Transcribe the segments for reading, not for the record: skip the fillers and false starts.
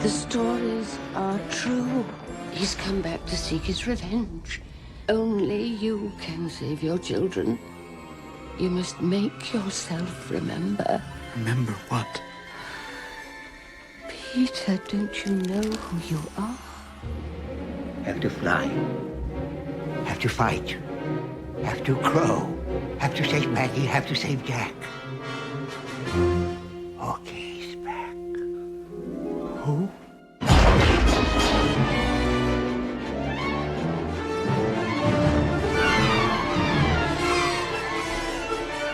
The stories are true. He's come back to seek his revenge. Only you can save your children. You must make yourself remember. Remember what? Peter, don't you know who you are? Have to fly. Have to fight. Have to crow. Have to save Maggie. Have to save Jack. Hookie's back. Who?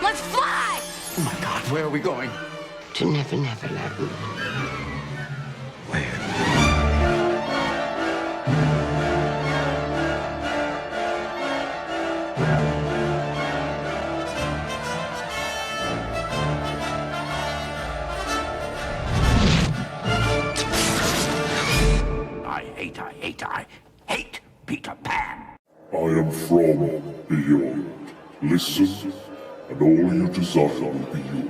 Let's fly! Oh my God, where are we going? To Neverland. Where? I hate Peter Pan. I am from beyond. Listen, and all you desire will be yours.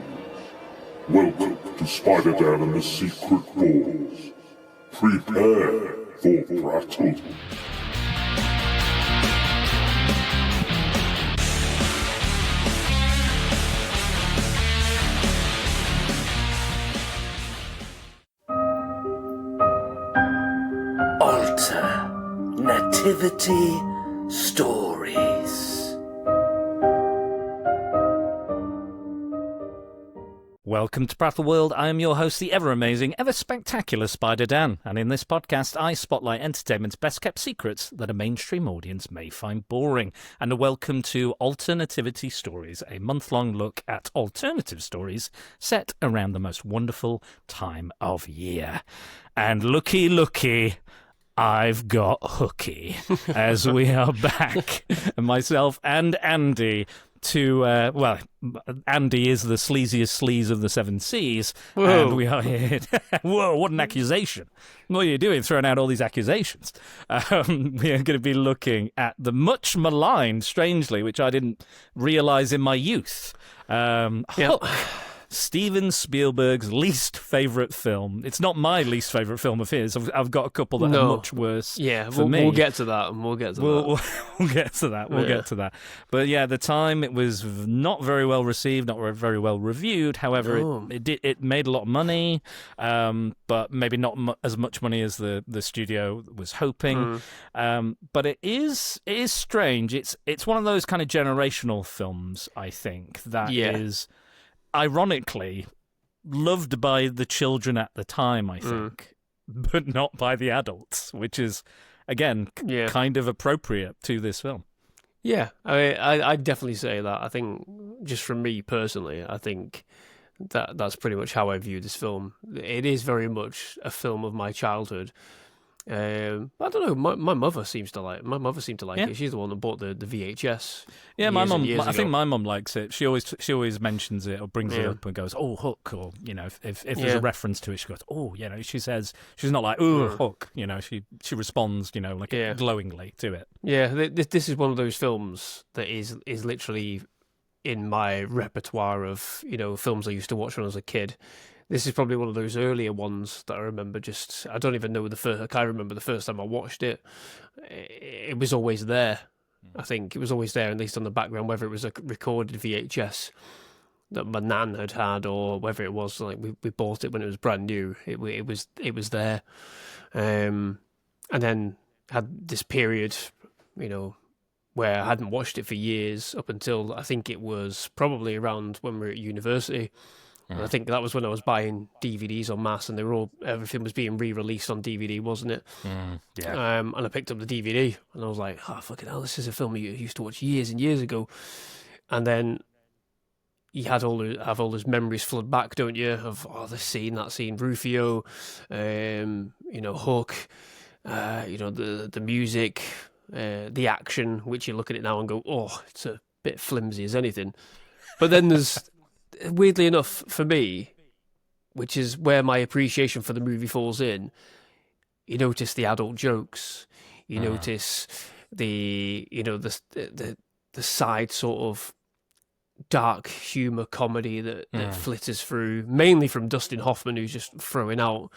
Welcome to Spider-Dan and the Secret Doors. Prepare for Prattle. Nativity Stories. Welcome to Prattle World. I am your host, the ever-amazing, ever-spectacular Spider-Dan, and in this podcast I spotlight entertainment's best-kept secrets that a mainstream audience may find boring. And welcome to Alternativity Stories, a month-long look at alternative stories set around the most wonderful time of year. And looky, I've got hooky, as we are back, myself and Andy, to, Andy is the sleaziest sleaze of the seven seas, Whoa. And we are here. Whoa, what an accusation. What are you doing, throwing out all these accusations? We are going to be looking at the much maligned, strangely, which I didn't realise in my youth, Hook. Steven Spielberg's least favourite film. It's not my least favourite film of his. I've got a couple that are much worse. Yeah, for me. We'll get to that. We'll get to that. We'll get to that. But yeah, at the time it was not very well received, not very well reviewed. However, it made a lot of money, but maybe not as much money as the studio was hoping. But it is strange. It's one of those kind of generational films, I think, that is ironically loved by the children at the time, I think, but not by the adults, which is, again, kind of appropriate to this film. Yeah, I'd definitely say that. I think, just from me personally, I think that's pretty much how I view this film. It is very much a film of my childhood. I don't know. My mother seemed to like it. She's the one that bought the VHS. Yeah, my mum. I ago. think my mum likes it. She always mentions it or brings it up and goes, "Oh, Hook," or if there's a reference to it, she goes, "Oh," she says she's not like, "Oh, Hook," she responds, glowingly to it. Yeah, this is one of those films that is literally in my repertoire of films I used to watch when I was a kid. This is probably one of those earlier ones that I remember I don't even know I can't remember the first time I watched it. It was always there. I think it was always there, at least on the background, whether it was a recorded VHS that my nan had or whether it was like we bought it when it was brand new. It was there. And then had this period, where I hadn't watched it for years, up until I think it was probably around when we were at university. And I think that was when I was buying DVDs en masse, and everything was being re-released on DVD, wasn't it? Yeah. And I picked up the DVD, and I was like, "Oh, fucking hell, this is a film I used to watch years and years ago." And then you have all those memories flood back, don't you? Of that scene, Rufio, Hook, the music, the action, which you look at it now and go, "Oh, it's a bit flimsy as anything." But then there's weirdly enough, for me, which is where my appreciation for the movie falls in, you notice the adult jokes, you notice the side sort of dark humour comedy that flitters through, mainly from Dustin Hoffman, who's just throwing out,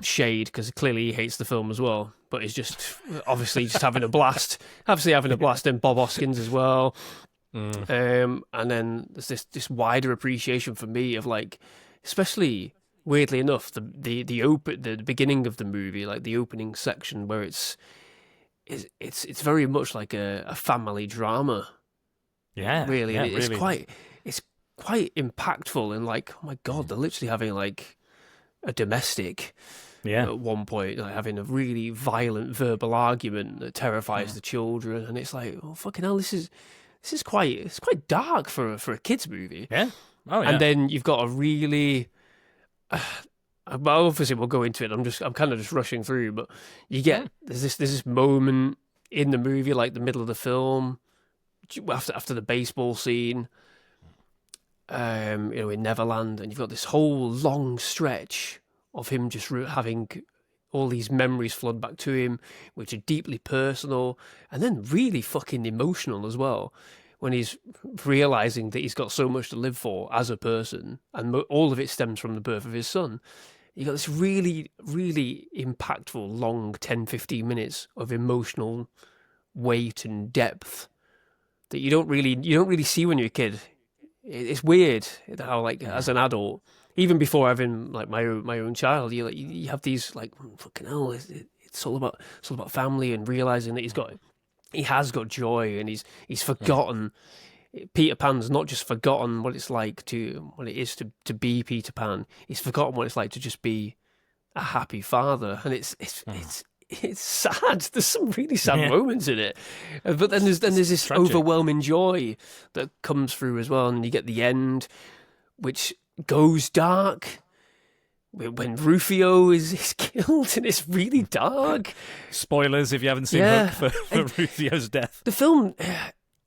shade, because clearly he hates the film as well, but he's just obviously just having a blast. Obviously having a blast, and Bob Hoskins as well. And then there's this wider appreciation for me of, like, especially weirdly enough, the beginning of the movie, like the opening section where it's very much like a family drama. Yeah, really. Yeah, It's really. quite impactful, and like, oh my god, they're literally having like a domestic. Yeah. At one point, like having a really violent verbal argument that terrifies the children, and it's like, oh fucking hell, this is quite dark for a kids movie. Yeah. Oh yeah. And then you've got a really, obviously we'll go into it. I'm kind of just rushing through, but you get there's this moment in the movie, like the middle of the film, after the baseball scene, in Neverland, and you've got this whole long stretch of him just having all these memories flood back to him, which are deeply personal and then really fucking emotional as well, when he's realizing that he's got so much to live for as a person, and all of it stems from the birth of his son. You got this really, really impactful long 10-15 minutes of emotional weight and depth that you don't really see when you're a kid. It's weird how, like, as an adult, even before having like my own child, you have these like, fucking hell, it's all about family, and realizing that he has got joy, and he's forgotten. Peter Pan's not just forgotten what it is to be Peter Pan. He's forgotten what it's like to just be a happy father, and it's sad. There's some really sad moments in it, but then there's this tragic, overwhelming joy that comes through as well, and you get the end, which goes dark when Rufio is killed, and it's really dark. Spoilers if you haven't seen Hook for Rufio's death. The film,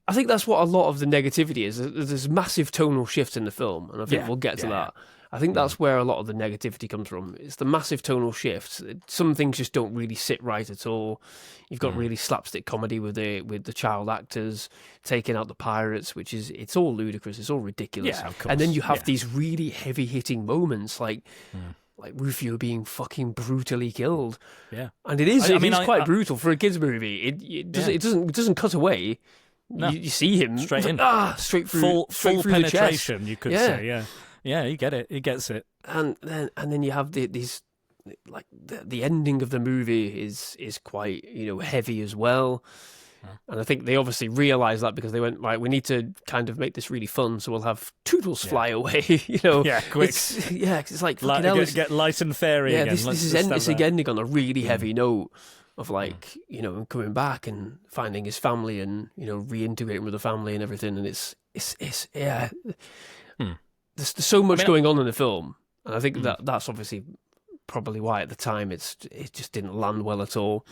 I think that's what a lot of the negativity is. There's massive tonal shifts in the film, and I think we'll get to that. I think that's where a lot of the negativity comes from. It's the massive tonal shifts. Some things just don't really sit right at all. You've got really slapstick comedy with the child actors taking out the pirates, it's all ludicrous. It's all ridiculous. Yeah, of course. And then you have these really heavy hitting moments, like Rufio being fucking brutally killed. Yeah, and it is quite brutal for a kids movie. It doesn't cut away. No. You see him straight in, straight through, full through penetration. The chest. You could say, yeah, you get it. He gets it. And then you have these, like the ending of the movie is quite heavy as well. And I think they obviously realised that, because they went, right, we need to kind of make this really fun, so we'll have Toodles fly away. Yeah, quick. It's like fucking hell, get light and fairy again. This is ending on a really heavy note of, like, coming back and finding his family, and reintegrating with the family and everything, and it's there's so much going on in the film, and I think that's obviously probably why at the time it just didn't land well at all,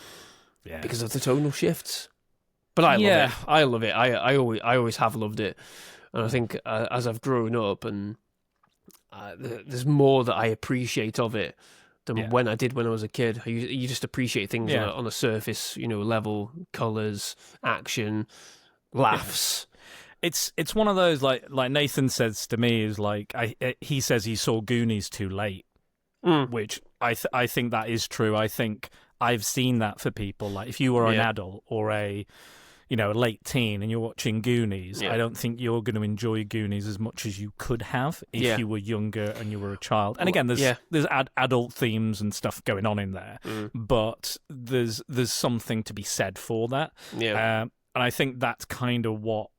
because of the tonal shifts. But I love it. I always have loved it, and I think as I've grown up, and there's more that I appreciate of it than when I did when I was a kid. You just appreciate things on a surface, level, colours, action, laughs. It's one of those, like Nathan says to me, is like he says he saw Goonies too late, which I think that is true. I think I've seen that for people. Like, if you were an adult or a late teen and you're watching Goonies, I don't think you're going to enjoy Goonies as much as you could have if you were younger and you were a child. And again, there's adult themes and stuff going on in there, but there's something to be said for that. And I think that's kind of what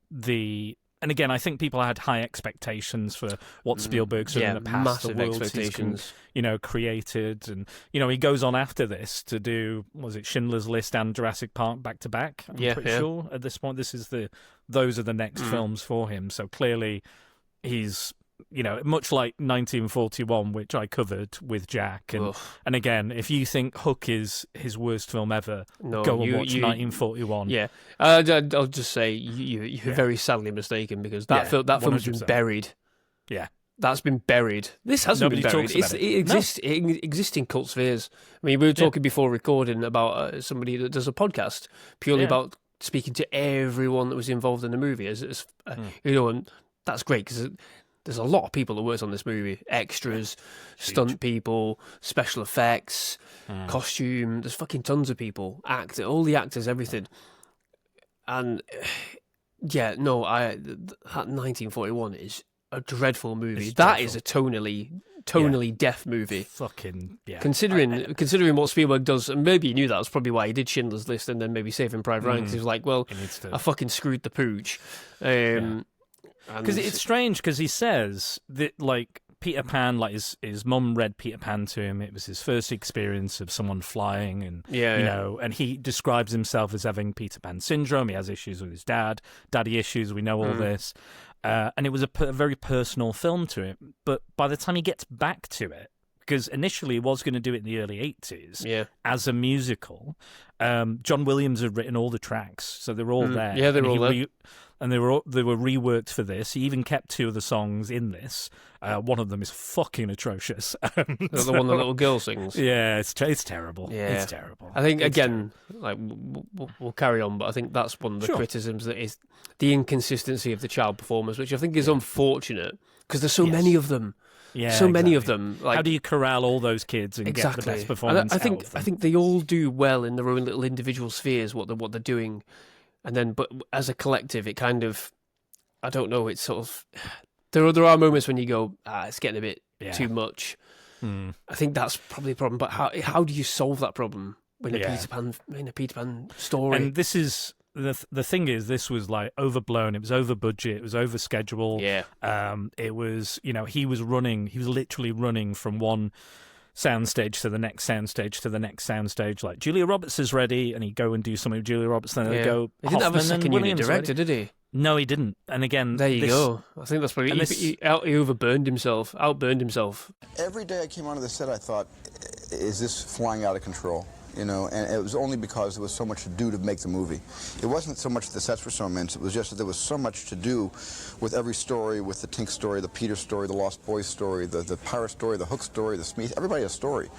and again, I think people had high expectations for what Spielberg's done in the past, massive the worlds expectations. he's created, and he goes on after this to do, was it Schindler's List and Jurassic Park back to back? I'm pretty sure at this point those are the next films for him. So clearly he's much like 1941, which I covered with Jack, and again, if you think Hook is his worst film ever, go and watch 1941. Yeah, I'll just say you're very sadly mistaken, because that film has been buried. Yeah, that's been buried. This hasn't been buried. It exists in cult spheres. I mean, we were talking before recording about somebody that does a podcast purely about speaking to everyone that was involved in the movie, you know, and that's great because there's a lot of people that worked on this movie: extras, stunt people, special effects, costume. There's fucking tons of people, all the actors, everything. And yeah, no, that 1941 is a dreadful movie. That is a tonally deaf movie. Fucking yeah. Considering what Spielberg does, and maybe you knew that was probably why he did Schindler's List and then maybe Saving Private Ryan, because he was like, well, I fucking screwed the pooch. Because it's strange, because he says that, like, Peter Pan, like, his mum read Peter Pan to him. It was his first experience of someone flying, and you know, and he describes himself as having Peter Pan syndrome. He has issues with his daddy issues. We know all this, and it was a very personal film to him. But by the time he gets back to it, because initially he was going to do it in the early 80s as a musical, John Williams had written all the tracks, so they're all there. Yeah, they're all there. And they were reworked for this. He even kept 2 of the songs in this. One of them is fucking atrocious. The one the little girl sings. Yeah, it's terrible. Yeah. It's terrible. I think, again, like we'll carry on, but I think that's one of the criticisms, that is the inconsistency of the child performers, which I think is unfortunate, because there's so many of them. Yeah, so many of them. Like, how do you corral all those kids and get the best performance I think out of them? I think they all do well in their own little individual spheres, what they're doing. And then, but as a collective, it kind of, I don't know, it's sort of, there are moments when you go, it's getting a bit too much. I think that's probably a problem. But how do you solve that problem in a Peter Pan story? And this is the thing is, this was like overblown. It was over budget. It was over schedule. Yeah. It was, you know, he was literally running from one soundstage to the next soundstage to the next soundstage. Like, Julia Roberts is ready, and he'd go and do something with Julia Roberts. Then they'd go. He didn't have a second unit director, did he? No, he didn't. And again, there you go. I think that's probably he outburned himself. Every day I came onto the set, I thought, is this flying out of control? You know, and it was only because there was so much to do to make the movie. It wasn't so much the sets were so immense, it was just that there was so much to do with every story, with the Tink story, the Peter story, the Lost Boys story, the Pirate story, the Hook story, the Smith, everybody had a story.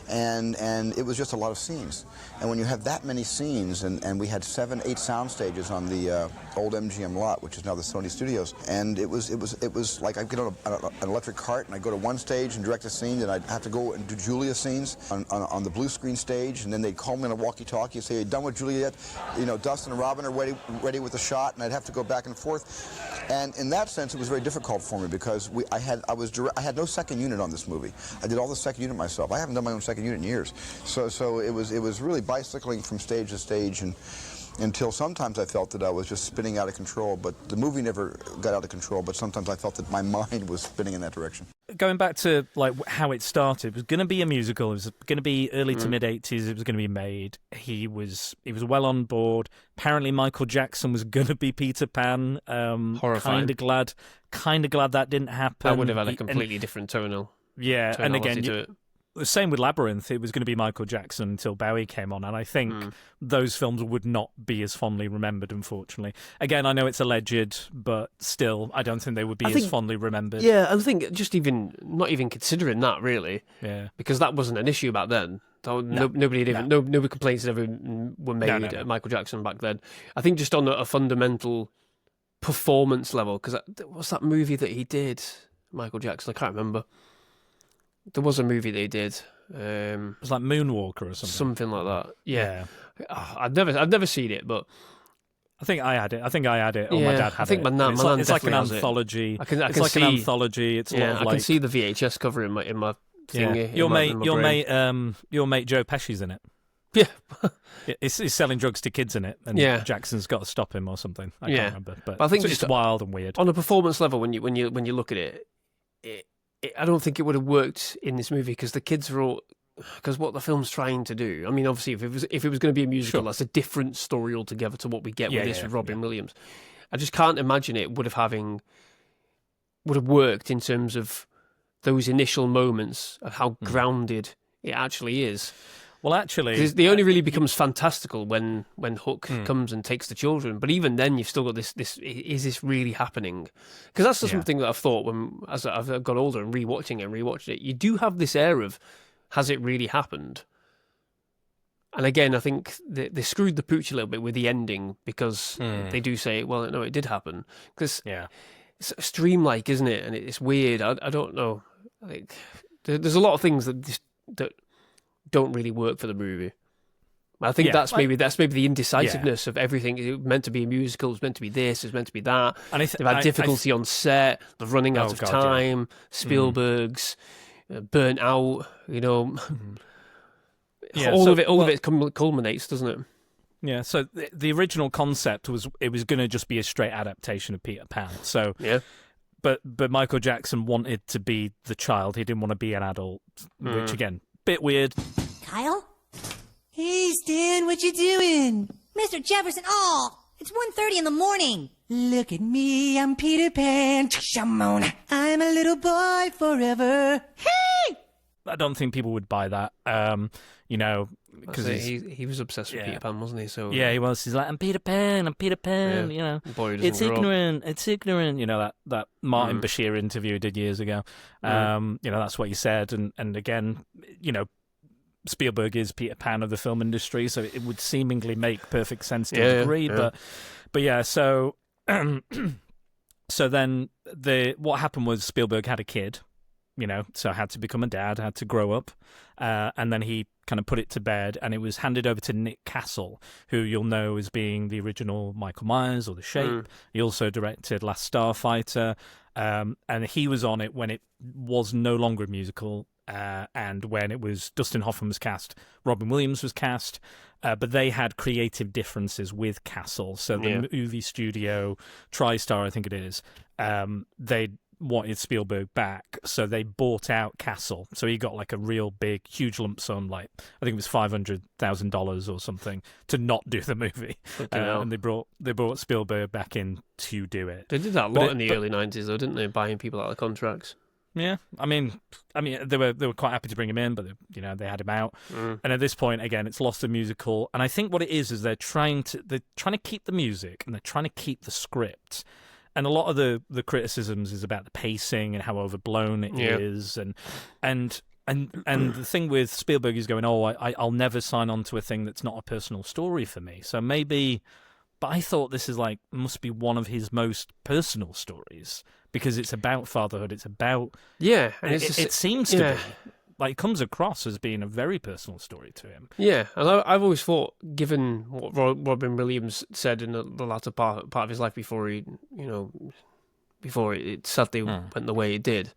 And it was just a lot of scenes. And when you have that many scenes, and we had 7, 8 sound stages on the old MGM lot, which is now the Sony Studios, and it was like I'd get on an electric cart, and I'd go to one stage and direct a scene, and I'd have to go and do Julia scenes on the blue screen stage, and then they'd call me on a walkie-talkie and say, "Are you done with Julia yet?" You know, Dustin and Robin are ready with the shot, and I'd have to go back and forth. And in that sense, it was very difficult for me, because I had no second unit on this movie. I did all the second unit myself. I haven't done my own second unit in years. So it was really bicycling from stage to stage, and until sometimes I felt that I was just spinning out of control. But the movie never got out of control, but sometimes I felt that my mind was spinning in that direction. Going back to like how it started, it was going to be a musical. It was going to be early to mid 80s. It was going to be made. He was well on board. Apparently, Michael Jackson was going to be Peter Pan. Horrifying. Kind of glad that didn't happen. That would have had a completely different tonality and again, to it. The same with Labyrinth. It was going to be Michael Jackson until Bowie came on, and I think those films would not be as fondly remembered, unfortunately. Again, I know it's alleged, but still, I don't think they would be as fondly remembered. Yeah, I think just not even considering that, really. Yeah. Because that wasn't an issue back then. Nobody complaints ever were made at Michael Jackson back then. I think just on a fundamental performance level, because what's that movie that he did, Michael Jackson? I can't remember. There was a movie they did. It was like Moonwalker or something. Something like that. Yeah. I've never seen it, but I think I had it. Or my dad had it. I think my nan it's like an anthology. It's like an anthology. It's a lot of like, I can see the VHS cover in my thingy. Your mate Joe Pesci's in it. Yeah. He's selling drugs to kids in it, and Jackson's got to stop him or something. I can't remember. But I think it's wild and weird. On a performance level, when you look at it, I don't think it would have worked in this movie, because the kids are all, because what the film's trying to do. I mean, obviously, if it was going to be a musical, that's a different story altogether to what we get with this with Robin Williams. I just can't imagine it would have worked in terms of those initial moments of how grounded it actually is. Well, actually, it only really becomes fantastical when Hook comes and takes the children. But even then, you've still got this. Is this really happening? Because that's something that I've thought as I've got older and rewatching it. You do have this air of, has it really happened? And again, I think they screwed the pooch a little bit with the ending because they do say, well, no, it did happen. Because it's dreamlike, isn't it? And it's weird. I don't know. Like, there's a lot of things that don't really work for the movie. I think that's maybe the indecisiveness of everything. It was meant to be a musical. It was meant to be this. It was meant to be that. And they've had difficulty on set. They're running out of time. Spielberg's burnt out. You know, all of it culminates, doesn't it? Yeah. So the original concept was it was going to just be a straight adaptation of Peter Pan. So but Michael Jackson wanted to be the child. He didn't want to be an adult, which again, bit weird. Kyle? Hey, Stan, what you doing? Mr. Jefferson, it's 1:30 in the morning. Look at me, I'm Peter Pan. Shamona, I'm a little boy forever. Hey! I don't think people would buy that, because he was obsessed with Peter Pan, wasn't he? So yeah, he was. He's like, I'm Peter Pan, you know. It's ignorant, you know, that Martin Bashir interview he did years ago. You know, that's what he said, and again, you know, Spielberg is Peter Pan of the film industry, so it would seemingly make perfect sense to a degree. But yeah, so so then what happened was Spielberg had a kid, you know, so had to become a dad, had to grow up, and then he kind of put it to bed, and it was handed over to Nick Castle, who you'll know as being the original Michael Myers or The Shape. He also directed Last Starfighter, and he was on it when it was no longer a musical. And when it was Dustin Hoffman was cast, Robin Williams was cast, but they had creative differences with Castle. So the movie studio, TriStar, I think it is, they wanted Spielberg back, so they bought out Castle. So he got like a real big, huge lump sum, like I think it was $500,000 or something, to not do the movie. And they brought Spielberg back in to do it. They did that a lot in the early 90s, though, didn't they? Buying people out of contracts. Yeah, I mean, they were quite happy to bring him in, but they had him out. And at this point, again, it's lost the musical. And I think what it is they're trying to keep the music and they're trying to keep the script. And a lot of the criticisms is about the pacing and how overblown it is. And the thing with Spielberg is going, I'll never sign on to a thing that's not a personal story for me. So maybe, but I thought this is must be one of his most personal stories. Because it's about fatherhood, it's about... Yeah. And it seems to be. Like, it comes across as being a very personal story to him. Yeah, and I've always thought, given what Robin Williams said in the latter part of his life before it sadly went the way it did,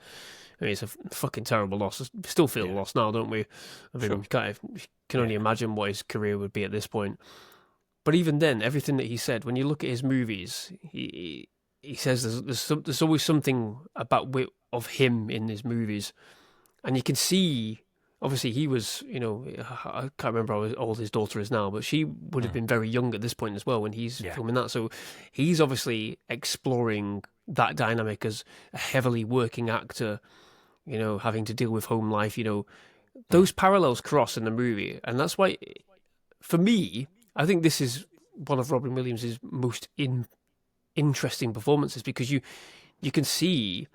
I mean, it's a fucking terrible loss. We still feel lost now, don't we? I mean, we can only imagine what his career would be at this point. But even then, everything that he said, when you look at his movies, he says there's always something of him in his movies, and you can see. Obviously, he was, I can't remember how old his daughter is now, but she would have been very young at this point as well when he's filming that. So he's obviously exploring that dynamic as a heavily working actor, having to deal with home life. Those parallels cross in the movie, and that's why, for me, I think this is one of Robin Williams' most interesting performances, because you can see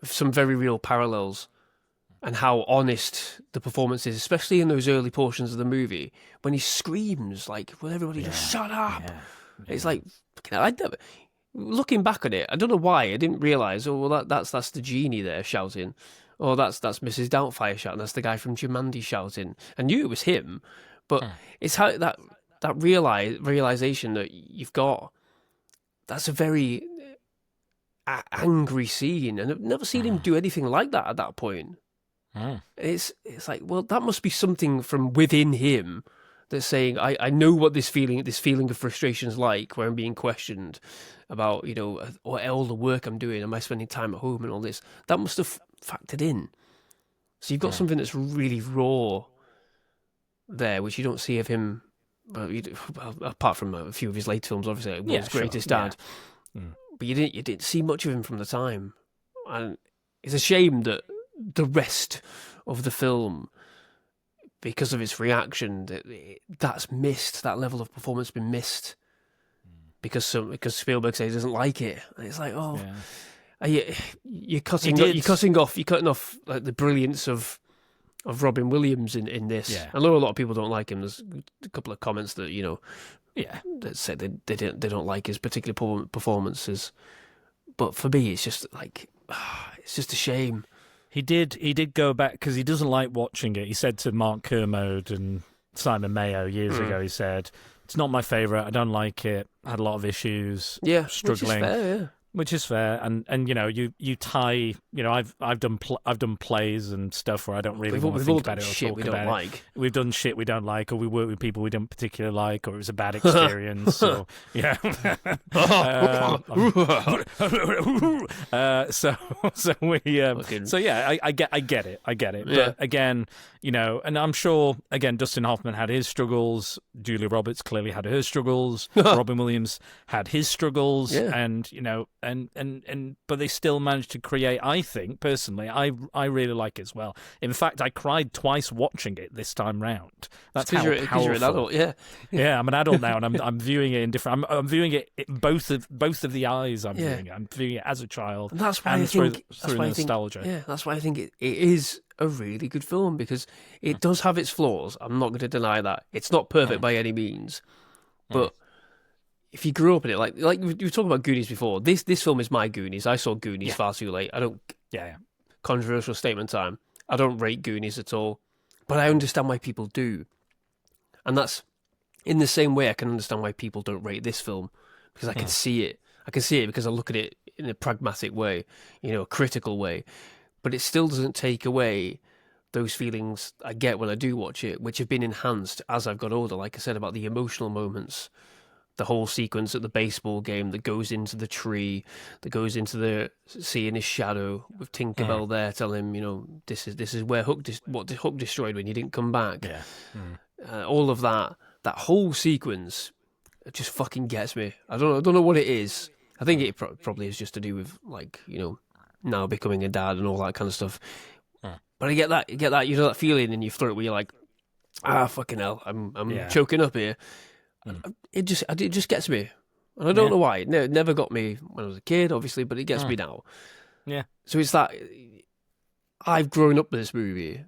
some very real parallels and how honest the performance is, especially in those early portions of the movie when he screams when everybody just shut up. It's like, looking back at it, I don't know why I didn't realise. That's the genie there shouting. That's Mrs. Doubtfire shouting. That's the guy from Jumanji shouting. I knew it was him, but it's how that realization that you've got. That's a very angry scene, and I've never seen him do anything like that at that point. It's like, well, that must be something from within him that's saying, I know what this feeling of frustration is like, where I'm being questioned about, all the work I'm doing, am I spending time at home and all this. That must have factored in. So you've got something that's really raw there, which you don't see of him. Apart from a few of his late films, obviously, World's Greatest Dad, but you didn't see much of him from the time, and it's a shame that the rest of the film, because of its reaction, that's missed. That level of performance been missed because Spielberg says he doesn't like it, and it's like, you're cutting off like the brilliance of Robin Williams in this. Yeah. I know a lot of people don't like him. There's a couple of comments that that say they don't like his particular performances. But for me, it's just like it's just a shame. He did go back because he doesn't like watching it. He said to Mark Kermode and Simon Mayo years ago, he said, "It's not my favourite. I don't like it. I had a lot of issues. Yeah, struggling." Which is fair, Which is fair, and you tie. I've done plays and stuff where I don't really want to think about it or shit talk we about don't it. like. We've done shit we don't like, or we work with people we don't particularly like, or it was a bad experience. So yeah. So yeah, I get it. Yeah. But again, and I'm sure again Dustin Hoffman had his struggles. Julia Roberts clearly had her struggles. Robin Williams had his struggles, and but they still managed to create. I think personally, I really like it as well. In fact, I cried twice watching it this time round. That's how powerful. Because you're an adult, yeah. I'm an adult now, and I'm viewing it in different. I'm viewing it in both of the eyes. I'm viewing it. I'm viewing it as a child, and that's why I think through nostalgia. That's why I think it is a really good film, because it does have its flaws. I'm not going to deny that. It's not perfect by any means, but if you grew up in it, like you were talking about Goonies before, this film is my Goonies. I saw Goonies far too late. I don't. Controversial statement time. I don't rate Goonies at all, but I understand why people do, and that's in the same way I can understand why people don't rate this film, because I can see it. I can see it because I look at it in a pragmatic way, a critical way, but it still doesn't take away those feelings I get when I do watch it, which have been enhanced as I've got older. Like I said about the emotional moments, the whole sequence at the baseball game that goes into the tree, that goes into the seeing his shadow with Tinkerbell there telling him, this is where Hook destroyed when you didn't come back. Yeah. All of that whole sequence, it just fucking gets me. I don't know what it is. I think it probably is just to do with now becoming a dad and all that kind of stuff. But I get that that feeling in your throat where you're like, fucking hell, I'm choking up here. It just gets me, and I don't know why. It never got me when I was a kid, obviously, but it gets me now. Yeah. So it's that I've grown up with this movie,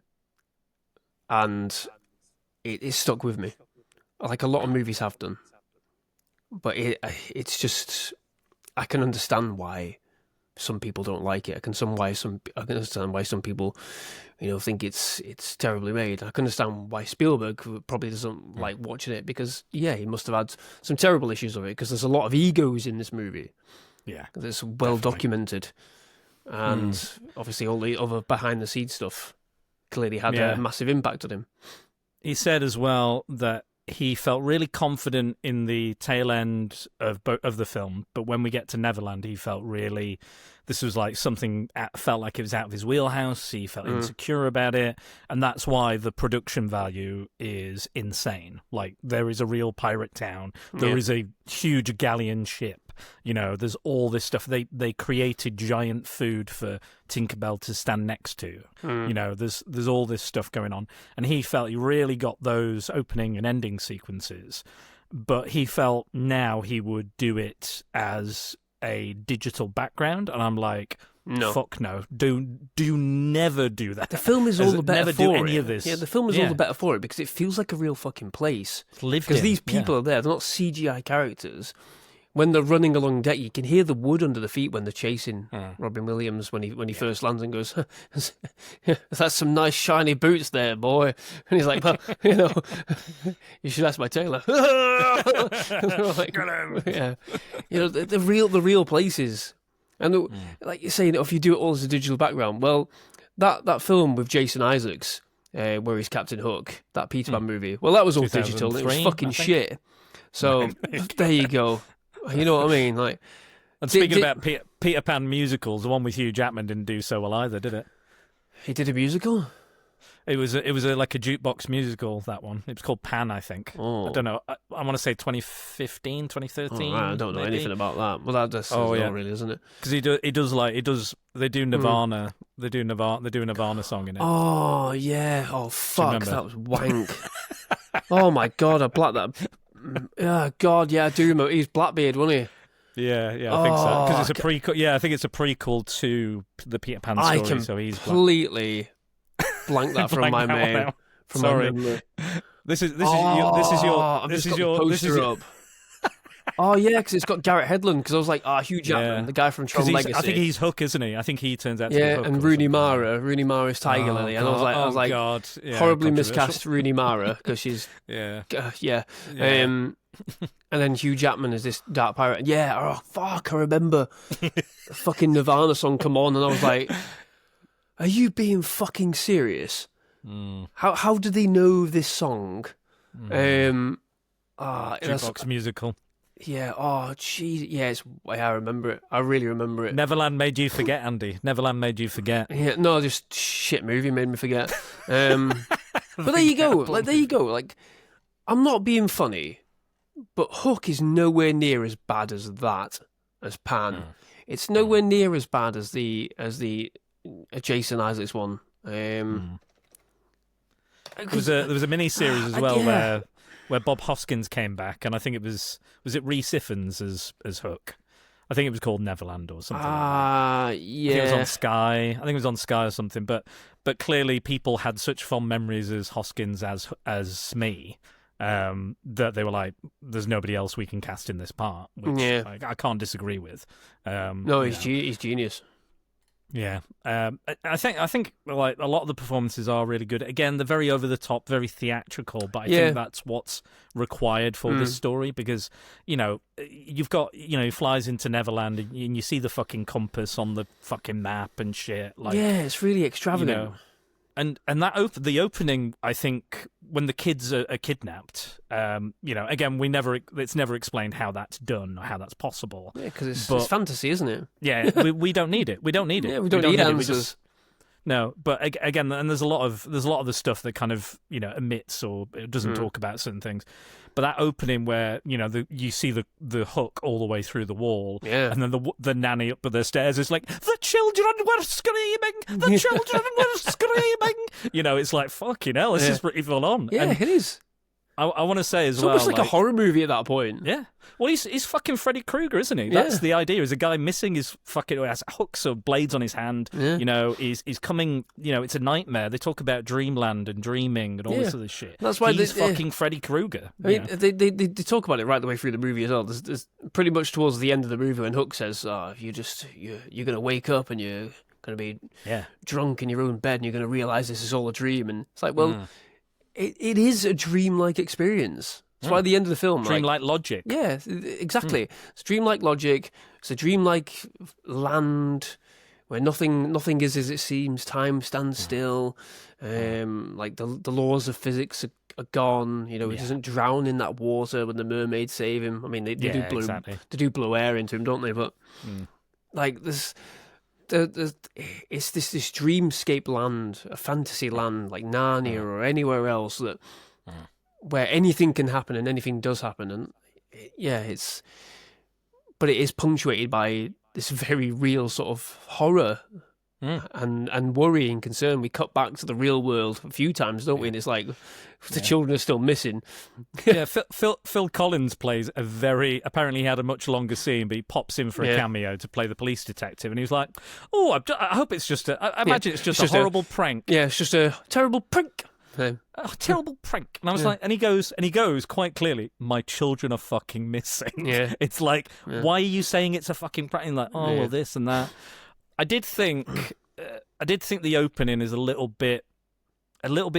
and it stuck with me, like a lot of movies have done. But it's just, I can understand why some people don't like it. I can understand why some people, think it's terribly made. I can understand why Spielberg probably doesn't like watching it, because he must have had some terrible issues of it, because there's a lot of egos in this movie. Yeah, it's well documented, and obviously all the other behind the scenes stuff clearly had a massive impact on him. He said as well that he felt really confident in the tail end of the film, but when we get to Neverland, he felt really, this was like something felt like it was out of his wheelhouse. He felt insecure about it, and that's why the production value is insane. Like, there is a real pirate town, there is a huge galleon ship. There's all this stuff. They created giant food for Tinkerbell to stand next to. There's all this stuff going on, and he felt he really got those opening and ending sequences, but he felt now he would do it as a digital background, and I'm like, no, fuck no, do never do that. The film is all the better never for do it. any of this. Yeah, the film is all the better for it, because it feels like a real fucking place. Because these people are there; they're not CGI characters. When they're running along deck, you can hear the wood under the feet when they're chasing Robin Williams when he first lands and goes, "That's some nice shiny boots there, boy." And he's like, "Well, you should ask my tailor." Like, the real places, and like you're saying, if you do it all as a digital background, well, that film with Jason Isaacs, where he's Captain Hook, that Peter Pan movie, well, that was all digital. It was fucking shit. So there you go. You know what I mean? Like, and speaking about Peter Pan musicals, the one with Hugh Jackman didn't do so well either, did it? He did a musical? It was like a jukebox musical, that one. It was called Pan, I think. I don't know. I want to say 2015, 2013. I don't know anything about that. Well, that just really, isn't it? Because they do Nirvana. They do a Nirvana song in it. Oh, yeah. Oh, fuck. That was wank. Oh, my God. I blacked that. Oh, God, yeah, I do remember. He's Blackbeard, wasn't he? Yeah, I think so. Because it's a prequel. Yeah, I think it's a prequel to the Peter Pan story. I completely blanked that from my Blank from Sorry. my memory. This is up. Oh yeah, because it's got Garrett Hedlund. Because I was like, Hugh Jackman, the guy from Tron Legacy. I think he's Hook, isn't he? I think he turns out to be Hook. And Rooney Mara. Rooney Mara's Tiger Lily. And I was like, horribly miscast Rooney Mara because she's and then Hugh Jackman is this dark pirate. Yeah, I remember the fucking Nirvana song come on, and I was like, are you being fucking serious? How do they know this song? Jukebox musical. Yeah. Oh, jeez. Yes. I remember it. I really remember it. Neverland made you forget, Andy. Neverland made you forget. Yeah. No, just shit movie made me forget. But there you go. Like, I'm not being funny, but Hook is nowhere near as bad as that, as Pan. It's nowhere near as bad as the Jason Isaacs one. There was a mini series as well where Bob Hoskins came back, and I think it was it Rhys Ifans as Hook. I think it was called Neverland or something. Yeah. I think it was on Sky. I think it was on Sky or something. But clearly people had such fond memories as Hoskins as me that they were like, "There's nobody else we can cast in this part." Which I can't disagree with. No, he's genius. Yeah, I think like a lot of the performances are really good. Again, they're very over the top, very theatrical, but I think that's what's required for this story because you've got he flies into Neverland and you see the fucking compass on the fucking map and shit. Like, it's really extravagant. And the opening, I think, when the kids are kidnapped, again, it's never explained how that's done or how that's possible. Yeah, because it's fantasy, isn't it? Yeah, we don't need it. We don't need it. Yeah, we don't need answers. No, but again, and there's a lot of the stuff that kind of omits or it doesn't talk about certain things. But that opening where you see the Hook all the way through the wall, and then the nanny up the stairs is like, the children were screaming, the children were screaming. It's like, fucking hell, this is pretty full on. Yeah, it is. I want to say as it's well, almost like a horror movie at that point. Yeah. Well, he's fucking Freddy Krueger, isn't he? That's the idea. Is a guy missing his fucking has hooks or blades on his hand. Yeah. He's coming. It's a nightmare. They talk about dreamland and dreaming and all this other shit. That's why he's fucking Freddy Krueger. I mean, they talk about it right the way through the movie as well. There's pretty much towards the end of the movie when Hook says, you're gonna wake up and you're gonna be drunk in your own bed and you're gonna realize this is all a dream. And it's like, well, it is a dreamlike experience. That's why at the end of the film, dreamlike logic. Yeah, exactly. It's dreamlike logic. It's a dreamlike land where nothing is as it seems. Time stands still. Like the laws of physics are gone. He doesn't drown in that water when the mermaids save him. I mean, they do blow air into him, don't they? But like this. It's this dreamscape land, a fantasy land like Narnia or anywhere else that where anything can happen and anything does happen, and but it is punctuated by this very real sort of horror and worry and concern. We cut back to the real world a few times, don't we? And it's like the children are still missing. Yeah, Phil Collins plays apparently he had a much longer scene, but he pops in for a cameo to play the police detective, and he was like, "Oh, I hope it's just I imagine it's just a horrible prank." Yeah, it's just a terrible prank. A terrible prank. And I was like, and he goes quite clearly, my children are fucking missing. Yeah. It's like, why are you saying it's a fucking prank? And like, well, this and that. I did think the opening is a little bit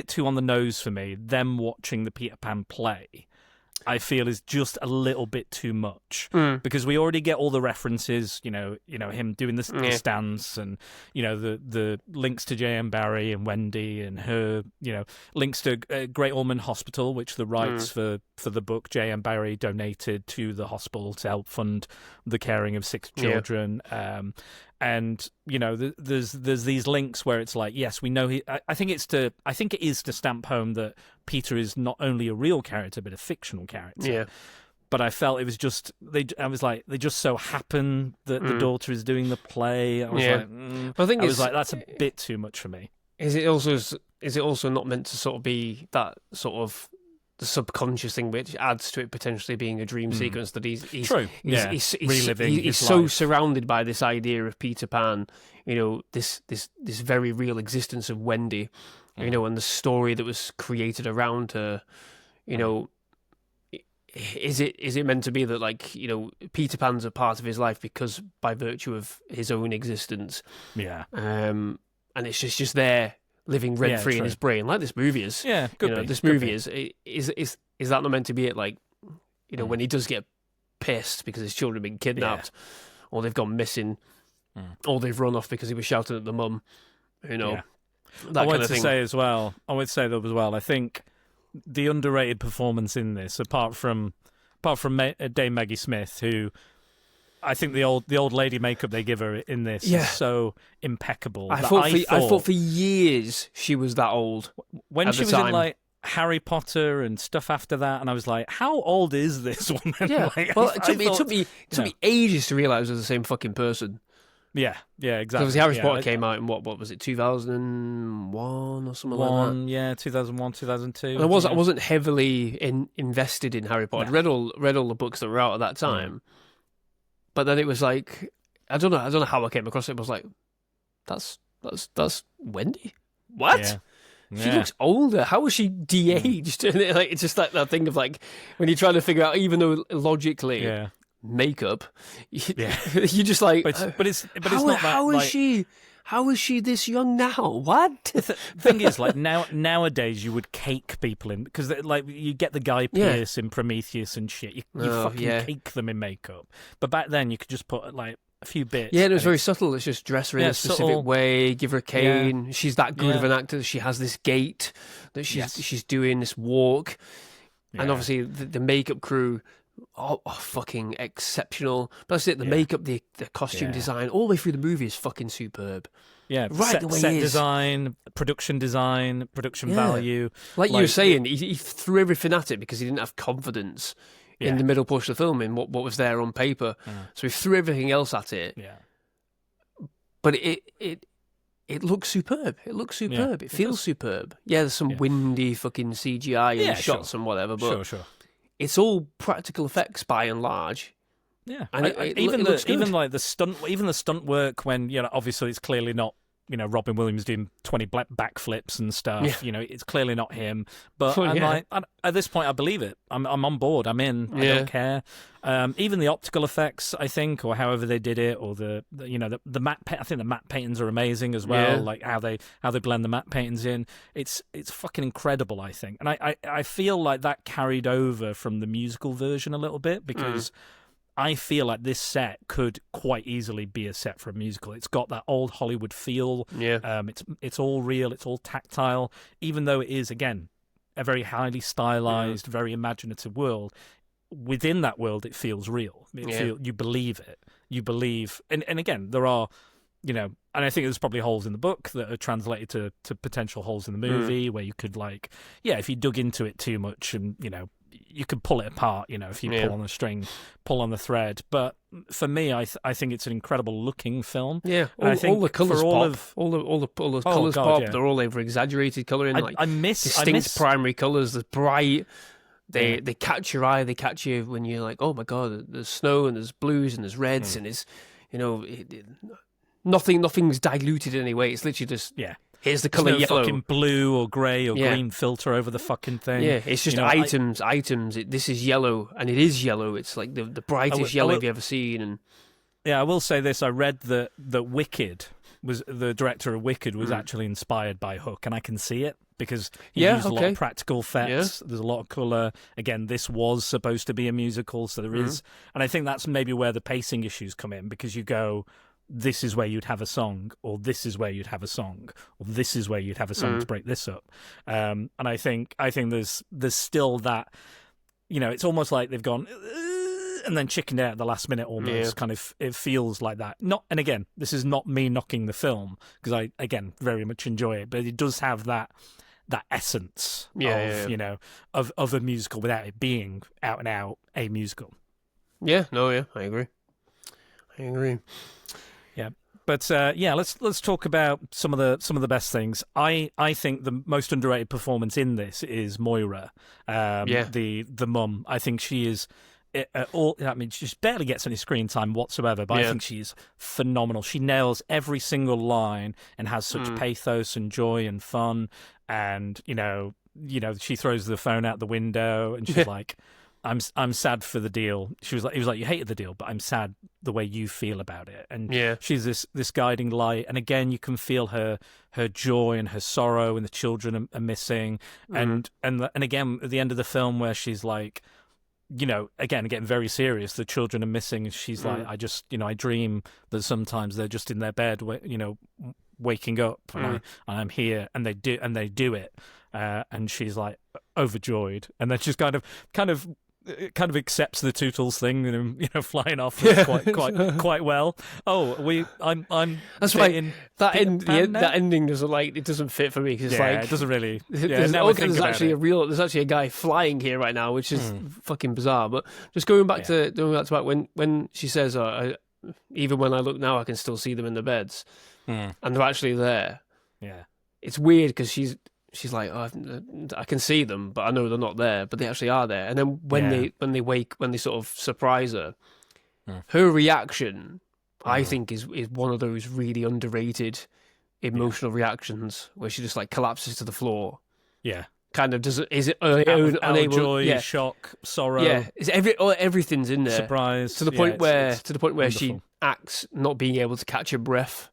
too on the nose for me. Them watching the Peter Pan play, I feel, is just a little bit too much because we already get all the references. Him doing the stance and the links to J.M. Barrie and Wendy and her. Links to Great Ormond Hospital, which the rights for the book J.M. Barrie donated to the hospital to help fund the caring of 6 children. And there's these links where it's like, yes, we know I think it is to stamp home that Peter is not only a real character but a fictional character. Yeah. But I felt it was just they just so happen that the daughter is doing the play. I was like, that's a bit too much for me. Is it also not meant to sort of be that sort of subconscious thing, which adds to it potentially being a dream sequence. That he's True. He's Reliving he's his so life. surrounded by this idea of Peter Pan, this very real existence of Wendy, and the story that was created around her. Is it meant to be that, like, Peter Pan's a part of his life because by virtue of his own existence, and it's just there living rent free in his brain, like this movie is. Yeah, could be. This movie is that not meant to be it? Like, when he does get pissed because his children have been kidnapped, or they've gone missing, or they've run off because he was shouting at the mum, that I kind of thing. I would say that as well. I think the underrated performance in this, apart from Dame Maggie Smith, who I think the old lady makeup they give her in this is so impeccable. I thought for years she was that old when she was in like Harry Potter and stuff after that, and I was like, how old is this woman? Yeah, like, well, it took me ages to realise it was the same fucking person. Yeah, exactly. Obviously, Harry Potter came out in what was it, 2001 or something like that? Yeah, 2001, 2002. And I wasn't heavily invested in Harry Potter. I read all the books that were out at that time, but then it was like, I don't know how I came across it. But I was like, that's Wendy. What? Yeah. She looks older. How is she de-aged? And it's just like that thing of like when you're trying to figure out, even though logically. Yeah. Makeup, you just like, but it's not that. How is she this young now? What? The thing is, like nowadays you would cake people in because like you get the Guy Pearce in Prometheus and shit. You fucking cake them in makeup. But back then you could just put like a few bits. Yeah, it was very subtle. It's just dress her in a specific way, give her a cane. Yeah. She's that good of an actor. She has this gait that she's doing, this walk, and obviously the makeup crew. Oh, fucking exceptional. But that's it, the makeup, the costume design, all the way through the movie is fucking superb. Yeah, right. Set design, production value. Like you were saying, he threw everything at it because he didn't have confidence in the middle portion of the film, in what was there on paper. So he threw everything else at it. Yeah. But it looks superb. It looks superb. It feels superb. Yeah, there's some windy fucking CGI and shots and whatever, but sure. It's all practical effects by and large. Yeah, and it looks good. Even like the stunt work when obviously it's clearly not Robin Williams doing 20 backflips and stuff. Yeah. It's clearly not him. But at this point I believe it. I'm on board. I'm in. I don't care. Even the optical effects, I think, or however they did it, or the matte. I think the matte paintings are amazing as well. Yeah. Like how they blend the matte paintings in. It's fucking incredible, I think. And I feel like that carried over from the musical version a little bit because. I feel like this set could quite easily be a set for a musical. It's got that old Hollywood feel. Yeah. It's all real. It's all tactile. Even though it is, again, a very highly stylized, very imaginative world, within that world it feels real. You believe it. You believe... And again, there are... and I think there's probably holes in the book that are translated to potential holes in the movie where you could if you dug into it too much and, you could pull it apart, if you pull on the string, pull on the thread. But for me, I think it's an incredible looking film. Yeah, all the colours pop. All the colours pop. Yeah. They're all over exaggerated colouring. I miss distinct primary colours. They're bright. They catch your eye. They catch you when you're like, oh my god, there's snow and there's blues and there's reds and it's nothing's diluted in any way. It's literally just here's the colour yellow. Fucking blue or grey or green filter over the fucking thing. Yeah, it's just items. This is yellow, and it is yellow. It's like the brightest yellow you've ever seen. And I will say this: I read that Wicked was the director of Wicked was actually inspired by Hook, and I can see it because he used a lot of practical effects. There's a lot of colour. Again, this was supposed to be a musical, so there is, and I think that's maybe where the pacing issues come in because you go. This is where you'd have a song, or this is where you'd have a song, or this is where you'd have a song to break this up. And I think there's still that, it's almost like they've gone and then chickened out at the last minute almost. Kind of, it feels like that. And again, this is not me knocking the film because I again very much enjoy it, but it does have that essence of a musical without it being out and out a musical. Yeah, I agree. Yeah, But yeah, let's talk about some of the best things. I think the most underrated performance in this is Moira, the mum. I think she is. I mean, she just barely gets any screen time whatsoever, but I think she's phenomenal. She nails every single line and has such pathos and joy and fun. And you know, she throws the phone out the window and she's like, "I'm sad for the deal." He was like, "You hated the deal, but I'm sad the way you feel about it." And she's this guiding light. And again, you can feel her joy and her sorrow, and the children are missing. And again, at the end of the film, where she's like, again, getting very serious, the children are missing. And she's like, I dream that sometimes they're just in their bed, waking up, and I'm here, and they do it. And she's like overjoyed, and then she's kind of accepts the Tootles thing, and flying off quite well. I'm. That's right. That ending doesn't fit for me because it doesn't really. There's actually a guy flying here right now, which is fucking bizarre. But just going back to when she says, "Even when I look now, I can still see them in the beds," and they're actually there. Yeah, it's weird because she's like, I can see them, but I know they're not there, but they actually are there. And then when they sort of surprise her, her reaction, I think, is one of those really underrated emotional reactions where she just like collapses to the floor. Yeah. Kind of unable, joy, shock, sorrow. Yeah, everything's in there. Surprise. To the point where she acts not being able to catch her breath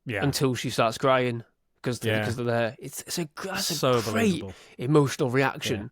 until she starts crying. Because they're there. That's a great emotional reaction.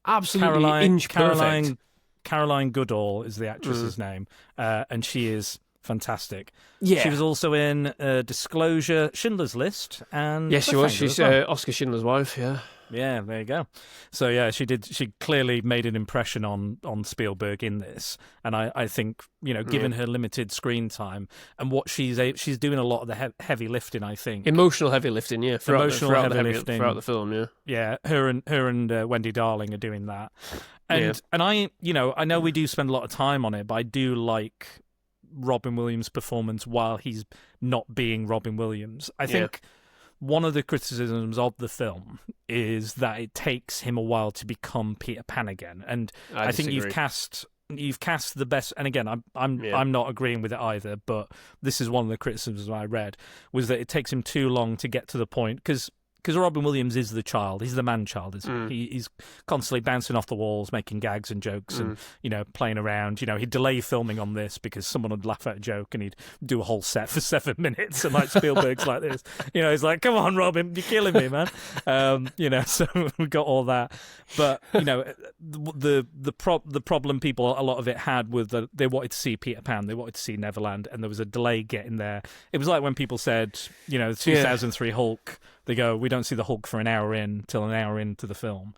Yeah. Absolutely inch perfect. Caroline Goodall is the actress's name, and she is fantastic. Yeah. She was also in Disclosure, Schindler's List, and yes, she was. She's Oscar Schindler's wife. Yeah. Yeah, there you go. So yeah, she did. She clearly made an impression on Spielberg in this, and I think given her limited screen time and what she's doing a lot of the heavy lifting. I think emotional heavy lifting, throughout the film, her and Wendy Darling are doing that, and I know we do spend a lot of time on it, but I do like Robin Williams' performance while he's not being Robin Williams. I think. One of the criticisms of the film is that it takes him a while to become Peter Pan again, and I think you've cast the best. And again, I'm not agreeing with it either, but this is one of the criticisms I read was that it takes him too long to get to the point because Robin Williams is the child. He's the man-child, isn't he? He's constantly bouncing off the walls, making gags and jokes and, playing around. He'd delay filming on this because someone would laugh at a joke and he'd do a whole set for 7 minutes. And like Spielberg's like this. He's like, come on, Robin, you're killing me, man. So we've got all that. But, the problem people, a lot of it had was that they wanted to see Peter Pan. They wanted to see Neverland. And there was a delay getting there. It was like when people said, 2003 Hulk, they go, we don't see the Hulk for an hour into the film,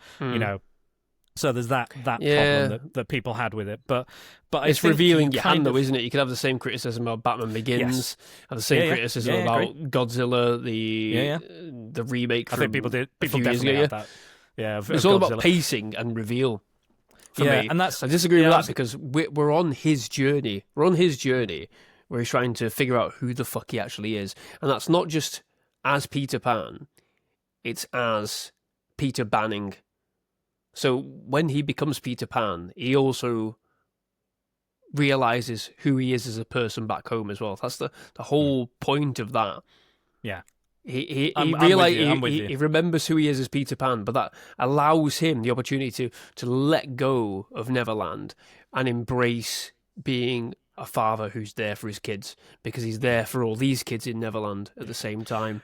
So there's that problem that people had with it, but it's revealing your hand, though, isn't it? You could have the same criticism about Batman Begins, and the same criticism about Godzilla, the remake. I think people definitely had that. Yeah, it's all about pacing and reveal. For me, and I disagree with that because we're on his journey. We're on his journey where he's trying to figure out who the fuck he actually is, and that's not just as Peter Pan, it's as Peter Banning. So when he becomes Peter Pan, he also realizes who he is as a person back home as well. That's the whole point of that. Yeah. He remembers who he is as Peter Pan, but that allows him the opportunity to let go of Neverland and embrace being a father who's there for his kids, because he's there for all these kids in Neverland at the same time.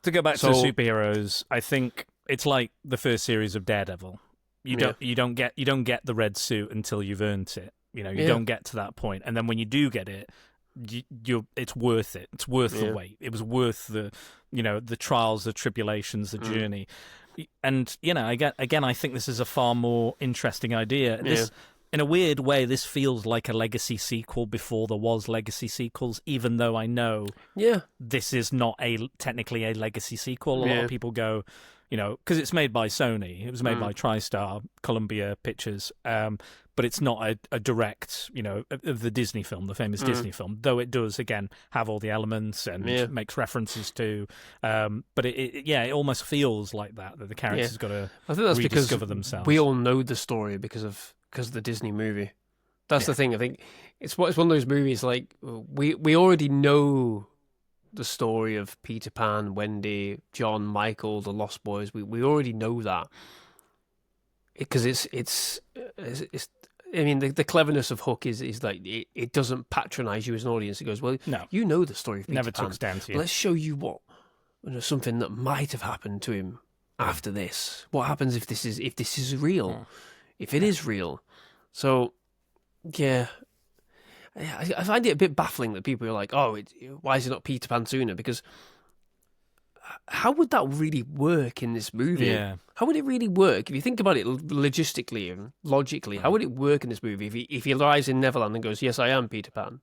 To go back to superheroes, I think it's like the first series of Daredevil. You don't get the red suit until you've earned it. You don't get to that point, and then when you do get it, it's worth it. It's worth the wait. It was worth the trials, the tribulations, the journey. And again, I think this is a far more interesting idea. This, in a weird way, this feels like a legacy sequel before there was legacy sequels, even though I know this is not technically a legacy sequel. A lot of people go, because it's made by Sony. It was made by TriStar, Columbia Pictures. But but it's not a direct, of the Disney film, the famous Disney film, though it does, again, have all the elements and makes references to, but it almost feels like that the characters got to I think that's rediscover because themselves. We all know the story because of the Disney movie. That's the thing. I think it's one of those movies like we already know the story of Peter Pan, Wendy, John, Michael, the Lost Boys. We already know that because it's. I mean, the cleverness of Hook is like it doesn't patronize you as an audience. It goes, well, no, you know the story of Peter never Pan. talks down to you. Let's show you something that might have happened to him after this. What happens if this is real? If it is real, so. Yeah, I find it a bit baffling that people are like, "Oh, why is it not Peter Pan sooner?" Because how would that really work in this movie? Yeah. How would it really work if you think about it logistically and logically? How would it work in this movie if he arrives in Neverland and goes, "Yes, I am Peter Pan"?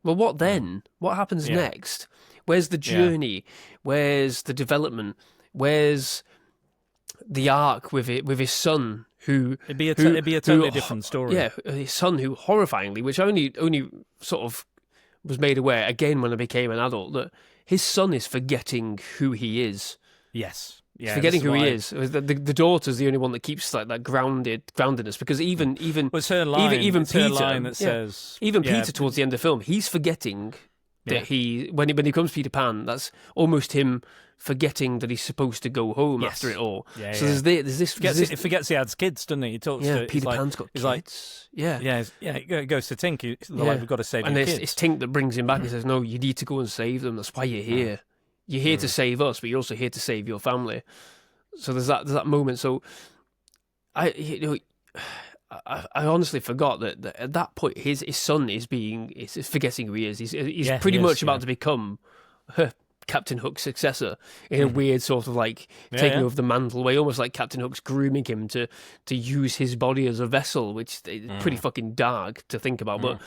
Well, what then? What happens next? Where's the journey? Where's the development? Where's the arc with his son? It'd be a totally different story. Yeah, his son who horrifyingly, which I only sort of was made aware again when I became an adult, that his son is forgetting who he is. Yes. Yeah, forgetting who he is. The daughter's the only one that keeps like that groundedness, because even it's her line. Even it's Peter her line that says Peter towards the end of the film, he's forgetting that when he becomes Peter Pan, that's almost him forgetting that he's supposed to go home after it all. Yeah, so there's this. He forgets he has kids, doesn't he? He talks to Peter Pan's got kids. He goes to Tink. He's like, we've got to save your kids. And it's Tink that brings him back. He says, "No, you need to go and save them. That's why you're here. You're here to save us, but you're also here to save your family." So there's that moment. So I honestly forgot that at that point his son is forgetting who he is. He's pretty much about to become Captain Hook's successor in a weird sort of like taking over the mantle way, almost like Captain Hook's grooming him to use his body as a vessel, which is pretty fucking dark to think about. But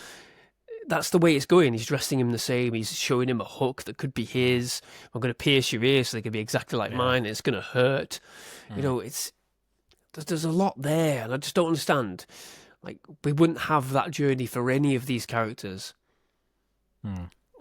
that's the way it's going. He's dressing him the same. He's showing him a hook that could be his. I'm going to pierce your ear so they can be exactly like mine. It's going to hurt. There's a lot there, and I just don't understand. Like, we wouldn't have that journey for any of these characters.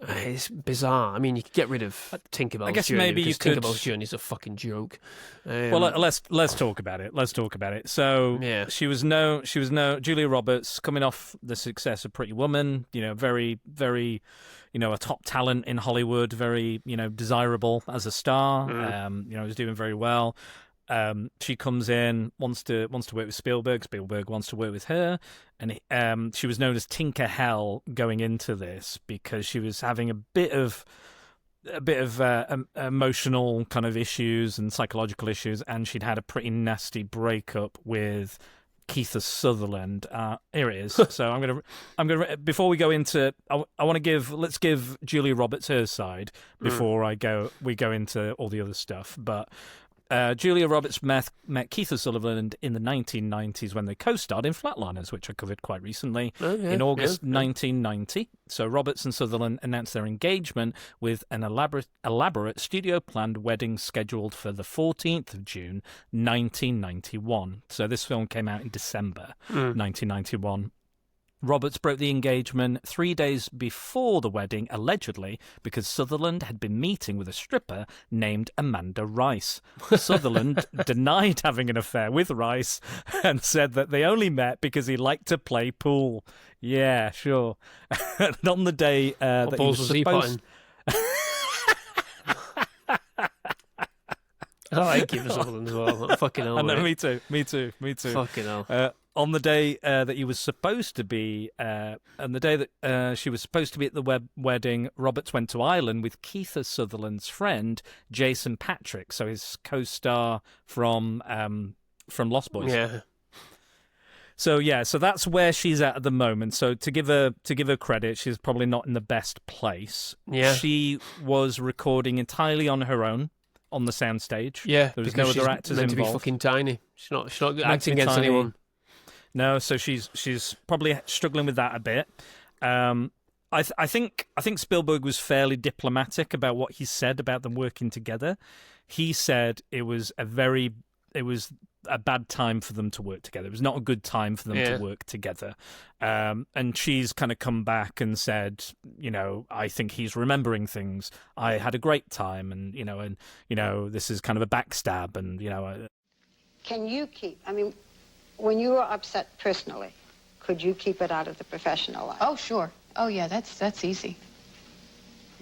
It's bizarre. I mean, you could get rid of Tinkerbell's journey. Maybe you could. Tinkerbell's journey's a fucking joke. Well, let's talk about it. So she was no Julia Roberts, coming off the success of Pretty Woman. Very, very, a top talent in Hollywood. Very, desirable as a star. Was doing very well. She comes in, wants to work with Spielberg. Spielberg wants to work with her, and she was known as Tinker Hell going into this because she was having a bit of emotional kind of issues and psychological issues, and she'd had a pretty nasty breakup with Kiefer Sutherland. Here it is. So I'm gonna before we go into, let's give Julia Roberts her side before we go into all the other stuff, but. Julia Roberts met Kiefer Sutherland in the 1990s when they co-starred in Flatliners, which I covered quite recently, in August 1990. So Roberts and Sutherland announced their engagement with an elaborate studio-planned wedding scheduled for the 14th of June, 1991. So this film came out in December 1991. Roberts broke the engagement 3 days before the wedding, allegedly, because Sutherland had been meeting with a stripper named Amanda Rice. Sutherland denied having an affair with Rice and said that they only met because he liked to play pool. Yeah, sure. And on the day that he was supposed... I like Kiefer Sutherland as well. Fucking hell. I know, me too. Fucking hell. On the day that he was supposed to be, and the day that she was supposed to be at the wedding, Roberts went to Ireland with Kiefer Sutherland's friend, Jason Patrick, so his co-star from Lost Boys. Yeah. So that's where she's at the moment. So to give her credit, she's probably not in the best place. Yeah. She was recording entirely on her own on the soundstage. Yeah, there was no other actors meant involved. To be fucking tiny. She's not acting against anyone. No, so she's probably struggling with that a bit. I think Spielberg was fairly diplomatic about what he said about them working together. He said it was a very a bad time for them to work together. It was not a good time for them to work together. And she's kind of come back and said, I think he's remembering things. I had a great time, and this is kind of a backstab, and Can you when you were upset personally, could you keep it out of the professional life? Oh, sure. Oh, yeah, that's easy.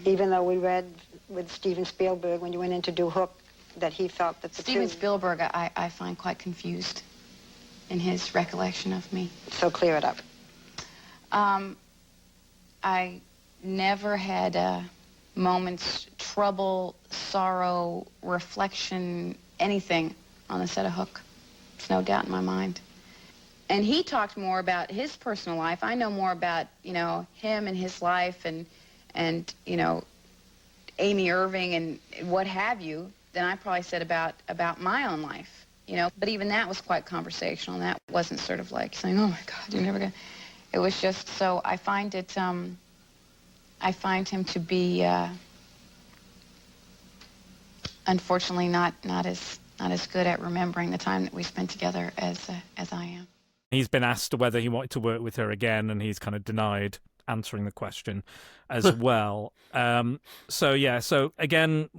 Even though we read with Steven Spielberg when you went in to do Hook that he felt that Steven Spielberg, I find quite confused in his recollection of me. So clear it up. I never had moments, trouble, sorrow, reflection, anything on the set of Hook. There's no doubt in my mind. And he talked more about his personal life. I know more about, him and his life and Amy Irving and what have you than I probably said about my own life, But even that was quite conversational, and that wasn't sort of like saying, oh, my God, you're never going to... It was just, so I find it, I find him to be, unfortunately, not as good at remembering the time that we spent together as I am. He's been asked whether he wanted to work with her again, and he's kind of denied answering the question as well. So again,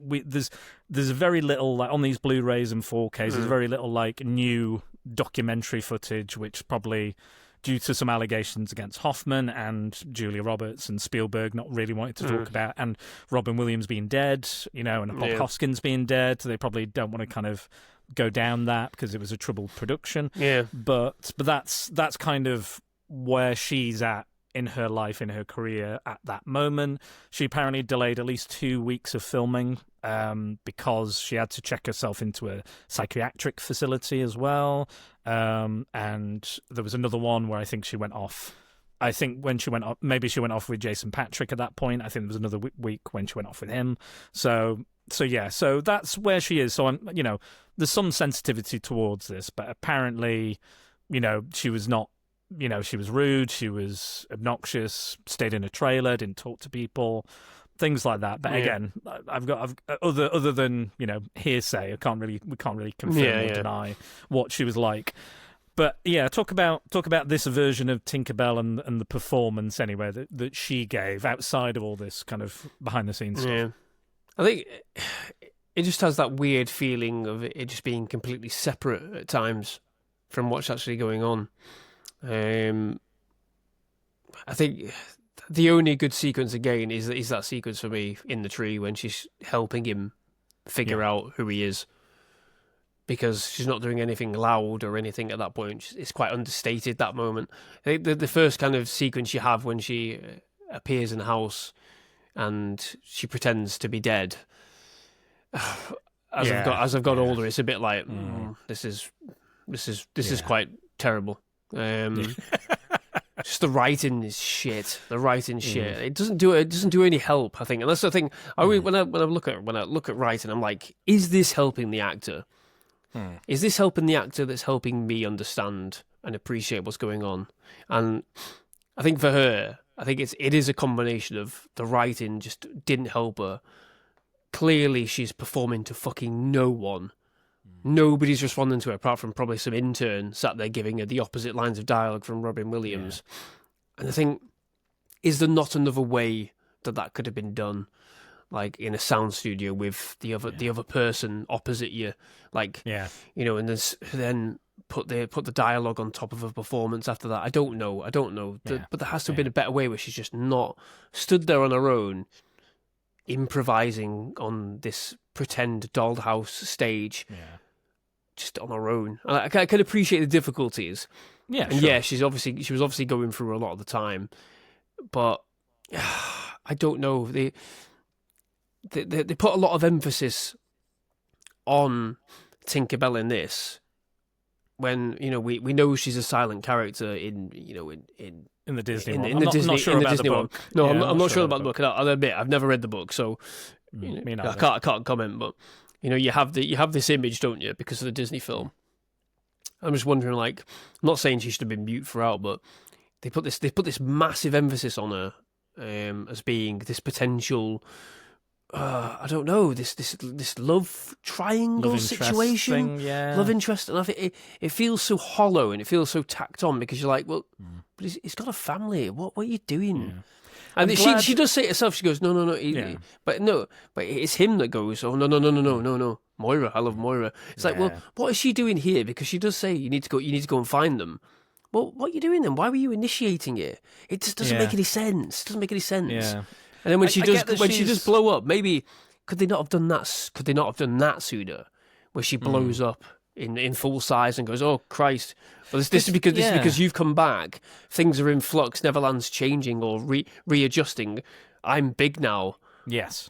there's very little, like, on these Blu-rays and 4Ks, there's very little like new documentary footage, which probably due to some allegations against Hoffman and Julia Roberts and Spielberg not really wanting to talk about, and Robin Williams being dead, and Bob Hoskins being dead, so they probably don't want to kind of go down that because it was a troubled production. Yeah. But that's kind of where she's at in her life, in her career at that moment. She apparently delayed at least 2 weeks of filming because she had to check herself into a psychiatric facility as well. And there was another one where I think she went off. I think when she went off, maybe she went off with Jason Patrick at that point. I think there was another week when she went off with him. So that's where she is. So I'm, there's some sensitivity towards this, but apparently, she was not, she was rude, she was obnoxious, stayed in a trailer, didn't talk to people, things like that. But again, I've other than hearsay, we can't really confirm or deny what she was like. But yeah, talk about this version of Tinkerbell and the performance anyway that she gave outside of all this kind of behind the scenes stuff. I think it just has that weird feeling of it just being completely separate at times from what's actually going on. I think the only good sequence again is that sequence for me in the tree when she's helping him figure out who he is, because she's not doing anything loud or anything at that point. It's quite understated, that moment. I think the first kind of sequence you have when she appears in the house and she pretends to be dead. As I've got older, it's a bit like this is quite terrible. Just the writing is shit. It doesn't do any help, I think. And that's the thing. When I look at writing, I'm like, is this helping the actor? Is this helping the actor that's helping me understand and appreciate what's going on? And I think for her, it is a combination of the writing just didn't help her. Clearly, she's performing to fucking no one. Nobody's responding to her apart from probably some intern sat there giving her the opposite lines of dialogue from Robin Williams. And I think, is there not another way that could have been done? Like in a sound studio with the other person opposite you, and then put the dialogue on top of a performance after that. I don't know. But there has to have been a better way where she's just not stood there on her own, improvising on this pretend dollhouse stage, just on her own. And I can appreciate the difficulties. Yeah, and sure. She was obviously going through a lot of the time, but I don't know. They put a lot of emphasis on Tinkerbell in this, when we know she's a silent character in the Disney one. I'm not sure about the book. No, I'm not sure about the book. I'll admit I've never read the book, so I can't comment. But you have this image, don't you, because of the Disney film? I'm just wondering, I'm not saying she should have been mute throughout, but they put this massive emphasis on her as being this potential I don't know, this love triangle situation, love interest, and I think it feels so hollow and it feels so tacked on because you're like, well, but he's got a family. What are you doing? Yeah. And she does say it herself. She goes, no, but it's him that goes, oh no, Moira, I love Moira. It's like, well, what is she doing here? Because she does say you need to go and find them. Well, what are you doing then? Why were you initiating it? It just doesn't make any sense. It doesn't make any sense. Yeah. And then when she does blow up, maybe could they not have done that? Could they not have done that sooner, where she blows up in full size and goes, "Oh Christ!" Well, this is because you've come back. Things are in flux. Neverland's changing or readjusting. I'm big now. Yes.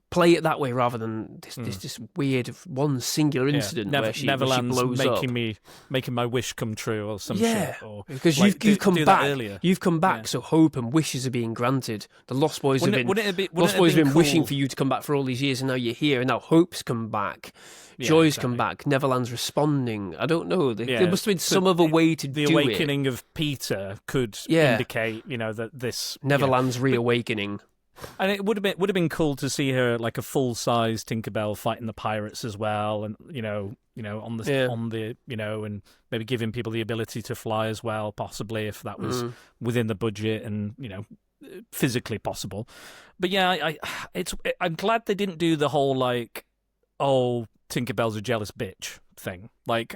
Play it that way rather than this weird one singular incident where she blows up. Making my wish come true or some shit. Or, because you've come back earlier. You've come back, so hope and wishes are being granted. The Lost Boys have been wishing for you to come back for all these years, and now you're here, and now hope's come back. Joy's come back. Neverland's responding. I don't know. There must have been some other way to do it. The awakening of Peter could indicate, that this Neverland's reawakening. And it would have been cool to see her like a full-size Tinkerbell fighting the pirates as well, and on the and maybe giving people the ability to fly as well, possibly if that was within the budget and physically possible. But I'm glad they didn't do the whole like, oh, Tinkerbell's a jealous bitch thing. Like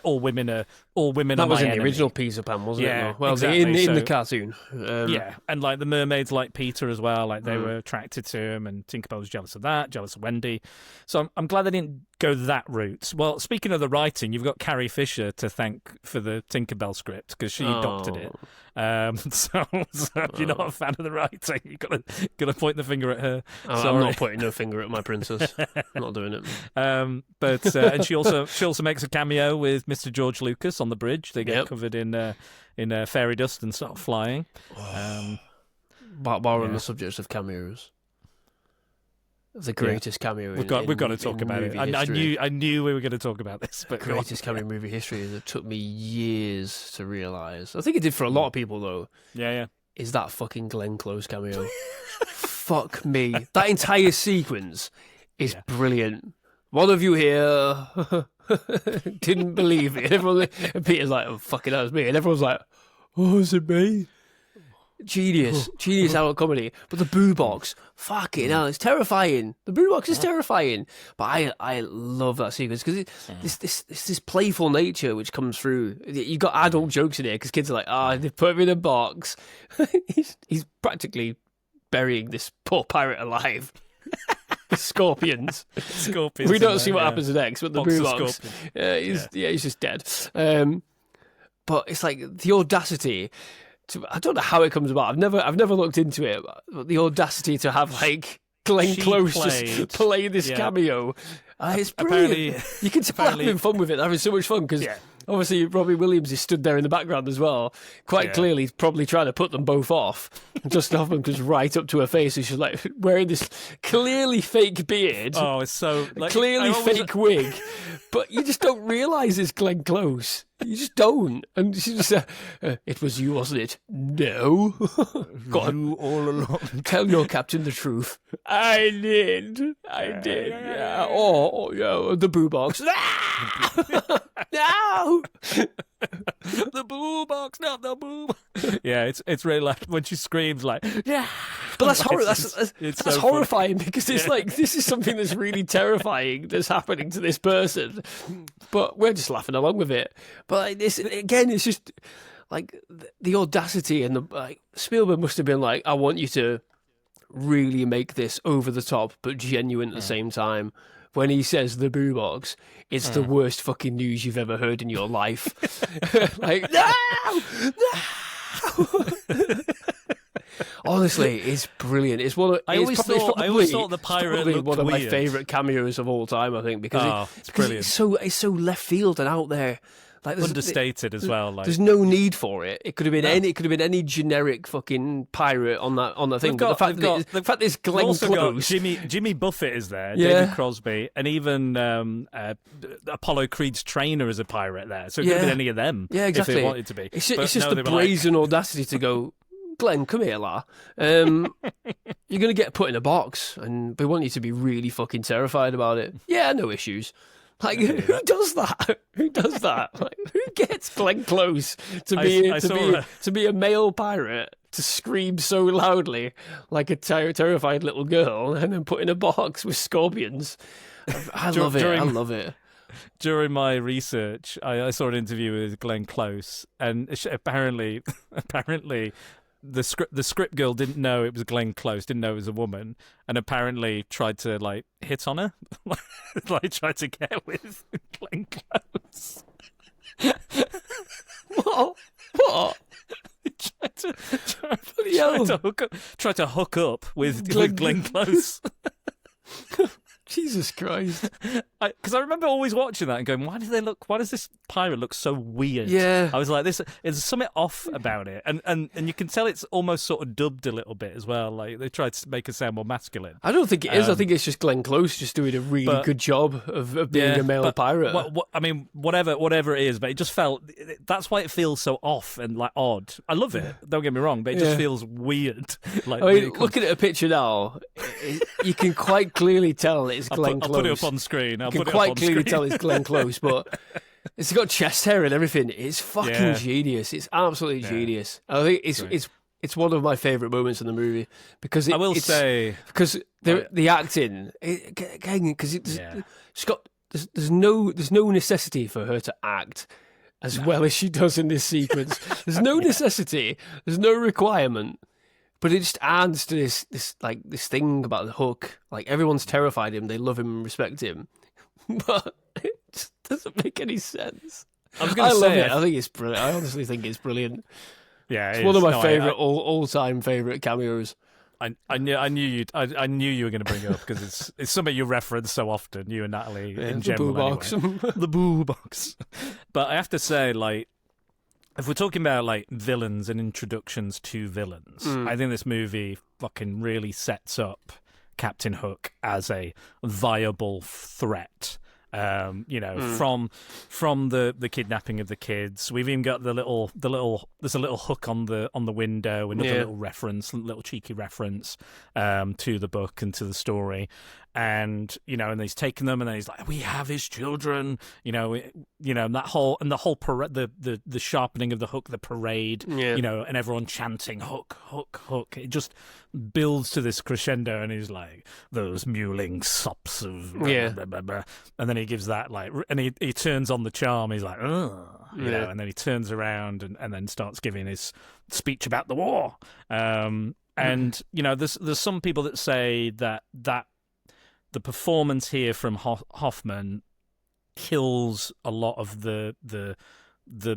all women are that was in the original Peter Pan, wasn't it? Well, exactly. in the cartoon. And like the mermaids like Peter as well, like they were attracted to him, and Tinkerbell was jealous of that, jealous of Wendy. So I'm glad they didn't go that route. Well, speaking of the writing, you've got Carrie Fisher to thank for the Tinkerbell script because she doctored it. So if you're not a fan of the writing, you've got to point the finger at her. I'm not pointing no finger at my princess. I'm not doing it. But and she also makes a cameo with Mr. George Lucas on the bridge. They get covered in fairy dust and start flying. While we're on the subject of cameos, the greatest cameo. We've got to talk about it. I knew we were going to talk about this. But greatest cameo in movie history that took me years to realise. I think it did for a lot of people though. Yeah. Is that fucking Glenn Close cameo? Fuck me. That entire sequence is brilliant. One of you here didn't believe it. And Peter's like, oh, fucking that was me. And everyone's like, oh, is it me? Genius out comedy. But the boo box, fucking hell, it's terrifying. The boo box is terrifying. But I love that sequence because this playful nature which comes through. You got adult jokes in here because kids are like, they put him in a box. he's practically burying this poor pirate alive. Scorpions. We don't see what happens next, but the boo box. He's just dead. But it's like the audacity. I don't know how it comes about. I've never looked into it. But the audacity to have like Glenn Close just play this cameo. It's brilliant. You can tell having fun with it. Having so much fun because. Obviously, Robbie Williams is stood there in the background as well. Quite clearly, he's probably trying to put them both off. And Dustin Hoffman comes right up to her face and she's like wearing this clearly fake beard. Oh, it's so... clearly fake wig. But you just don't realise it's Glenn Close. You just don't. And she's just it was you, wasn't it? No. God. You all along. Tell your captain the truth. I did. Yeah. Oh, yeah. The boo box. No! The boo box, not the boo. Yeah, it's really like when she screams like, yeah. But that's horrible. That's so horrifying because it's like this is something that's really terrifying that's happening to this person, but we're just laughing along with it. But like this again, it's just like the audacity and the Spielberg must have been like, I want you to really make this over the top but genuine at the same time. When he says the boo box, it's the worst fucking news you've ever heard in your life. Like, no! Honestly, it's brilliant. It's one of I always thought the pirate looked one of weird. My favourite cameos of all time. I think because it's brilliant. It's so left field and out there. Like understated as well. Like, there's no need for it. It could have been any generic fucking pirate on that thing. But the fact there's Glenn Close, Jimmy Buffett is there, David Crosby, and even Apollo Creed's trainer is a pirate there. So it could have been any of them. Yeah, exactly. If they wanted to be. It's just the brazen audacity to go. Glenn, come here, la. You're going to get put in a box, and they want you to be really fucking terrified about it. Yeah, no issues. Like, who does that? Who does that? Like, who gets Glenn Close to be a male pirate, to scream so loudly like a terrified little girl, and then put in a box with scorpions? I love it. During my research, I saw an interview with Glenn Close, and apparently the script girl didn't know it was Glenn Close, didn't know it was a woman, and apparently tried to like hit on her, like tried to get with Glenn Close. What? Tried to hook up with Glenn Close. Jesus Christ! Because I remember always watching that and going, "Why does this pirate look so weird?" Yeah, I was like, "There's something off about it," and you can tell it's almost sort of dubbed a little bit as well. Like they tried to make it sound more masculine. I don't think it is. I think it's just Glenn Close just doing a really good job of being a male pirate. I mean, whatever it is, but it just felt that's why it feels so off and like odd. I love it. Don't get me wrong, but it just feels weird. Like, I mean, looking at a picture now, you can quite clearly tell it's Glenn Close. I'll put it up on screen. You can quite clearly tell it's Glenn Close, but it's got chest hair and everything. It's fucking genius. It's absolutely genius. I think it's one of my favourite moments in the movie because the acting because there's no necessity for her to act as well as she does in this sequence. There's no necessity. There's no requirement. But it just adds to this thing about the Hook. Like, everyone's terrified of him, they love him and respect him. But it just doesn't make any sense. I love it. I think it's brilliant. I honestly think it's brilliant. Yeah, it's one of my favorite all-time favorite cameos. I knew you were going to bring it up because it's something you reference so often, you and Natalie in general. The boo box. Anyway. The boo box. But I have to say, like, if we're talking about like villains and introductions to villains, I think this movie fucking really sets up Captain Hook as a viable threat. From the kidnapping of the kids, we've even got the little. There's a little hook on the window, another little reference, little cheeky reference to the book and to the story. And and he's taken them, and then he's like, "We have his children," and that whole the sharpening of the hook, the parade, and everyone chanting "Hook, Hook, Hook." It just builds to this crescendo, and he's like, "Those mewling sops of blah, blah, blah, blah." And then he gives that and he turns on the charm. He's like, "Oh," and then he turns around and then starts giving his speech about the war. And there's some people that say that the performance here from Hoffman kills a lot of the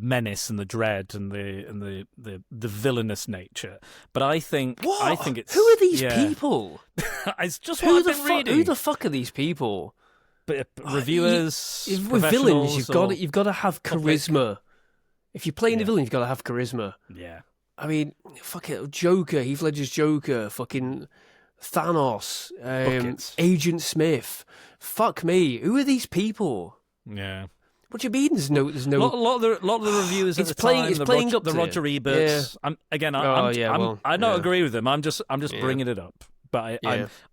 menace and the dread and the villainous nature. But I think it's who are these people? It's just what I've been reading. Who the fuck are these people? But reviewers, with villains, you've got to have charisma. If you're playing the villain, you've got to have charisma. Yeah. I mean, fuck it, Joker, Heath Ledger's Joker, fucking Thanos, Agent Smith. Fuck me, who are these people? Yeah. What do you mean? There's no. A lot of the reviewers at the time. It's playing up the to Roger Eberts. Yeah. I don't agree with them. I'm just bringing it up. But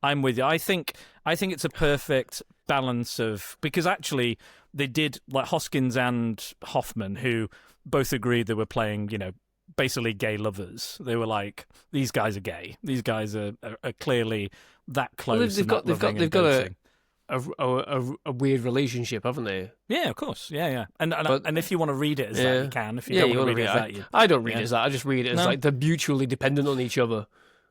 I'm with you. I think it's a perfect balance of, because actually they did, like, Hoskins and Hoffman, who both agreed they were playing, basically gay lovers. They were like, these guys are gay. These guys are clearly that close. Well, they've got a weird relationship, haven't they? Yeah, of course. Yeah. And if you want to read it as that, you can. If you don't want to read it as that, I don't read it as that. I just read it as like they're mutually dependent on each other.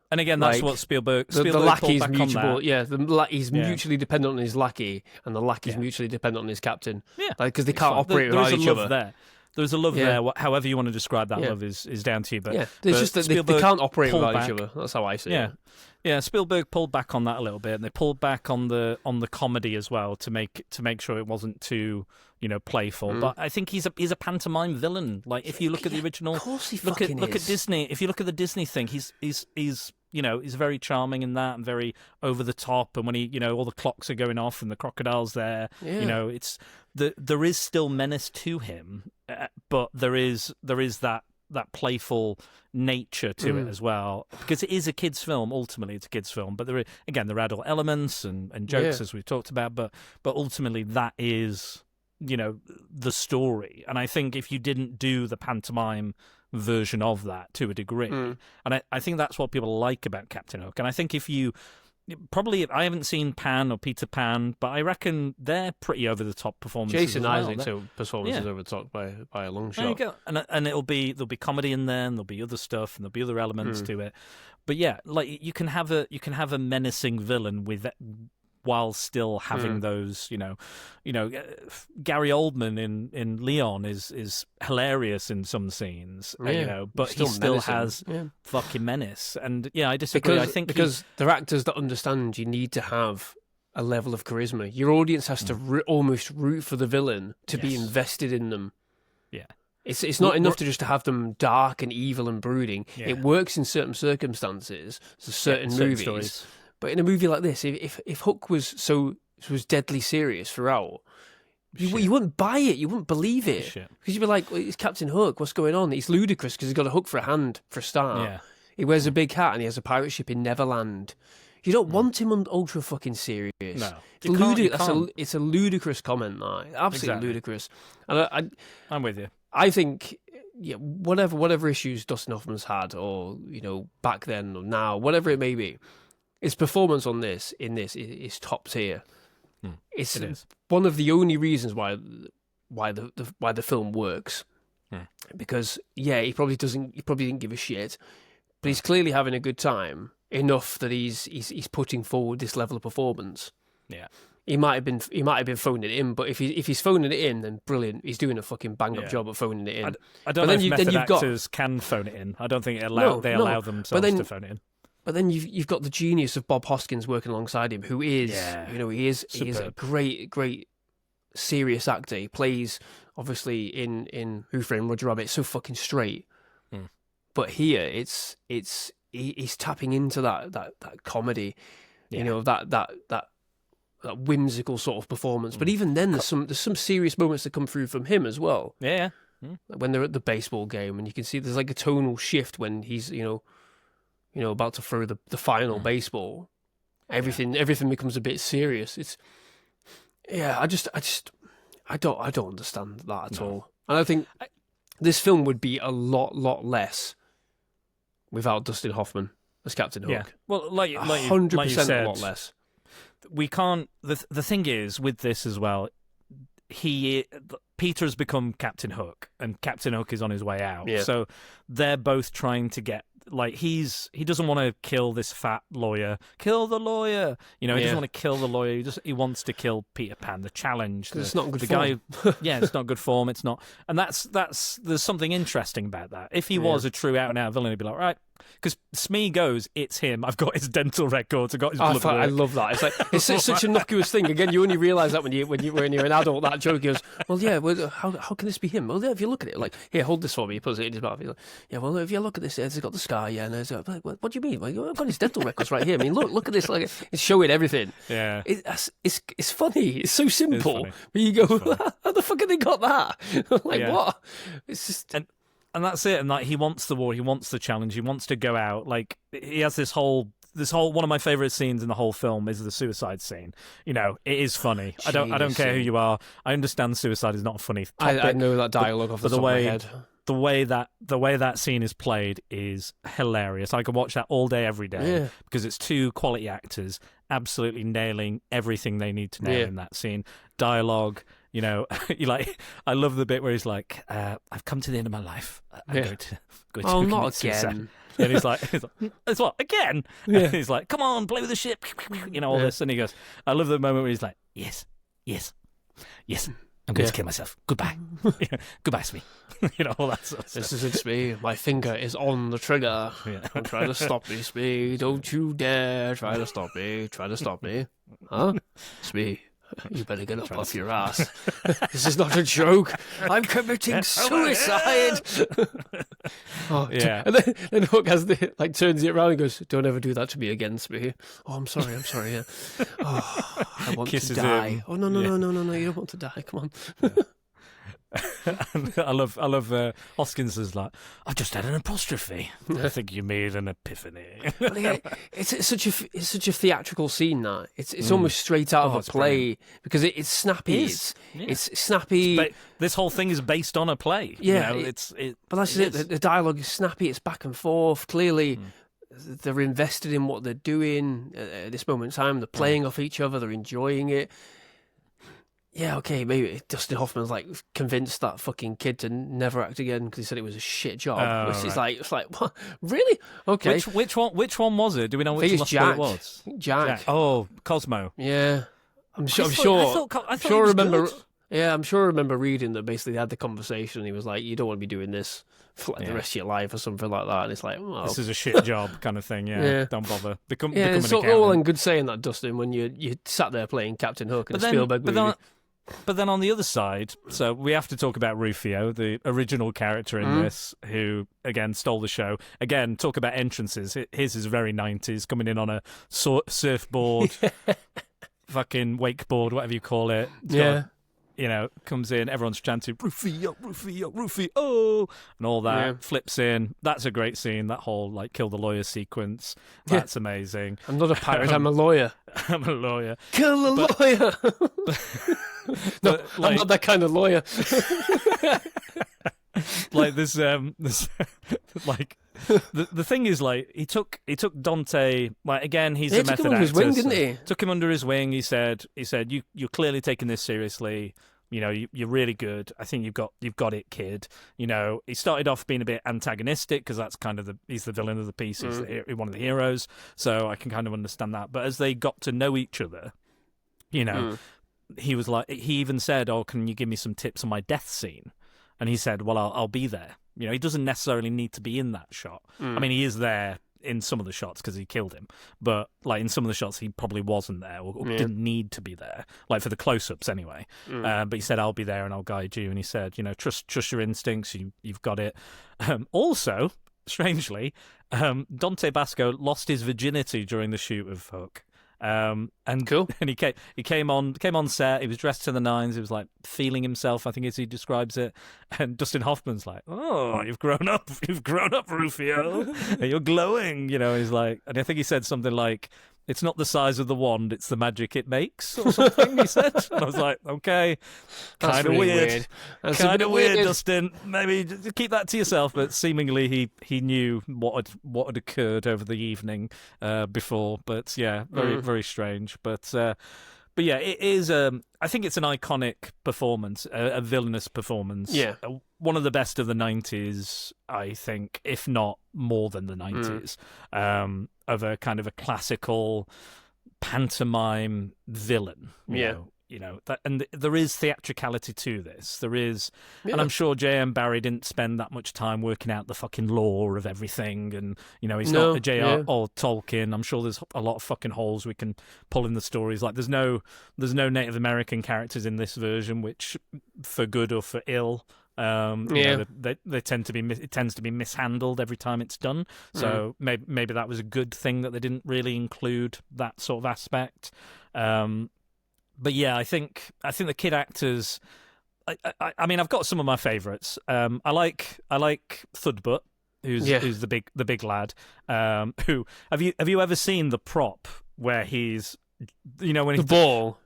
And again, that's what Spielberg the lackey's mutual. Yeah, he's mutually dependent on his lackey, and the lackey's mutually dependent on his captain. Yeah, because they can't operate without each other. There. There's a love there. However you want to describe that love is down to you. But it's just that they can't operate without each other. That's how I see it. Yeah. Spielberg pulled back on that a little bit, and they pulled back on the comedy as well to make sure it wasn't too playful. But I think he's a pantomime villain. Like, if you look at the original, of course he look fucking at Disney. If you look at the Disney thing, he's he's very charming in that and very over the top. And when he all the clocks are going off and the crocodile's there, it's there is still menace to him, but there is that playful nature to it as well, because it is a kids' film. Ultimately, it's a kids' film, but there are adult elements and jokes as we've talked about. But ultimately, that is the story. And I think if you didn't do the pantomime version of that to a degree, and I think that's what people like about Captain Hook. And I think if you I haven't seen Pan or Peter Pan, but I reckon they're pretty over the top performances. Jason as well. Isaacs' performance is over the top by a long shot. There you go. And there'll be comedy in there, and there'll be other stuff, and there'll be other elements to it. But yeah, like you can have a menacing villain while still having those, Gary Oldman in Leon is hilarious in some scenes, but he still has fucking menace. And I disagree. I think because they're actors that understand you need to have a level of charisma. Your audience has to almost root for the villain to be invested in them. Yeah. It's not enough to just have them dark and evil and brooding. Yeah. It works in certain circumstances, certain movies. Stories. But in a movie like this, if Hook was deadly serious throughout, you wouldn't buy it. You wouldn't believe it. Because you'd be like, well, it's Captain Hook. What's going on? He's ludicrous because he's got a hook for a hand, for a start. Yeah. He wears a big hat and he has a pirate ship in Neverland. You don't want him on ultra fucking serious. No. It's a ludicrous comment, that. Absolutely ludicrous. And I'm with you. I think whatever issues Dustin Hoffman's had, or back then or now, whatever it may be, his performance in this is top tier. It is one of the only reasons why the film works. Because he probably didn't give a shit, but he's clearly having a good time enough that he's putting forward this level of performance. Yeah. He might have been phoning it in, but if he's phoning it in, then brilliant. He's doing a fucking bang up job of phoning it in. I don't know if method actors can phone it in. I don't think they allow themselves to phone it in. But then you've got the genius of Bob Hoskins working alongside him, who is he is a great serious actor. He plays obviously in Who Framed Roger Rabbit so fucking straight, but here he's tapping into that comedy, that whimsical sort of performance. But even then, there's some serious moments that come through from him as well. Yeah. When they're at the baseball game, and you can see there's like a tonal shift when he's about to throw the final baseball. Everything becomes a bit serious. It's I don't understand that at all. And I think this film would be a lot less without Dustin Hoffman as Captain Hook. Yeah. Well, like 100% said, a lot less. We can't. The thing is with this as well. Peter has become Captain Hook, and Captain Hook is on his way out. Yeah. So they're both trying to get. Like he doesn't want to kill this fat lawyer. Kill the lawyer. He doesn't want to kill the lawyer. He wants to kill Peter Pan. The challenge. It's not good form. It's not good form. It's not. And that's there's something interesting about that. If he was a true out and out villain, he'd be like, right. Because Smee goes, it's him. I've got his dental records. I've got his blood work. I love that. It's like it's such a innocuous thing. Again, you only realise that when you're an adult. That joke goes, well, yeah. Well, how can this be him? Well, yeah, if you look at it, like, here, hold this for me. He puts it in his mouth. He's like, yeah. Well, if you look at this, it's got the scar. Yeah. And it's like, what do you mean? Like, I've got his dental records right here. I mean, look at this. Like, it's showing everything. Yeah. It's funny. It's so simple. But you go, how the fuck have they got that? Like, what? It's just. And that's it. And like he wants the war, he wants the challenge, he wants to go out. Like he has this whole one of my favourite scenes in the whole film is the suicide scene. It is funny. I don't care who you are. I understand suicide is not a funny topic. I know that dialogue off the top of my head. The way that scene is played is hilarious. I could watch that all day, every day, because it's two quality actors absolutely nailing everything they need to nail in that scene. Dialogue. I love the bit where he's like, I've come to the end of my life. I'm going to not suicide. Again. And he's like, it's what, again? Yeah. And he's like, come on, play with the ship. All this. And he goes, I love the moment where he's like, yes, I'm going to kill myself. Goodbye. Goodbye, Smee. All that sort of stuff. This isn't Smee. My finger is on the trigger. Don't try to stop me, Smee. Don't you dare try to stop me. Try to stop me. Huh? Smee. You better get up off your ass. This is not a joke. I'm committing suicide. And then Hook turns it around and goes, "Don't ever do that to me again, Smee." Oh, I'm sorry. Yeah. Oh, I want Kisses to die. him. Oh no! You don't want to die. Come on. And I love Hoskins is like, I've just had an apostrophe. I think you made an epiphany. Well, yeah, it's such a theatrical scene now. It's almost straight out of a play brilliant. Because it's snappy. It's snappy. This whole thing is based on a play. Yeah, you know, but that's it. The dialogue is snappy. It's back and forth. Clearly, they're invested in what they're doing at this moment in time. They're playing off each other. They're enjoying it. Yeah, okay, maybe Dustin Hoffman's like convinced that fucking kid to never act again because he said it was a shit job. It's like, what? Really? Okay. Which one was it? Do we know which one Jack. it was? Jack. Oh, Cosmo. Yeah, I'm sure. I remember reading that basically they had the conversation. And he was like, "You don't want to be doing this for like the rest of your life or something like that." And it's like, oh, this is a shit job kind of thing. Yeah, don't bother. Become an it's accountant. all and good saying that, Dustin, when you sat there playing Captain Hook and Spielberg movie. But then on the other side, so we have to talk about Rufio, the original character in this, who, again, stole the show. Again, talk about entrances. His is very 90s, coming in on a surfboard, fucking wakeboard, whatever you call it. Comes in, everyone's chanting, Rufio, Rufio, Rufio, and all that. Yeah. Flips in. That's a great scene, that whole, kill the lawyer sequence. That's amazing. I'm not a pirate, I'm a lawyer. I'm a lawyer. Kill the lawyer! No, I'm not that kind of lawyer. The thing is, he took Dante. Again, he's a method actor. Took him under his wing, didn't he? Took him under his wing. He said, you're clearly taking this seriously. You know, you're really good. I think you've got it, kid. You know, he started off being a bit antagonistic because that's kind of he's the villain of the piece. He's one of the heroes, so I can kind of understand that. But as they got to know each other, you know. He was like, he even said, "Oh, can you give me some tips on my death scene?" And he said, "Well, I'll be there." You know, he doesn't necessarily need to be in that shot. I mean, he is there in some of the shots because he killed him, but in some of the shots, he probably wasn't there or didn't need to be there, for the close-ups anyway. But he said, "I'll be there and I'll guide you." And he said, "You know, trust your instincts. You've got it." Also, strangely, Dante Basco lost his virginity during the shoot of Hook. And cool. And he came on set. He was dressed to the nines. He was feeling himself, I think, as he describes it. And Dustin Hoffman's like, "Oh, you've grown up, Rufio. You're glowing." You know, he's like, and I think he said something like, "It's not the size of the wand, it's the magic it makes," or something. He said. And I was like, okay, kind of really weird. Kind of weird, Dustin. Maybe keep that to yourself. But seemingly he knew what had occurred over the evening before. But yeah, very strange. But yeah, it is. I think it's an iconic performance, a villainous performance. Yeah. One of the best of the 90s, I think, if not more than the 90s, of a kind of a classical pantomime villain. You know, and there is theatricality to this. There is, and I'm sure J.M. Barrie didn't spend that much time working out the fucking lore of everything, and he's not a J.R. or Tolkien. I'm sure there's a lot of fucking holes we can pull in the stories. There's no Native American characters in this version, which, for good or for ill, they tend to be it tends to be mishandled every time it's done. So maybe that was a good thing that they didn't really include that sort of aspect. But yeah, I think the kid actors. I mean, I've got some of my favourites. I like Thudbutt, who's the big lad. Who have you ever seen the prop where he's, when the ball?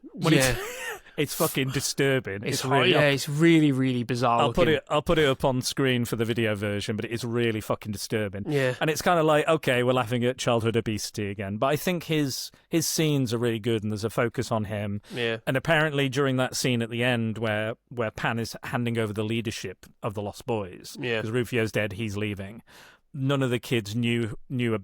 It's fucking disturbing. It's really, really bizarre. I'll put it up on screen for the video version, but it is really fucking disturbing. Yeah. And it's kind of like, okay, we're laughing at childhood obesity again, but I think his scenes are really good, and there's a focus on him. Yeah. And apparently during that scene at the end where Pan is handing over the leadership of the Lost Boys, because Rufio's dead, he's leaving. None of the kids knew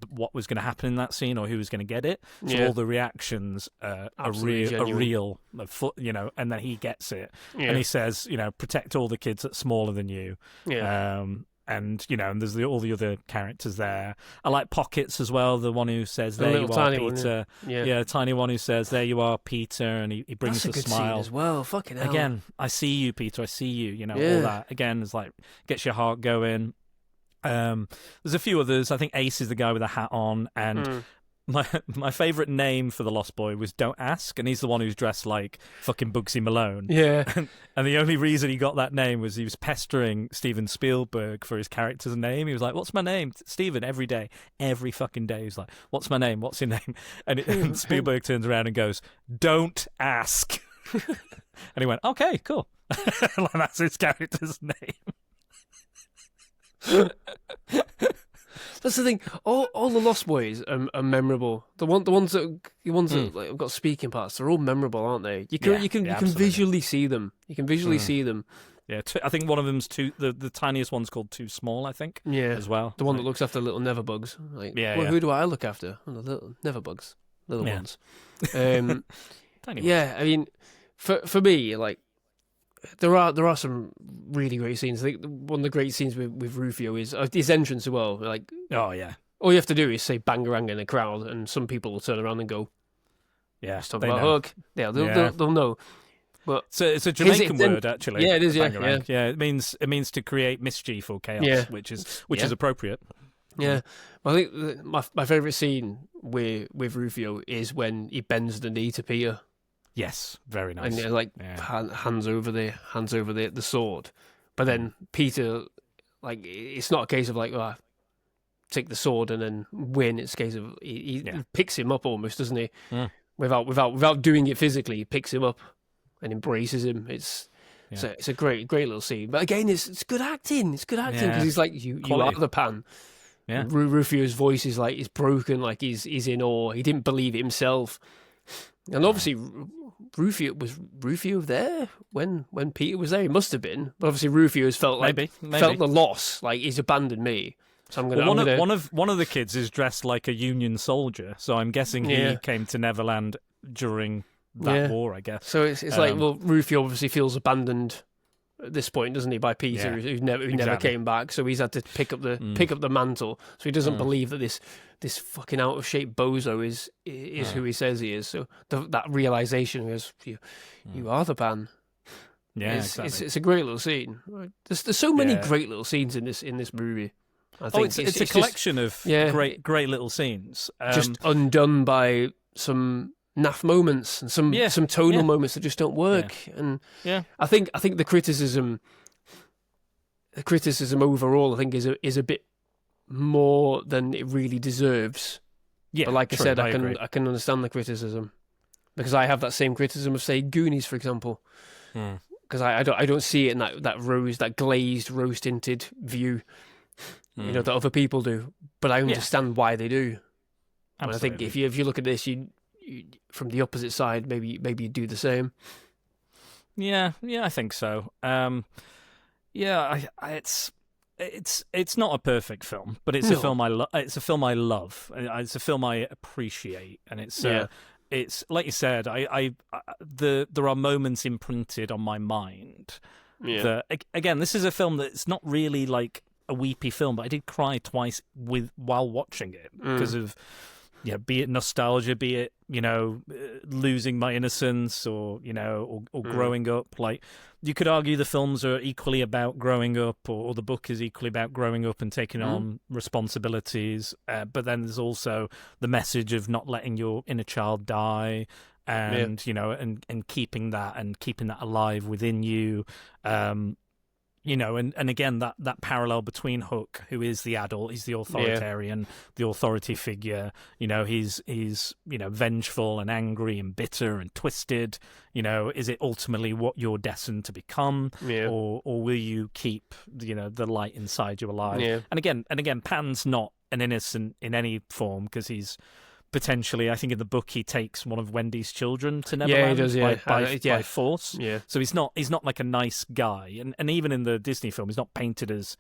what was going to happen in that scene or who was going to get it. So all the reactions are real, and then he gets it. Yeah. And he says, protect all the kids that's smaller than you. Yeah. And there's all the other characters there. I like Pockets as well, the one who says, "There you are, Peter." Yeah, tiny one who says, "There you are, Peter," and he brings That's a a good smile scene as well. Fucking hell. Again, "I see you, Peter. I see you." All that. Again, it's gets your heart going. There's a few others. I think Ace is the guy with the hat on, and my favourite name for the Lost Boy was Don't Ask, and he's the one who's dressed like fucking Bugsy Malone. Yeah. And the only reason he got that name was he was pestering Steven Spielberg for his character's name. He was like, "What's my name?" Steven, every day. Every fucking day. He's like, "What's my name? What's your name?" And Spielberg turns around and goes, "Don't ask." And he went, "Okay, cool." And that's his character's name. That's the thing. All the Lost Boys are memorable. The ones that like, have got speaking parts, they're all memorable, aren't they? You can visually see them. You can visually see them. Yeah, I think one of them's the tiniest one's called Too Small, I think. Yeah, as well. The one that looks after little Neverbugs. Like, who do I look after? Oh, the little Neverbugs, little ones. Tiny yeah, I mean, for me, like. There are some really great scenes. I think one of the great scenes with Rufio is his entrance as well. Like, oh yeah, all you have to do is say "bangarang" in a crowd, and some people will turn around and go, "Yeah, let's talk about Hook." Yeah, they'll know. But it's a Jamaican word, actually. Yeah, it is. Yeah, it means to create mischief or chaos, which is appropriate. Yeah, well, I think my favourite scene with Rufio is when he bends the knee to Peter. Yes, very nice. And hands over the sword, but then Peter, like, it's not a case of like, take the sword and then win. It's a case of he picks him up almost, doesn't he? Mm. Without doing it physically, he picks him up and embraces him. It's a great little scene. But again, it's good acting. It's good acting because he's like, you are the Pan. Yeah, Rufio's voice is broken, like he's in awe. He didn't believe it himself, and obviously. Was Rufio there when Peter was there? He must have been, but obviously Rufio has felt like felt the loss, like he's abandoned me. So I'm gonna. One of the kids is dressed like a Union soldier, so I'm guessing he came to Neverland during that war, I guess. So it's like, well, Rufio obviously feels abandoned at this point, doesn't he, by Peter, who never came back? So he's had to pick up the mantle. So he doesn't believe that this fucking out of shape bozo is who he says he is. So that realization is you are the Pan. Yeah, it's a great little scene. There's so many great little scenes in this movie. I think it's a collection of great little scenes, just undone by some naff moments and some tonal moments that just don't work. And I think the criticism overall, I think, is a bit more than it really deserves. Yeah, but like true, I said, agree. I can understand the criticism because I have that same criticism of, say, Goonies, for example. Because I don't see it in that glazed, rose tinted view, that other people do. But I understand why they do. And I think if you look at this, you from the opposite side, maybe you do the same. Yeah, I think so. It's not a perfect film, but it's a film it's a film I love. It's a film I appreciate, and it's like you said. There are moments imprinted on my mind. Yeah. That, again, this is a film that's not really like a weepy film, but I did cry twice while watching it because of. Yeah, be it nostalgia, be it, losing my innocence or growing up. Like, you could argue the films are equally about growing up or the book is equally about growing up and taking on responsibilities. But then there's also the message of not letting your inner child die and, and keeping that alive within you. And again, that parallel between Hook, who is the adult, he's the authoritarian, the authority figure. He's vengeful and angry and bitter and twisted. Is it ultimately what you're destined to become, or will you keep the light inside you alive? Yeah. And again, Pan's not an innocent in any form because he's. Potentially, I think in the book he takes one of Wendy's children to Neverland by force. Yeah. So he's not like a nice guy, and even in the Disney film, he's not painted as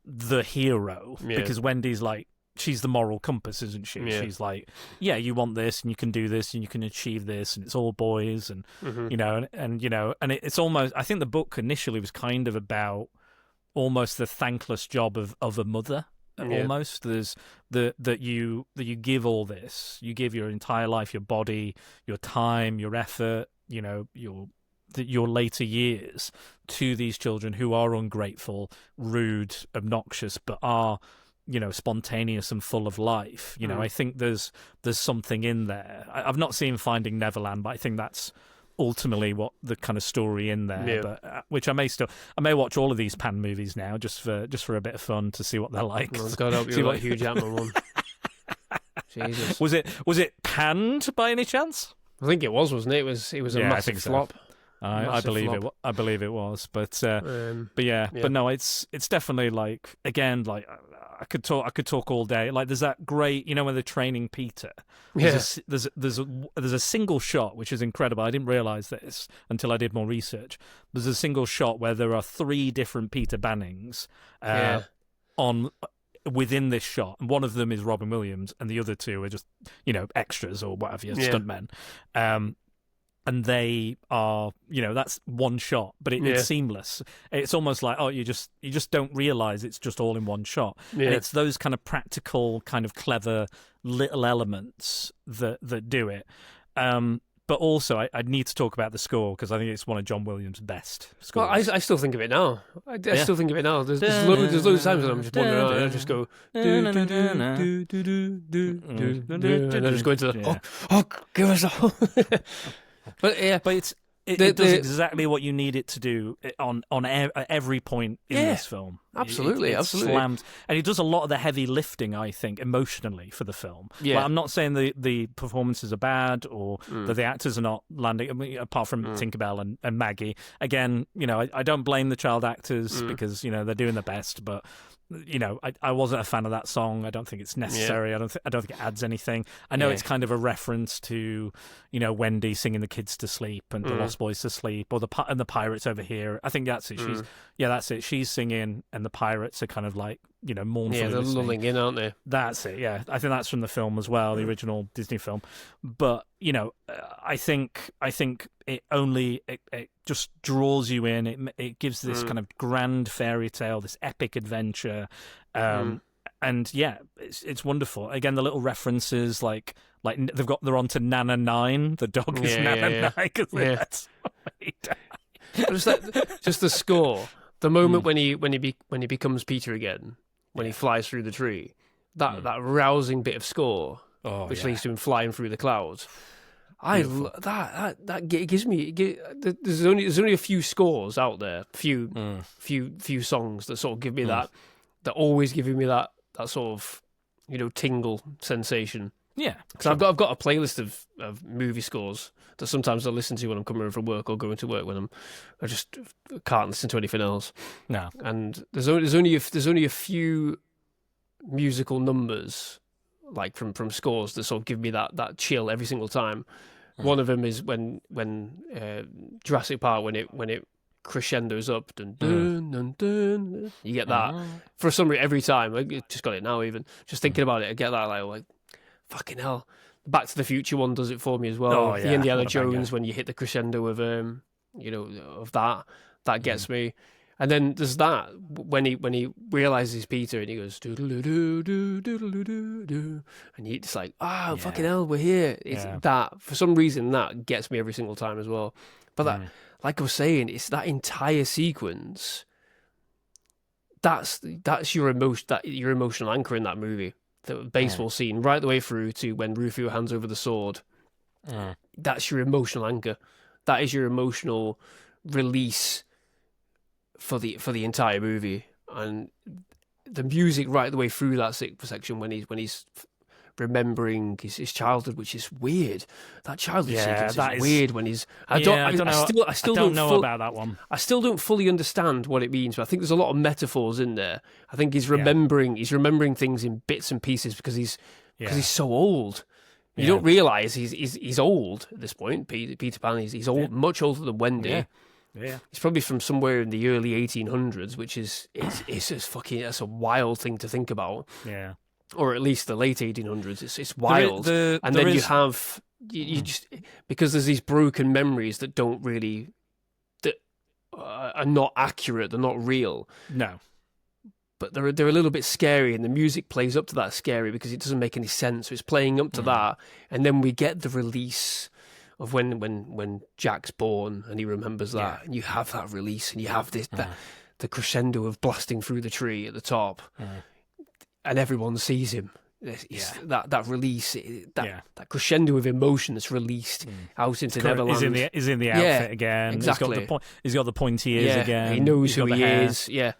the hero because Wendy's like she's the moral compass, isn't she? Yeah. She's like, you want this, and you can do this, and you can achieve this, and it's all boys, and and it's almost. I think the book initially was kind of about almost the thankless job of a mother. Almost there's that you give all this, you give your entire life, your body, your time, your effort, your later years to these children who are ungrateful, rude, obnoxious, but are spontaneous and full of life. I think there's something in there. I've not seen Finding Neverland, but I think that's ultimately what the kind of story in there. But which I may watch all of these Pan movies now just for a bit of fun to see what they're like. Oh, God help you, Hugh Jackman one. Jesus. Was it panned by any chance? I think it was, wasn't it? It was a massive flop. I believe it. I believe it was, but no, it's definitely like, again, like I could talk all day. Like there's that great, when they're training Peter. There's a single shot which is incredible. I didn't realize this until I did more research. There's a single shot where there are 3 different Peter Bannings on within this shot, and one of them is Robin Williams, and the other 2 are just extras or whatever, stuntmen. And they are, that's one shot, but it's seamless. It's almost like, you just don't realize it's just all in one shot. And it's those kind of practical, kind of clever little elements that do it. But also, I need to talk about the score, because I think it's one of John Williams' best scores. Well, I still think of it now. I still think of it now. There's loads of times when I'm just wandering around and I just go and I just go into the give us a But it does exactly what you need it to do on every point in this film. Absolutely, absolutely. Slams, and he does a lot of the heavy lifting, I think, emotionally for the film. Yeah. Like, I'm not saying the performances are bad or that the actors are not landing. I mean, apart from Tinkerbell and Maggie. Again, I don't blame the child actors because they're doing their best, but. I wasn't a fan of that song. I don't think it's necessary. I don't think it adds anything. I know it's kind of a reference to, Wendy singing the kids to sleep and the Lost Boys to sleep, or the pirates over here. I think that's it. That's it. She's singing, and the pirates are kind of like, mournfully. Yeah, they're lulling in, aren't they? That's it. Yeah, I think that's from the film as well, the original Disney film. But I think it just draws you in. It gives this kind of grand fairy tale, this epic adventure, and it's wonderful. Again, the little references, like they're on to Nana 9. The dog is Nana 9 because just the score. The moment when he becomes Peter again, when he flies through the tree, that rousing bit of score, which leads to him flying through the clouds. That gives me. There's only a few scores out there, few songs that sort of give me that always giving me that sort of tingle sensation. Yeah, because I've got a playlist of movie scores that sometimes I listen to when I'm coming home from work or going to work when I just can't listen to anything else. No, and there's only a few musical numbers like from scores that sort of give me that chill every single time. One of them is when Jurassic Park when it crescendos up, dun, dun, dun, dun, you get that for some reason every time. I just got it now. Even just thinking about it, I get that like fucking hell. Back to the Future one does it for me as well. The Indiana Jones when you hit the crescendo of of that gets me. And then there's that when he realizes Peter and he goes doodle-doo-doo-doo-doo-doo-doo, and it's like fucking hell, we're here. It's that for some reason that gets me every single time as well. But that, like I was saying, it's that entire sequence. That's your emotional anchor in that movie. The baseball scene right the way through to when Rufio hands over the sword. That's your emotional anchor. That is your emotional release for the entire movie, and the music right the way through that section when he's remembering his childhood, which is weird. That childhood sequence is weird when he's. I still don't know about that one. I still don't fully understand what it means, but I think there's a lot of metaphors in there. I think he's remembering things in bits and pieces because he's so old. You don't realise he's old at this point. Peter Pan, he's old, much older than Wendy. Yeah, he's probably from somewhere in the early 1800s, which is just fucking. That's a wild thing to think about. Yeah, or at least the late 1800s. It's wild. And then you have you just because there's these broken memories that don't really are not accurate. They're not real. No. But they're a little bit scary, and the music plays up to that scary because it doesn't make any sense. So it's playing up to that, and then we get the release of when Jack's born and he remembers that, and you have that release, and you have this the crescendo of blasting through the tree at the top. and everyone sees him. That release, that crescendo of emotion that's released out into Neverland. He's in the outfit again. Exactly. He's got the pointy ears again. He knows who he hair. is. Yeah.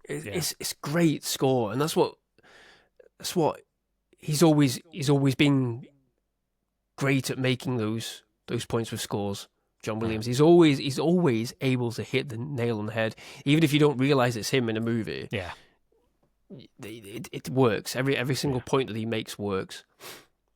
It's great score, and that's what he's always been great at making those points with scores. John Williams. He's always able to hit the nail on the head, even if you don't realize it's him in a movie. Yeah. It works. Every single point that he makes works.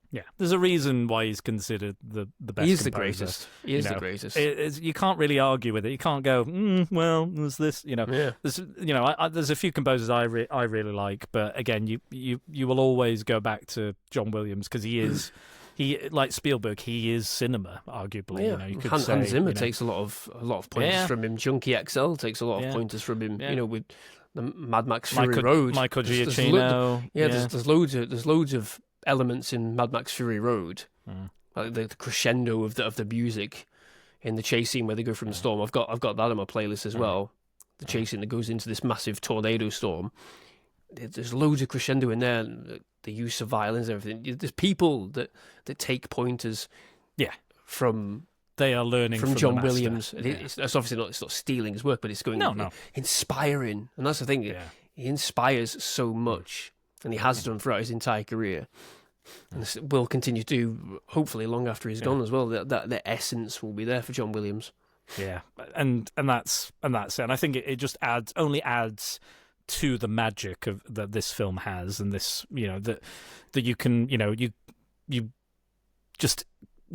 Yeah, there's a reason why he's considered the best. He's composer. the greatest. He is the greatest. You can't really argue with it. You can't go, well, there's this. There's a few composers I really like, but again, you will always go back to John Williams because he like Spielberg. He is cinema, arguably. Yeah. You could Hans say, Zimmer takes a lot of pointers from him. Junkie XL takes a lot of pointers from him. Yeah. With the Mad Max Fury Road. Michael Giacchino. There's loads of elements in Mad Max Fury Road, like the crescendo of the music in the chase scene where they go from the storm. I've got that on my playlist as well. The chase scene that goes into this massive tornado storm. There's loads of crescendo in there. The use of violins and everything. There's people that take pointers. From. They are learning from John the master. Williams. It's obviously not. It's not stealing his work, but it's going inspiring, and that's the thing. Yeah. He inspires so much, and he has done throughout his entire career, and will continue to do. Hopefully, long after he's gone as well. That the essence will be there for John Williams. Yeah, and that's it. And I think it just adds to the magic of that this film has, and this that you can you just.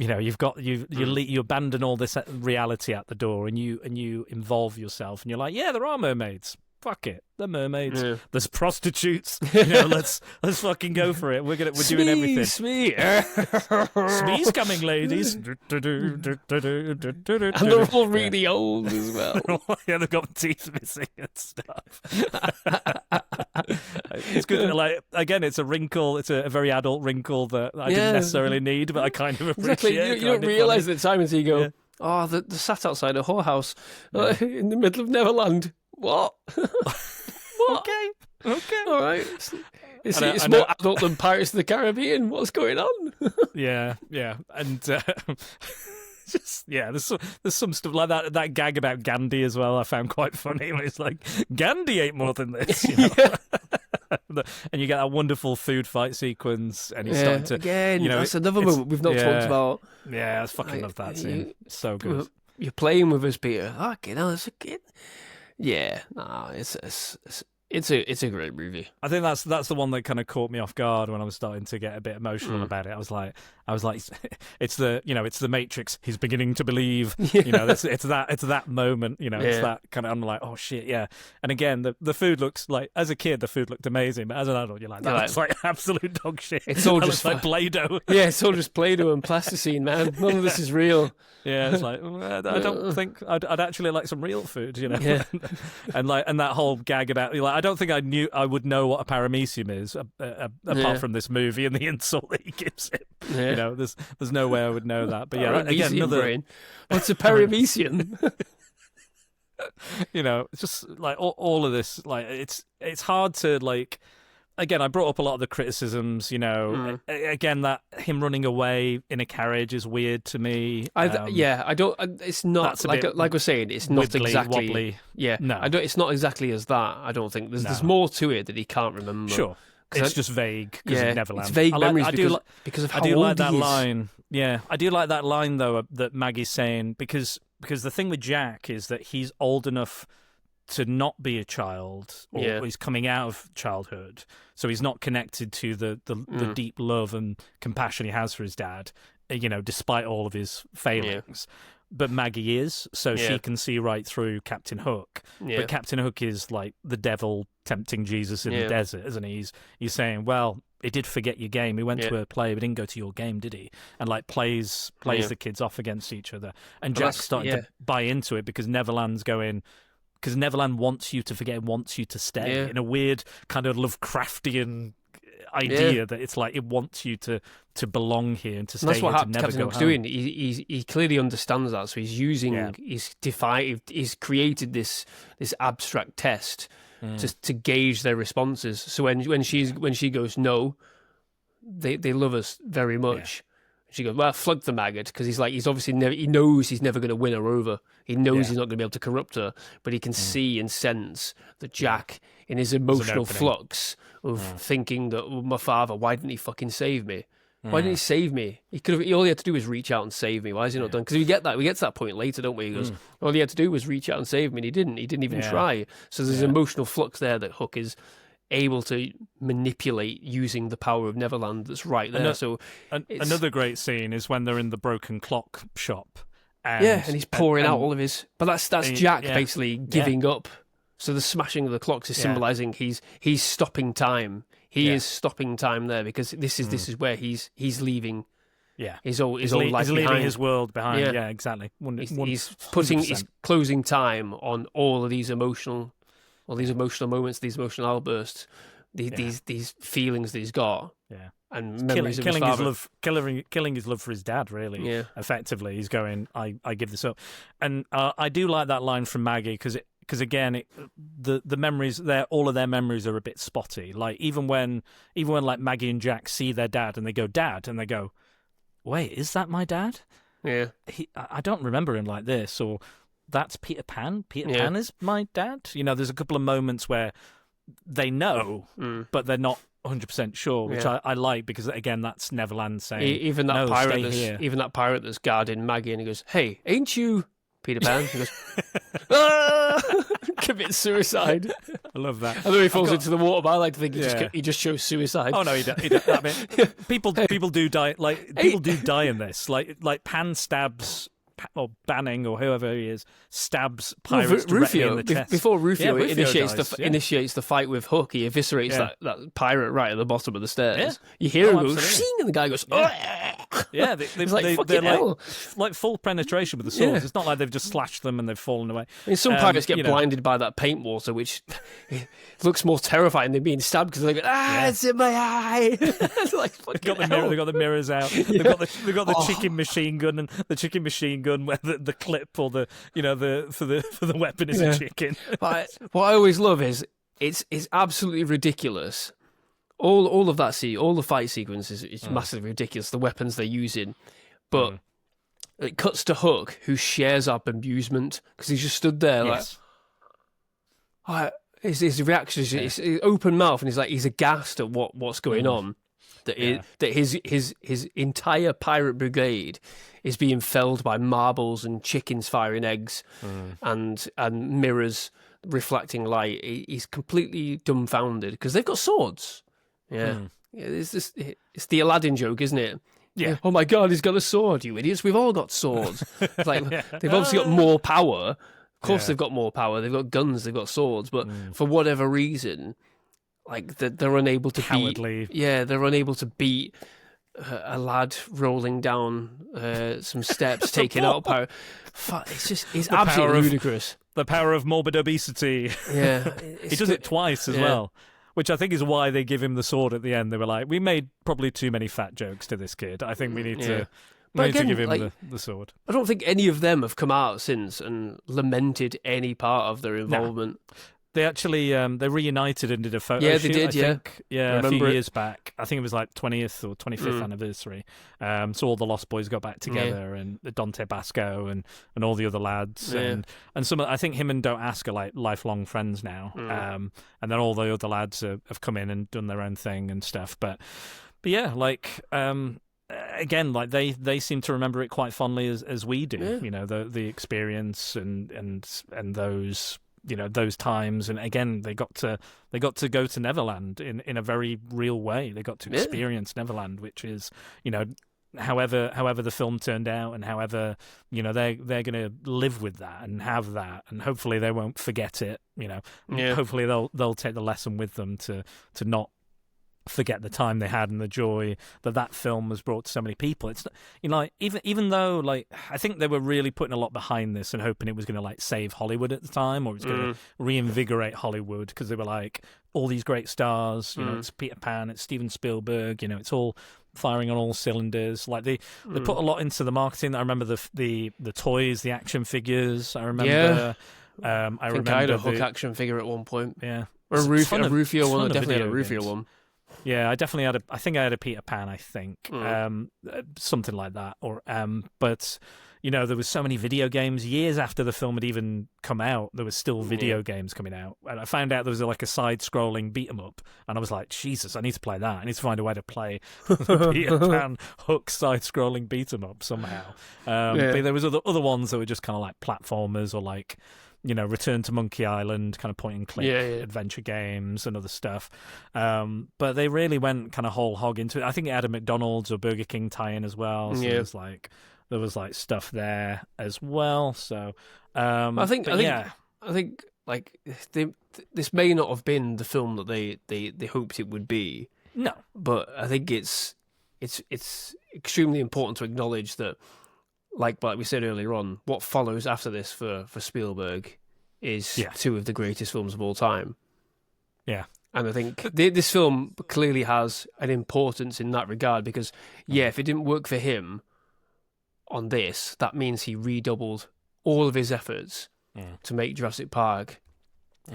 You abandon all this reality at the door, and you involve yourself, and you're like, yeah, there are mermaids. Fuck it, they're mermaids. Yeah. There's prostitutes. Let's fucking go for it. We're doing everything. Smee's coming, ladies. And they're all really old as well. Yeah, they've got teeth missing and stuff. It's good. Like again, it's a wrinkle. It's a very adult wrinkle that I didn't necessarily need, but I kind of appreciate. Exactly. You don't realise at the time until you go, they're sat outside a whorehouse in the middle of Neverland. What? What? Okay. All right. It's more adult than Pirates of the Caribbean. What's going on? Yeah. And there's some stuff like that. That gag about Gandhi as well I found quite funny. It's like, Gandhi ate more than this. And you get that wonderful food fight sequence, and he's starting to... Again, that's another moment we've not talked about. Yeah, I fucking love that scene. So good. You're playing with us, Peter. Okay, now it's a kid. Yeah, no, it's a great movie. I think that's the one that kind of caught me off guard when I was starting to get a bit emotional about it. I was like, it's the Matrix. He's beginning to believe. It's that moment. It's that kind of. I'm like, oh shit, yeah. And again, the food looks like, as a kid, the food looked amazing, but as an adult, you're like, that looks like absolute dog shit. It's all just like Play-Doh. Yeah, it's all just Play-Doh and plasticine, man. None of this is real. Yeah, it's like I don't think I'd actually like some real food, Yeah. and that whole gag about I don't think I would know what a paramecium is apart from this movie and the insult that he gives him. Yeah. There's no way I would know that. But yeah, again, another. What's a paramecium? It's just like all of this. Like it's hard to like. Again, I brought up a lot of the criticisms, Again, that him running away in a carriage is weird to me. I don't. It's not like I was saying. It's not exactly wobbly. Yeah, no. It's not exactly as that. I don't think there's more to it that he can't remember. Sure, it's just vague because of Neverland. It's vague memories because of how old he is. I do like that line. Yeah, I do like that line though that Maggie's saying because the thing with Jack is that he's old enough to not be a child, or he's coming out of childhood, so he's not connected to the deep love and compassion he has for his dad, despite all of his failings. But Maggie is, so she can see right through Captain Hook. But Captain Hook is like the devil tempting Jesus in the desert, isn't he? He's saying, well, he did forget your game. He went to a play, but didn't go to your game, did he? And like plays the kids off against each other. And Jack's starting to buy into it because Neverland wants you to forget, wants you to stay in a weird kind of Lovecraftian idea that it's like it wants you to belong here and to stay and that's what here, to never Captain go Hook's home. doing. He clearly understands that, so he's using he's created this abstract test to gauge their responses. So when she goes no, they love us very much. She goes, well, flug the maggot, because he's obviously he knows he's never going to win her over. He knows he's not going to be able to corrupt her, but he can see and sense that Jack, in his emotional flux of thinking that, oh, my father, why didn't he fucking save me? Why didn't he save me? All he had to do was reach out and save me. Why has he not done? Because we get to that point later, don't we? He goes, all he had to do was reach out and save me, and he didn't. He didn't even try. So there's emotional flux there that Hook is able to manipulate using the power of Neverland that's right there. Another great scene is when they're in the broken clock shop. And he's pouring out all of his... But that's Jack basically giving up. So the smashing of the clocks is symbolising he's stopping time. He is stopping time there, because this is where he's leaving. Yeah, his old life he's leaving behind. his world behind. Yeah, exactly. He's closing time on all of these emotional moments, these emotional outbursts, these feelings that he's got. Yeah, and memories of his father. Killing his love for his dad. Really, effectively, he's going, I give this up, and I do like that line from Maggie, because again, the memories there, all of their memories are a bit spotty. Like even when like Maggie and Jack see their dad and they go, Dad, and they go, wait, is that my dad? Yeah, I don't remember him like this, or that's Peter Pan. Peter Pan is my dad. There's a couple of moments where they know, but they're not 100% sure, which I like, because again, that's Neverland saying, even that pirate that's guarding Maggie, and he goes, hey, ain't you Peter Pan? He goes, commit suicide. I love that. And then he falls into the water, but I like to think he just chose suicide. Oh no, he does. I mean, people do die. Like people do die in this. Like Pan stabs, or Banning, or whoever he is, stabs pirates directly in the chest. Before Rufio, initiates the fight with Hook, he eviscerates that pirate right at the bottom of the stairs. You hear him go, shing, and the guy goes, they're like full penetration with the swords. Yeah. It's not like they've just slashed them and they've fallen away. I mean, some pirates get blinded by that paint water, which looks more terrifying than being stabbed, because they go, it's in my eye. It's like, they've got the mirrors out. They've got the chicken machine gun, and the chicken machine gun where the clip, or the for the weapon is a chicken. But what I always love is it's absolutely ridiculous. All of that all the fight sequences is massively ridiculous. The weapons they're using, but it cuts to Hook, who shares our bemusement, because he's just stood there like, his reaction is open mouth, and he's aghast at what's going on. That his entire pirate brigade is being felled by marbles and chickens firing eggs and mirrors reflecting light. He's completely dumbfounded, because they've got swords. It's the Aladdin joke, isn't it? Yeah. Oh my God, he's got a sword, you idiots! We've all got swords. It's like they've obviously got more power. Of course, they've got more power. They've got guns. They've got swords. But for whatever reason, like they're unable to beat. Yeah, they're unable to beat a lad rolling down some steps, taking out power. It's absolutely ludicrous. The power of morbid obesity. Yeah, he does it twice as well, which I think is why they give him the sword at the end. They were like, we made probably too many fat jokes to this kid. I think we need to. To give him the sword. I don't think any of them have come out since and lamented any part of their involvement. No. They actually they reunited and did a photo shoot. They did, I think. Yeah, a few years back. I think it was like 20th or 25th anniversary. So all the Lost Boys got back together, and Dante Basco and all the other lads, and some. I think him and Don't Ask are like lifelong friends now. And then all the other lads have come in and done their own thing and stuff. But yeah, like. Again, like they seem to remember it quite fondly as we do. You know, the experience and those those times. And again, they got to go to Neverland in a very real way. They got to experience Neverland, which is however the film turned out, and however they're going to live with that and have that, and hopefully they won't forget it. Hopefully they'll take the lesson with them to not forget the time they had and the joy that film was brought to so many people. It's, you know, like, even though, like, I think they were really putting a lot behind this and hoping it was going to, like, save Hollywood at the time, or it was going to reinvigorate Hollywood, because they were like, all these great stars, you know, it's Peter Pan, it's Steven Spielberg, you know, it's all firing on all cylinders. Like, they put a lot into the marketing. I remember the toys, the action figures. I remember. I think I had a Hook action figure at one point. Yeah. Or a Rufio one. I definitely had a Rufio one. Yeah, I definitely had I think I had a Peter Pan, I think. Something like that. Or but, you know, there was so many video games. Years after the film had even come out, there was still video games coming out. And I found out there was like a side-scrolling beat-em-up. And I was like, Jesus, I need to play that. I need to find a way to play the Peter Pan Hook side-scrolling beat-em-up somehow. But there was other ones that were just kind of like platformers, or like, you know, Return to Monkey Island, kind of point-and-click adventure games and other stuff. But they really went kind of whole hog into it. I think it had a McDonald's or Burger King tie-in as well. So there was like stuff there as well. So I think like this may not have been the film that they hoped it would be. No, but I think it's extremely important to acknowledge that, like we said earlier on, what follows after this for Spielberg is two of the greatest films of all time. Yeah. And I think this film clearly has an importance in that regard, because, if it didn't work for him on this, that means he redoubled all of his efforts to make Jurassic Park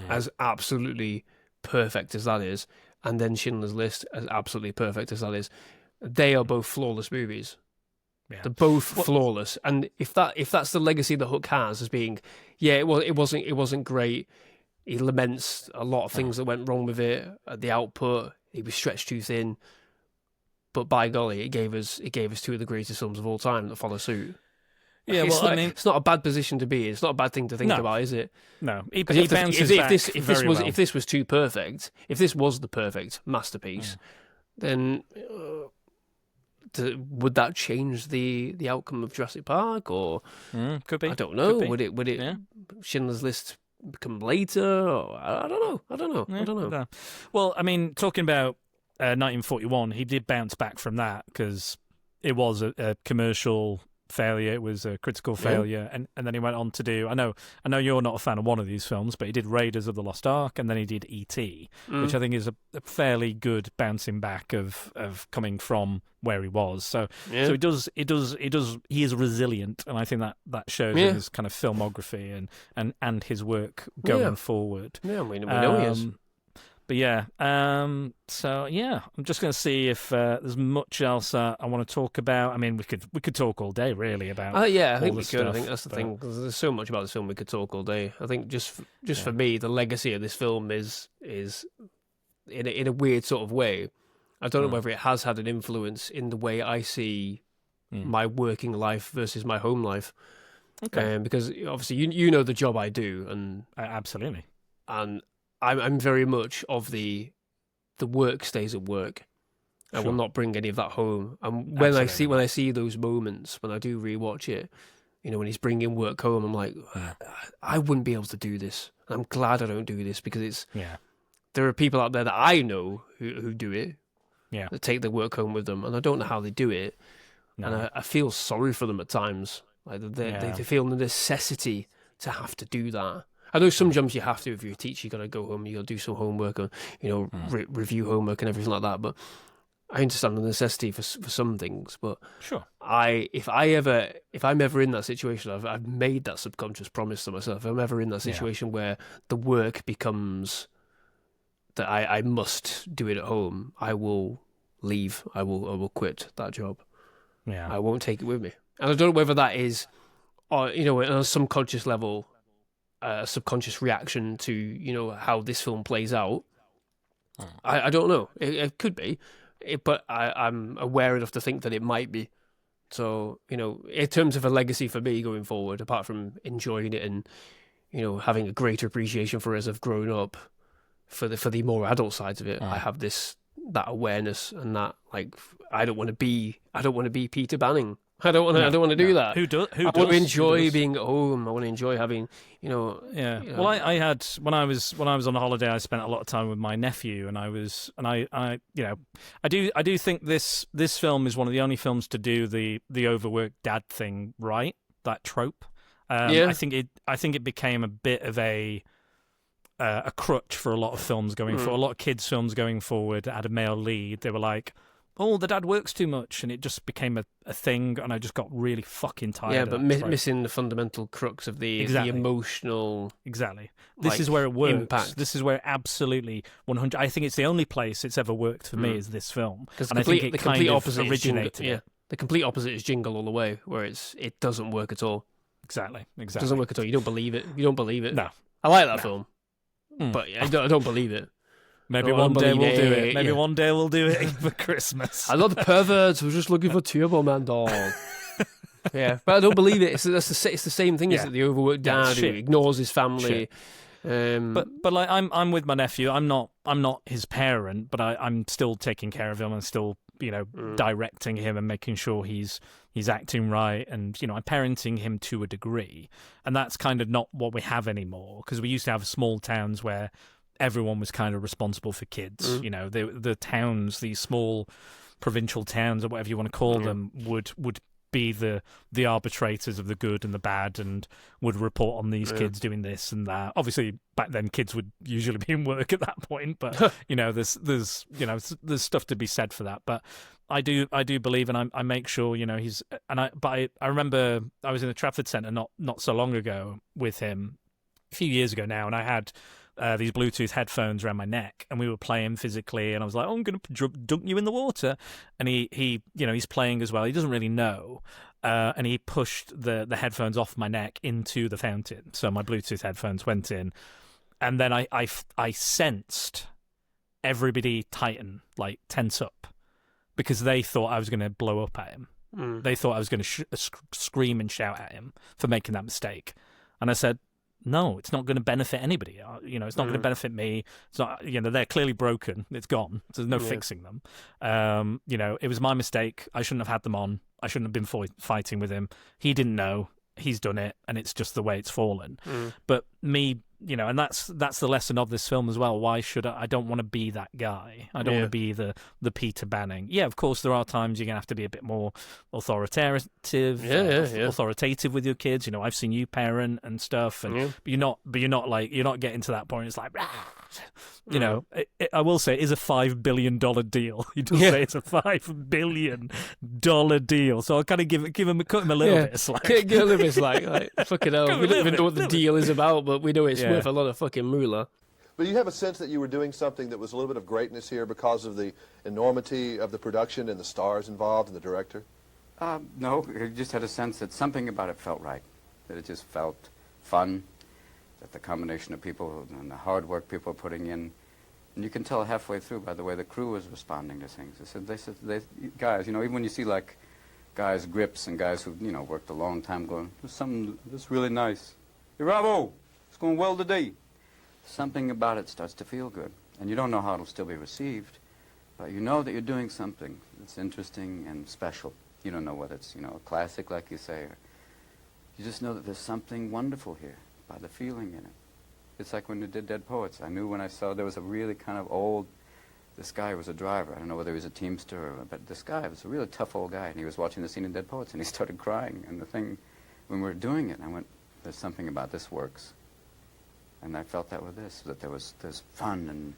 as absolutely perfect as that is, and then Schindler's List as absolutely perfect as that is. They are both flawless movies. Yeah. They're both flawless, and if that's the legacy the Hook has, as being, it wasn't great. He laments a lot of things that went wrong with it. The output, it was stretched too thin. But by golly, it gave us two of the greatest films of all time that follow suit. Yeah, it's not a bad position to be. It's not a bad thing to think about, is it? No, if this was too perfect, if this was the perfect masterpiece, then would that change the outcome of Jurassic Park? Or could be. I don't know. Would it Schindler's List become later? Or, I don't know. Well, I mean, talking about 1941, he did bounce back from that, because it was a commercial failure. It was a critical failure, and then he went on to do. I know you're not a fan of one of these films, but he did Raiders of the Lost Ark, and then he did E.T., which I think is a fairly good bouncing back of coming from where he was. So he is resilient, and I think that shows in his kind of filmography and his work going forward. Yeah, we know he is. But I'm just going to see if there's much else I want to talk about. I mean, we could talk all day, really, about. I think we could. I think that's the thing. There's so much about this film we could talk all day. I think just for me, the legacy of this film is in a weird sort of way. I don't know whether it has had an influence in the way I see my working life versus my home life. Okay. Because obviously you know the job I do, and absolutely, and I'm very much of the work stays at work. I will not bring any of that home. And when I see those moments, when I do rewatch it, you know, when he's bringing work home, I'm like, I wouldn't be able to do this. I'm glad I don't do this, because there are people out there that I know who do it, that take their work home with them, and I don't know how they do it. No. And I feel sorry for them at times. Like they feel the necessity to have to do that. I know some jobs you have to. If you're a teacher, you got to go home, you got to do some homework, or review homework and everything like that. But I understand the necessity for some things. But sure, if I'm ever in that situation, I've made that subconscious promise to myself. If I'm ever in that situation where the work becomes that I must do it at home, I will leave. I will quit that job. Yeah, I won't take it with me. And I don't know whether that is, on a subconscious level, a subconscious reaction to how this film plays out. I don't know. It could be, but I'm aware enough to think that it might be. So in terms of a legacy for me going forward, apart from enjoying it and having a greater appreciation for it as I've grown up, for the more adult sides of it, I have that awareness and that I don't want to be Peter Banning. I don't want to do that. Who does? I want to enjoy being at home. I want to enjoy having, Yeah. Well, I had when I was on holiday, I spent a lot of time with my nephew, and I do think this film is one of the only films to do the overworked dad thing right. That trope. I think it became a bit of a crutch for a lot of films going forward. A lot of kids' films going forward that had a male lead. They were like, oh, the dad works too much, and it just became a thing, and I just got really fucking tired. Yeah, of but missing the fundamental crux of the emotional. Exactly. This is where it works. Impact. This is where it absolutely 100. I think it's the only place it's ever worked for me is this film, because I think it kind of originated. Yeah, the complete opposite is Jingle All the Way, where it doesn't work at all. Exactly. It doesn't work at all. You don't believe it. No. I like that film, but I don't believe it. Maybe one day we'll do it. Maybe one day we'll do it for Christmas. I'm not the perverts. We're just looking for Turbo Man doll. Yeah, but I don't believe it. It's the same thing as the overworked dad who ignores his family. But like I'm with my nephew. I'm not his parent, but I'm still taking care of him and still directing him and making sure he's acting right, and I'm parenting him to a degree, and that's kind of not what we have anymore, because we used to have small towns where everyone was kind of responsible for kids. The towns, these small provincial towns or whatever you want to call them, would be the arbitrators of the good and the bad, and would report on these kids doing this and that. Obviously, back then kids would usually be in work at that point, but there's stuff to be said for that. But I do believe, and I make sure he's, and I remember I was in the Trafford Centre not so long ago with him, a few years ago now, and I had these Bluetooth headphones around my neck, and we were playing physically, and I was like, oh, I'm going to dunk you in the water. And he's playing as well. He doesn't really know. And he pushed the headphones off my neck into the fountain. So my Bluetooth headphones went in. And then I sensed everybody tighten, like tense up, because they thought I was going to blow up at him. They thought I was going to scream and shout at him for making that mistake. And I said, no, it's not going to benefit anybody. It's not going to benefit me. It's not. They're clearly broken. It's gone. So there's no fixing them. It was my mistake. I shouldn't have had them on. I shouldn't have been fighting with him. He didn't know. He's done it, and it's just the way it's fallen. But me, and that's the lesson of this film as well. Why should I don't want to be that guy. I don't want to be the Peter Banning. Yeah, of course, there are times you're going to have to be a bit more authoritative with your kids. I've seen you parent and stuff, and but you're not getting to that point. It's like, I will say it is a $5 billion deal. You just say it's a $5 billion deal. So I'll kind of cut him a little bit of slack. Give him a little bit of slack. Like, fucking hell. We don't even know what the deal is about, but we know it's worth a lot of fucking moolah. But you have a sense that you were doing something that was a little bit of greatness here because of the enormity of the production and the stars involved and the director? No, I just had a sense that something about it felt right, that it just felt fun, that the combination of people and the hard work people are putting in, and you can tell halfway through by the way the crew was responding to things. They said, guys, even when you see like guys grips and guys who worked a long time going, there's something that's really nice. Hey, Robbo, it's going well today. Something about it starts to feel good, and you don't know how it'll still be received, but you know that you're doing something that's interesting and special. You don't know whether it's a classic, like you say, or you just know that there's something wonderful here by the feeling in it. It's like when you did Dead Poets. I knew when I saw there was a really kind of old, this guy was a driver. I don't know whether he was a teamster, but this guy was a really tough old guy, and he was watching the scene in Dead Poets, and he started crying. And the thing, when we were doing it, I went, there's something about this works. And I felt that with this, that there's fun,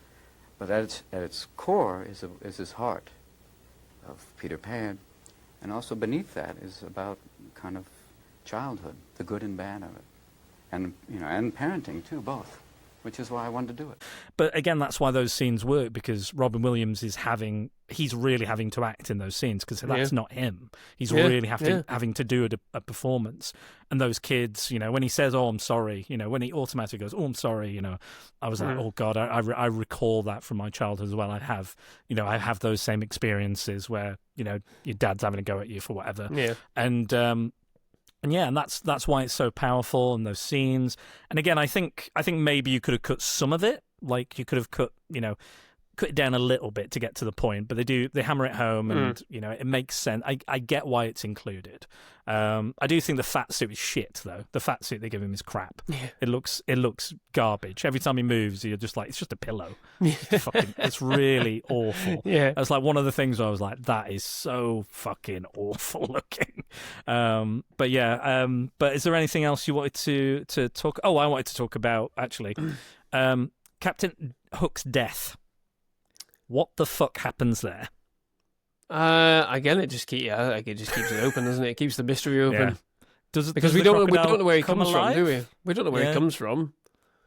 but at its core is his heart of Peter Pan, and also beneath that is about kind of childhood, the good and bad of it, and parenting too, both, which is why I wanted to do it. But again, that's why those scenes work, because Robin Williams he's really having to act in those scenes, because that's not him. He's really having to do a performance. And those kids, when he says, "Oh, I'm sorry," when he automatically goes, "Oh, I'm sorry," I was like, "Oh God," I recall that from my childhood as well. I have those same experiences where your dad's having a go at you for whatever. And that's why it's so powerful, and those scenes. And again, I think maybe you could have cut some of it. Like you could have cut, cut it down a little bit to get to the point, but they hammer it home, and it makes sense. I get why it's included. I do think the fat suit is shit, though. The fat suit they give him is crap. Yeah. It looks garbage. Every time he moves, you're just like, it's just a pillow. It's really awful. Yeah, that's like one of the things where I was like, that is so fucking awful looking. But is there anything else you wanted to talk? Oh, I wanted to talk about actually, Captain Hook's death. What the fuck happens there? Again, it just keeps it open, doesn't it? It keeps the mystery open. Yeah. Because we don't know where he comes from, do we? We don't know where he comes from.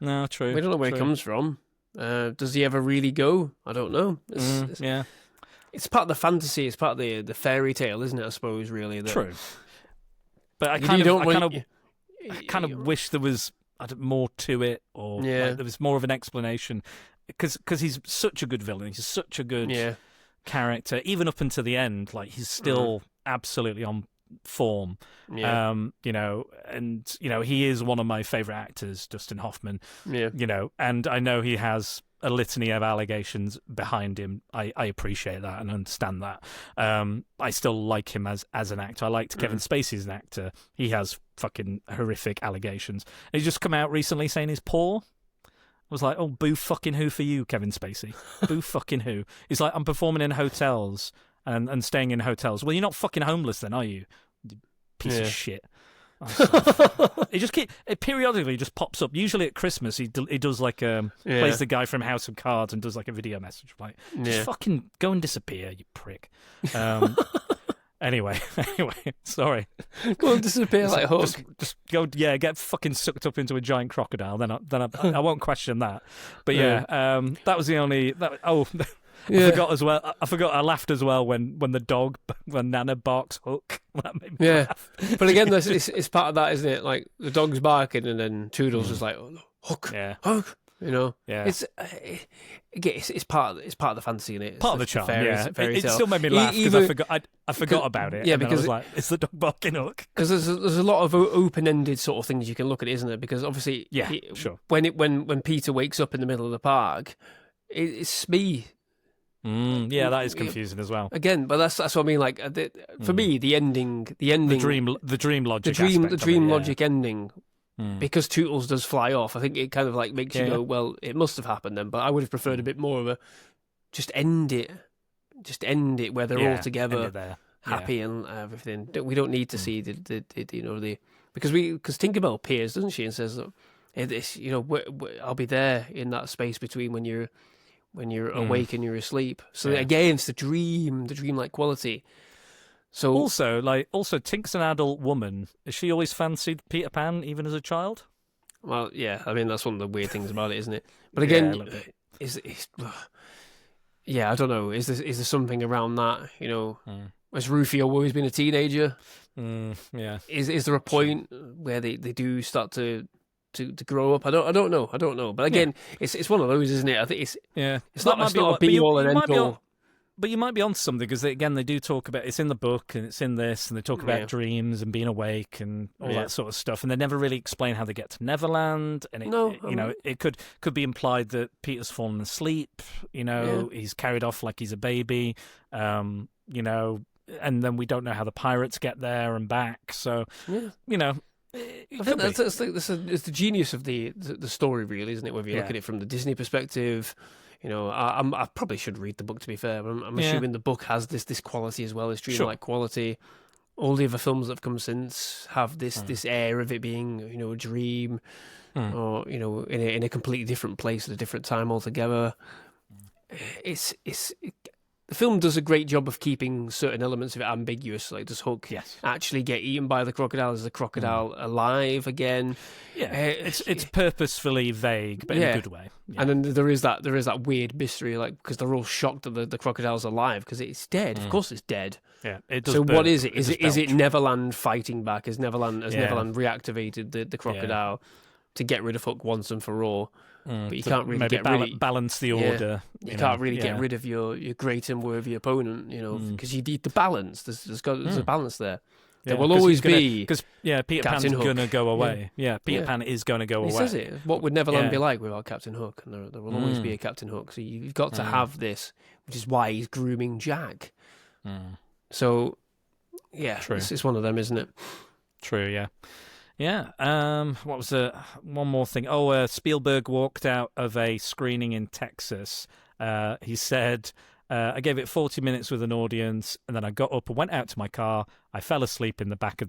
No, true. We don't know where he comes from. Does he ever really go? I don't know. It's part of the fantasy. It's part of the fairy tale, isn't it? I suppose, really. True. But I kind of wish there was more to it, or like, there was more of an explanation. Because he's such a good villain. He's such a good character. Even up until the end, like, he's still absolutely on form. Yeah. He is one of my favourite actors, Dustin Hoffman. Yeah. And I know he has a litany of allegations behind him. I appreciate that and understand that. I still like him as an actor. I liked Kevin Spacey as an actor. He has fucking horrific allegations. And he's just come out recently saying he's poor. I was like, oh, boo fucking who for you, Kevin Spacey. Boo fucking who. He's like, I'm performing in hotels and staying in hotels. Well, you're not fucking homeless then, are you? Piece of shit. It periodically just pops up. Usually at Christmas, he does like plays the guy from House of Cards and does like a video message. Like, just fucking go and disappear, you prick. Anyway, sorry. Go and disappear like Hook. Just go, get fucking sucked up into a giant crocodile. Then I won't question that. But that was the only. I forgot as well. I laughed as well when Nana barks Hook. That made me laugh. But again, it's part of that, isn't it? Like the dog's barking, and then Toodles is like, oh, Hook, Hook. It's part of the fantasy, in it. Part of the charm. Fairy it tale. still made me laugh because I forgot about it. Yeah, and because I was like, it's the dog barking Hook. Because there's a lot of open-ended sort of things you can look at, isn't there? Because obviously, sure. When Peter wakes up in the middle of the park, it's me. That is confusing as well. Again, but that's what I mean. Like for me, the ending, the dream logic, logic ending. Because Tootles does fly off, I think it kind of like makes you go, well, it must have happened then. But I would have preferred a bit more of a just end it where they're all together, happy and everything. We don't need to see the because Tinkerbell appears, doesn't she, and says, I'll be there in that space between when you're awake and you're asleep. So again, it's the dreamlike quality. So also, Tink's an adult woman. Has she always fancied Peter Pan, even as a child? Well, yeah. I mean, that's one of the weird things about it, isn't it? But again, I don't know. Is there something around that? Has Rufio always been a teenager? Is there a point where they do start to grow up? I don't know. But again, it's one of those, isn't it? I think it's not a be all and end all. But you might be onto something, because they do talk about, it's in the book and it's in this, and they talk about dreams and being awake and all that sort of stuff, and they never really explain how they get to Neverland. And it could be implied that Peter's fallen asleep. He's carried off like he's a baby. And then we don't know how the pirates get there and back. So I think it's the genius of the story, really, isn't it? Whether you look at it from the Disney perspective. I probably should read the book, to be fair, but I'm assuming the book has this quality as well, as dreamlike quality. All the other films that have come since have this air of it being, a dream, or in a completely different place at a different time altogether. The film does a great job of keeping certain elements of it ambiguous. Like, does Hook actually get eaten by the crocodile? Is the crocodile alive again? Yeah, it's purposefully vague, but in a good way. Yeah. And then there is that weird mystery, like, because they're all shocked that the crocodile's alive because it's dead. Of course, it's dead. Yeah, it does. So what is it? Is it Neverland fighting back? Has Neverland reactivated the crocodile to get rid of Hook once and for all? But you can't really balance the order. You can't really get rid of your great and worthy opponent, because you need the balance. There's a balance there. There will always be because Peter Pan's Captain Hook. gonna go away. Peter Pan is gonna go away. He says it. What would Neverland be like without Captain Hook? And there will always be a Captain Hook. So you've got to have this, which is why he's grooming Jack. So True. It's one of them, isn't it? True. Yeah. What was one more thing? Spielberg walked out of a screening in Texas. He said, I gave it 40 minutes with an audience, and then I got up and went out to my car. I fell asleep in the back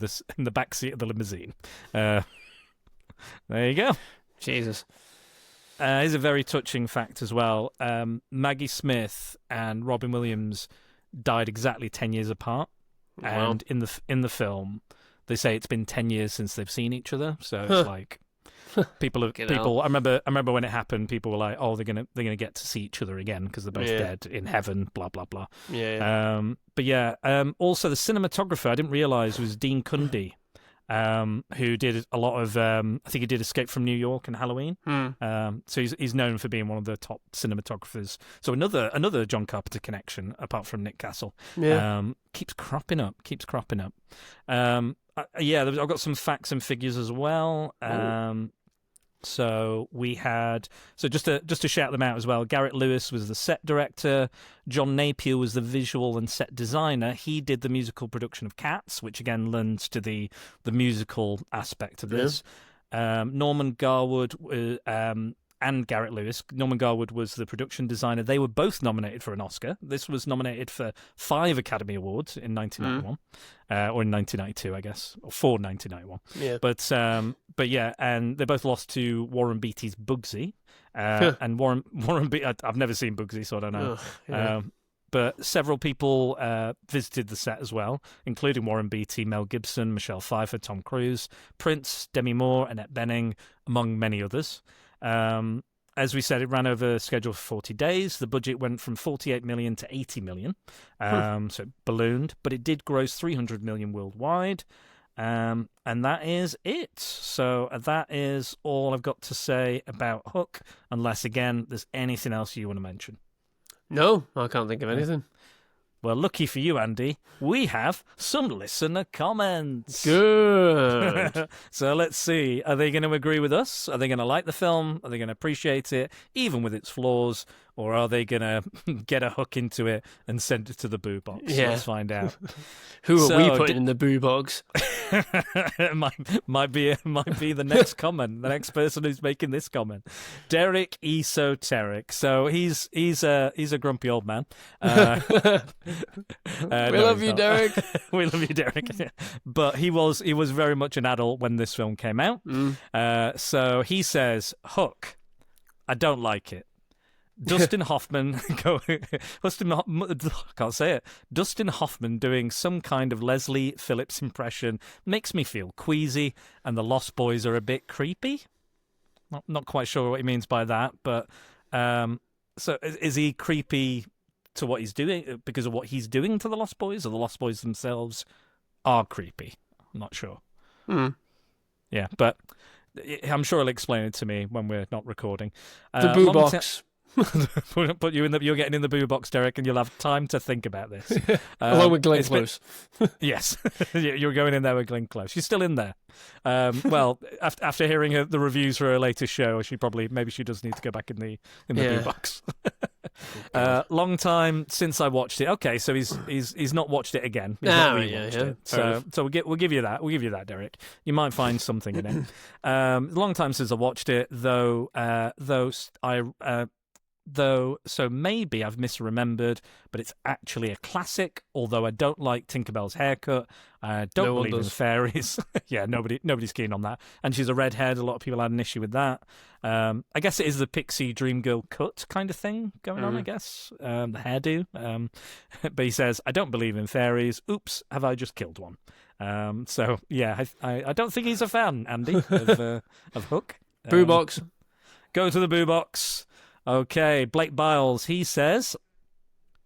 seat of the limousine. There you go. Jesus. Here's a very touching fact as well. Maggie Smith and Robin Williams died exactly 10 years apart, and in the film, they say it's been 10 years since they've seen each other. So it's like. People. I remember when it happened. People were like, "Oh, they're gonna get to see each other again because they're both dead in heaven." Blah blah blah. Also, the cinematographer I didn't realize was Dean Cundy, who did a lot of. I think he did Escape from New York and Halloween. So he's known for being one of the top cinematographers. So another John Carpenter connection apart from Nick Castle. Keeps cropping up. I've got some facts and figures as well. So we had just to shout them out as well. Garrett Lewis was the set director. John Napier was the visual and set designer. He did the musical production of Cats, which again lends to the musical aspect of this. Norman Garwood and Garrett Lewis. Norman Garwood was the production designer. They were both nominated for an Oscar. This was nominated for 5 Academy Awards in 1991, or in 1992, I guess, or for 1991. But yeah, and they both lost to Warren Beatty's Bugsy. And Warren Beatty, I've never seen Bugsy, so I don't know. But several people visited the set as well, including Warren Beatty, Mel Gibson, Michelle Pfeiffer, Tom Cruise, Prince, Demi Moore, Annette Bening, among many others. As we said, it ran over schedule for 40 days. The budget went from 48 million to 80 million. So it ballooned, but it did gross 300 million worldwide. And that is it. So that is all I've got to say about Hook, unless, again, there's anything else you want to mention. No, I can't think of anything. Well, lucky for you, Andy, we have some listener comments. Good. So let's see. Are they going to agree with us? Are they going to like the film? Are they going to appreciate it, even with it flaws? Or are they going to get a hook into it and send it to the boo box? Yeah. Let's find out. Who are we putting in the boo box? It might be the next comment, the next person who's making this comment. Derek Esoteric. So he's a grumpy old man. We love you, Derek. We love you, Derek. But he was very much an adult when this film came out. So he says, Hook, I don't like it. Dustin Hoffman can't say it. Dustin Hoffman doing some kind of Leslie Phillips impression makes me feel queasy, and the Lost Boys are a bit creepy. Not quite sure what he means by that, but so is he creepy to what he's doing because of what he's doing to the Lost Boys, or the Lost Boys themselves are creepy? I'm not sure. Yeah, but I'm sure he'll explain it to me when we're not recording. The boo box. Put you in you're getting in the boo box, Derek, and you'll have time to think about this. Along with Glenn Close. Yes, you're going in there with Glenn Close. She's still in there. Well, after hearing the reviews for her latest show, maybe she does need to go back in the boo box. Long time since I watched it. Okay, so he's not watched it again. He's not rewatched it. So we'll give you that. We'll give you that, Derek. You might find something in it. Long time since I watched it, though. So maybe I've misremembered, but it's actually a classic, although I don't like Tinkerbell's haircut. I don't believe in fairies. Yeah, nobody's keen on that. And she's a redhead. A lot of people had an issue with that. I guess it is the Pixie Dream Girl cut kind of thing going on, I guess. The hairdo. But he says, I don't believe in fairies. Oops, have I just killed one? So, yeah, I don't think he's a fan, Andy, of Hook. Boo box. Go to the boo box. Okay, Blake Biles, he says,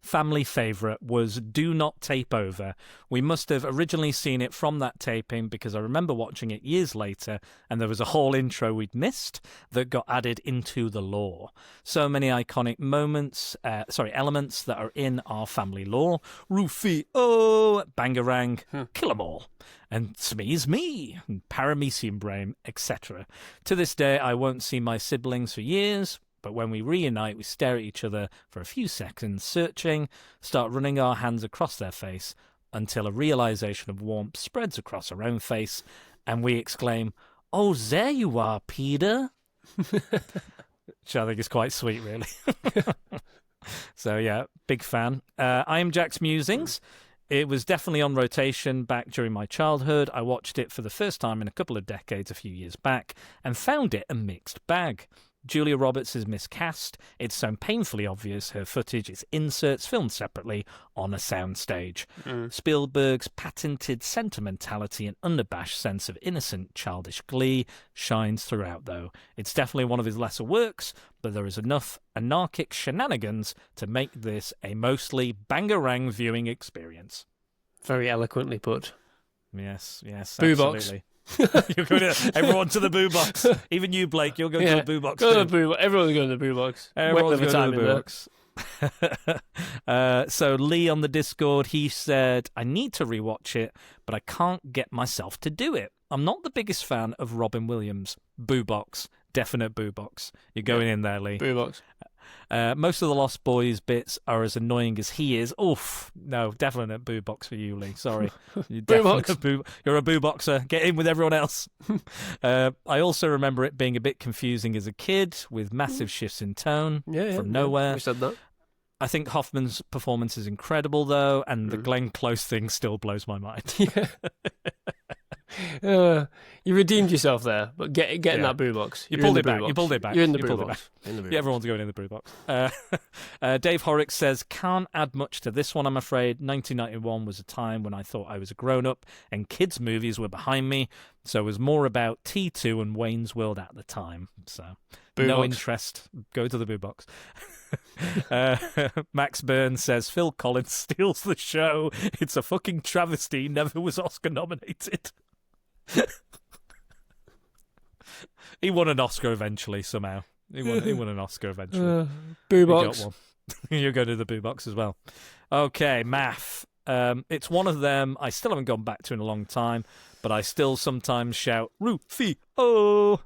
family favourite was Do Not Tape Over. We must have originally seen it from that taping because I remember watching it years later and there was a whole intro we'd missed that got added into the lore. So many iconic elements that are in our family lore. Rufio, Bangarang, Kill 'em all, and Smee's me, and Paramecium Brain, etc. To this day, I won't see my siblings for years, but when we reunite, we stare at each other for a few seconds, searching, start running our hands across their face until a realization of warmth spreads across our own face, and we exclaim, "Oh, there you are, Peter." Which I think is quite sweet, really. So, yeah, big fan. I Am Jack's Musings. It was definitely on rotation back during my childhood. I watched it for the first time in a couple of decades a few years back and found it a mixed bag. Julia Roberts is miscast. It's so painfully obvious her footage is inserts filmed separately on a soundstage. Spielberg's patented sentimentality and unabashed sense of innocent, childish glee shines throughout, though. It's definitely one of his lesser works, but there is enough anarchic shenanigans to make this a mostly bangarang viewing experience. Very eloquently put. Yes, Boo absolutely. Box. You're going to everyone to the boo box. Even you, Blake, you'll go to the boo box. Everyone's going to the boo box. Everyone's going to the boo box. So Lee on the Discord, he said, I need to rewatch it, but I can't get myself to do it. I'm not the biggest fan of Robin Williams. Boo box. Definite boo box. You're going in there, Lee. Boo box. Most of the Lost Boys bits are as annoying as he is. Oof. No, definitely a boo box for you, Lee. Sorry. You're a boo boxer. Get in with everyone else. I also remember it being a bit confusing as a kid with massive shifts in tone from nowhere. We said that. I think Hoffman's performance is incredible, though, and the Glenn Close thing still blows my mind. You redeemed yourself there, but get in that boo box. You pulled it back. You pulled it back. You're in the boo box. Everyone's going in the boo box. Dave Horrocks says, can't add much to this one, I'm afraid. 1991 was a time when I thought I was a grown-up and kids' movies were behind me, so it was more about T2 and Wayne's World at the time. So no interest. Go to the boo box. Max Burns says, Phil Collins steals the show. It's a fucking travesty. Never was Oscar nominated. He won an Oscar eventually somehow. He won an Oscar eventually. Boo box. You go to the boo box as well. Okay, math. It's one of them I still haven't gone back to in a long time, but I still sometimes shout Rufio.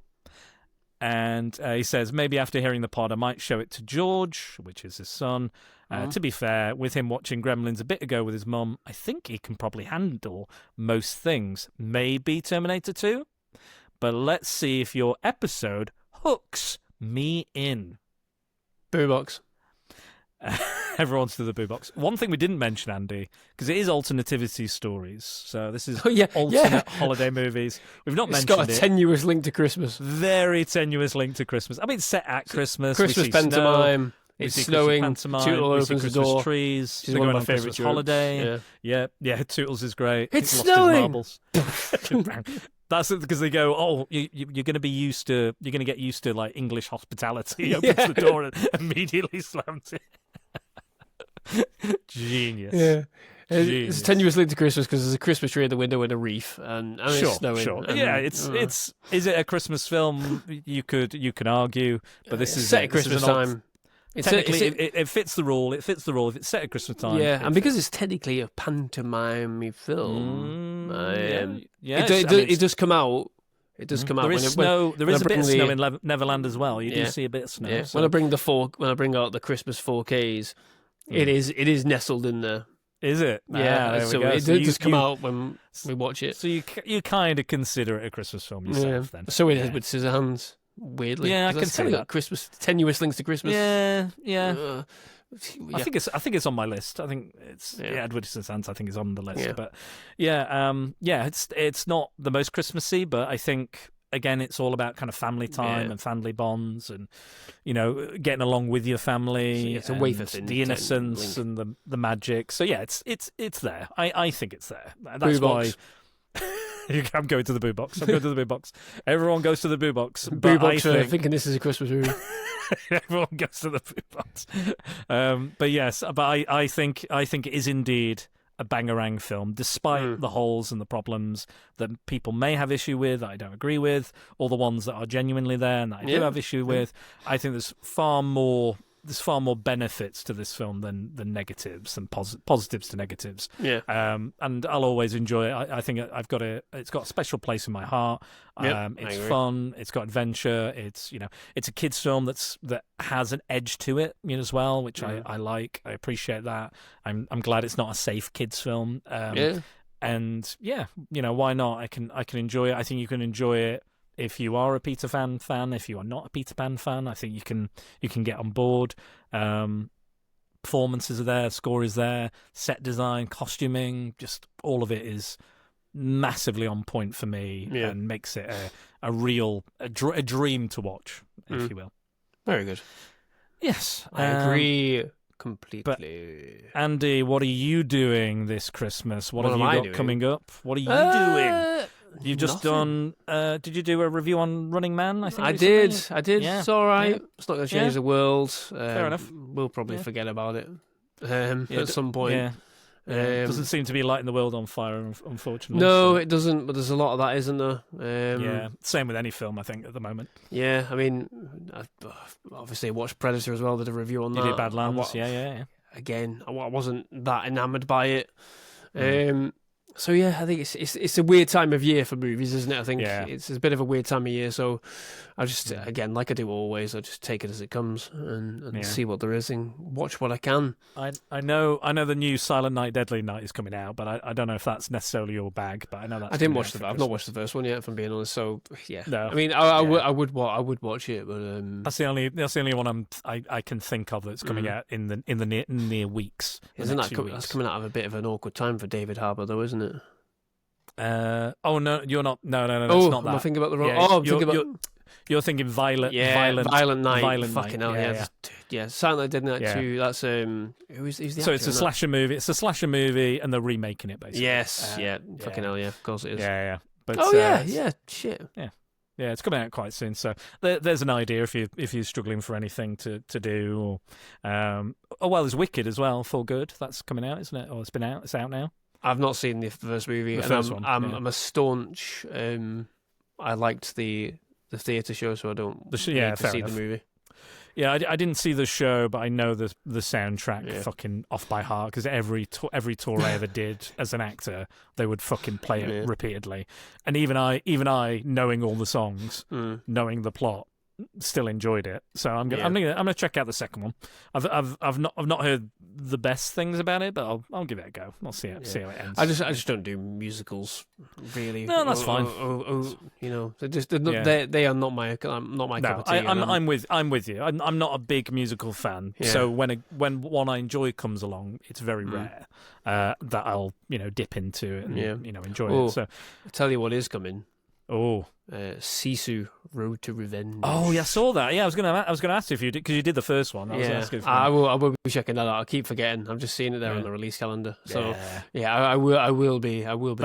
And he says, maybe after hearing the pod, I might show it to George, which is his son. To be fair, with him watching Gremlins a bit ago with his mum, I think he can probably handle most things. Maybe Terminator 2? But let's see if your episode hooks me in. Boo box. Everyone's to the boo box. One thing we didn't mention, Andy, because it is alternativity stories. So this is alternate holiday movies. We've not mentioned it. It's got a tenuous link to Christmas. Very tenuous link to Christmas. I mean, set at Christmas. Christmas pantomime. It's snowing. Tootle opens the door. Trees. She's one of my favourite jokes. Holiday. Yeah. Tootles is great. It's snowing. That's because they go, you're going to be used to, you're going to get used to like English hospitality. He opens the door and immediately slams it. Genius. Yeah. It's tenuous link to Christmas because there's a Christmas tree in the window and a wreath, and it's snowing. Sure. It's is it a Christmas film? You can argue, but this is set at Christmas time. Technically, it fits the rule. It fits the rule. If it's set at Christmas time, and because it's technically a pantomime film, it does come out. It does come out. There is snow. There is a bit of snow in Neverland as well. You do see a bit of snow. Yeah. So. When I bring out the Christmas 4Ks, it is nestled in there. Is it? Yeah. So it does come out when we watch it. So you kind of consider it a Christmas film yourself, then. So it is with Scissorhands. Weirdly, I can see that. Christmas tenuous links to Christmas. Yeah. I think it's on my list. I think it's Edward Scissorhands. I think is on the list. But it's not the most Christmassy, but I think again it's all about kind of family time and family bonds, and getting along with your family. So it's a wafer thin, the innocence and the magic. So it's there. I think it's there. That's why. I'm going to the boo box. I'm going to the boo box. Everyone goes to the boo box. Boo box thinking this is a Christmas movie. Everyone goes to the boo box. But yes, I think it is indeed a bangarang film, despite the holes and the problems that people may have issue with, that I don't agree with, or the ones that are genuinely there and that I do have issue with. I think there's far more benefits to this film than negatives, and positives to negatives. Yeah. And I'll always enjoy it. I think it's got a special place in my heart. It's fun. It's got adventure. It's a kids film that has an edge to it as well, which I like. I appreciate that. I'm glad it's not a safe kids film. And why not? I can enjoy it. I think you can enjoy it. If you are a Peter Pan fan, if you are not a Peter Pan fan, I think you can get on board. Performances are there, score is there, set design, costuming, just all of it is massively on point for me and makes it a dream to watch, if you will. Very good. Yes, I agree completely. But Andy, what are you doing this Christmas? What have you got coming up? What are you doing? You've just done. Did you do a review on Running Man? I think I did. Yeah. It's all right. It's not going to change the world. Fair enough. We'll probably forget about it at some point. Yeah. Doesn't seem to be lighting the world on fire, unfortunately. No, it doesn't. But there's a lot of that, isn't there? Yeah. Same with any film, I think, at the moment. Yeah. I mean, I obviously watched Predator as well. Did a review on that. You did Badlands. Yeah. Again, I wasn't that enamoured by it. So yeah, I think it's a weird time of year for movies, isn't it? I think it's a bit of a weird time of year. So I just again, like I do always, I just take it as it comes and see what there is and watch what I can. I know the new Silent Night, Deadly Night is coming out, but I don't know if that's necessarily your bag. But I know that's. I didn't watch I've not watched the first one yet, if I'm being honest. So yeah, no. I mean, I would watch it, but that's the only one I can think of that's coming out in the near weeks. Isn't that that's coming out of a bit of an awkward time for David Harbour, though, isn't it? Oh no, you're not. No, it's not that. Am I thinking about the wrong? You're thinking Violent Night. Fucking hell, yeah. Silent Night, Deadly Night 2. That's who's the actor? So it's a slasher movie. It's a slasher movie, and they're remaking it basically. Yes, fucking hell, yeah. Of course it is. Yeah. But, shit. Yeah, it's coming out quite soon. So there's an idea if you're struggling for anything to do. Or, there's Wicked as well. Full Good. That's coming out, isn't it? Or it's been out. It's out now. I've not seen the first movie. The first one. I'm a staunch. I liked the theatre show, so I don't need to see the movie. Yeah, I didn't see the show, but I know the soundtrack fucking off by heart because every tour I ever did as an actor, they would fucking play it repeatedly, and even I knowing all the songs, knowing the plot, still enjoyed it. So I'm gonna check out the second one. I've not heard the best things about it, but I'll give it a go. I'll see how it ends. I just don't do musicals really. No, that's fine. They are not my cup of tea. I'm with you. I'm not a big musical fan. Yeah. So when one I enjoy comes along, it's very rare that I'll dip into it and enjoy it. So I'll tell you what is coming. Sisu Road to Revenge. Oh, yeah, I saw that. Yeah, I was gonna ask you if you did because you did the first one. I will be checking that out. I keep forgetting. I'm just seeing it there on the release calendar. So I will be. That'll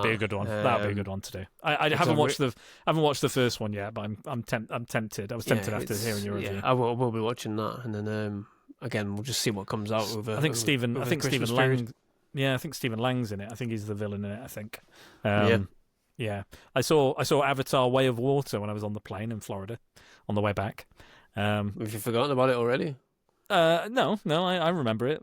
be a good one. That'll be a good one to do. I haven't watched the first one yet, but I'm tempted. I was tempted after hearing your review. I will be watching that, and then again we'll just see what comes out over. I think Stephen Lang. Yeah, I think Stephen Lang's in it. I think he's the villain in it. I think. Yeah, I saw Avatar: Way of Water when I was on the plane in Florida on the way back. Have you forgotten about it already? No, I remember it.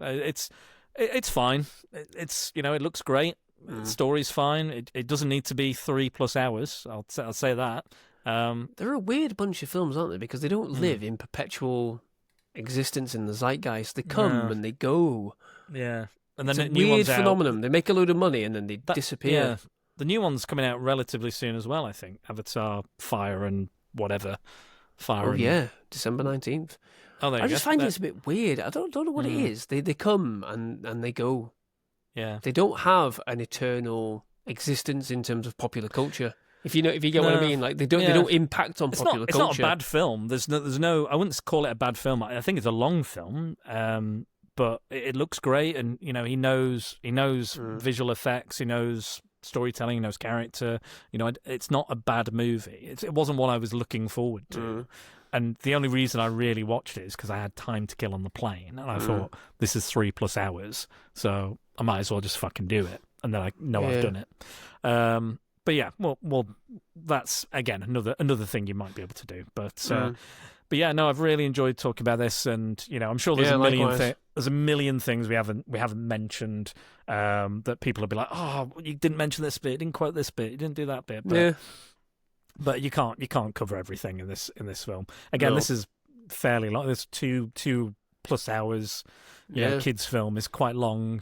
It's fine. It looks great. The story's fine. It doesn't need to be 3+ hours. I'll say that. They're a weird bunch of films, aren't they? Because they don't live in perpetual existence in the zeitgeist. They come and they go. Yeah, and then it's a weird phenomenon. They make a load of money and then they disappear. Yeah. The new one's coming out relatively soon as well, I think. Avatar, Fire and whatever. December 19th. Oh, there you go. I just find it's a bit weird. I don't know what it is. They come and they go. Yeah. They don't have an eternal existence in terms of popular culture. If you get what I mean, like they don't impact on popular culture. It's not a bad film. There's no. I wouldn't call it a bad film. I think it's a long film. But it looks great, and he knows visual effects. He knows storytelling, knows character. It's not a bad movie. It wasn't what I was looking forward to. And the only reason I really watched it is because I had time to kill on the plane. And I thought, this is 3+ hours, so I might as well just fucking do it. And then I know I've done it. But yeah, well, that's, again, another thing you might be able to do. But yeah, no, I've really enjoyed talking about this. And, I'm sure there's there's a million things we haven't mentioned that people will be like, oh, you didn't mention this bit, you didn't quote this bit, you didn't do that bit. But you can't cover everything in this film. Again, this is fairly long. There's 2+ hours. Kids' film is quite long.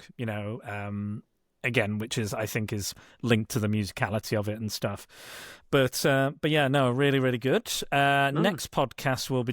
Again, which is, I think, is linked to the musicality of it and stuff. But yeah, no, really, really good. Next podcast we'll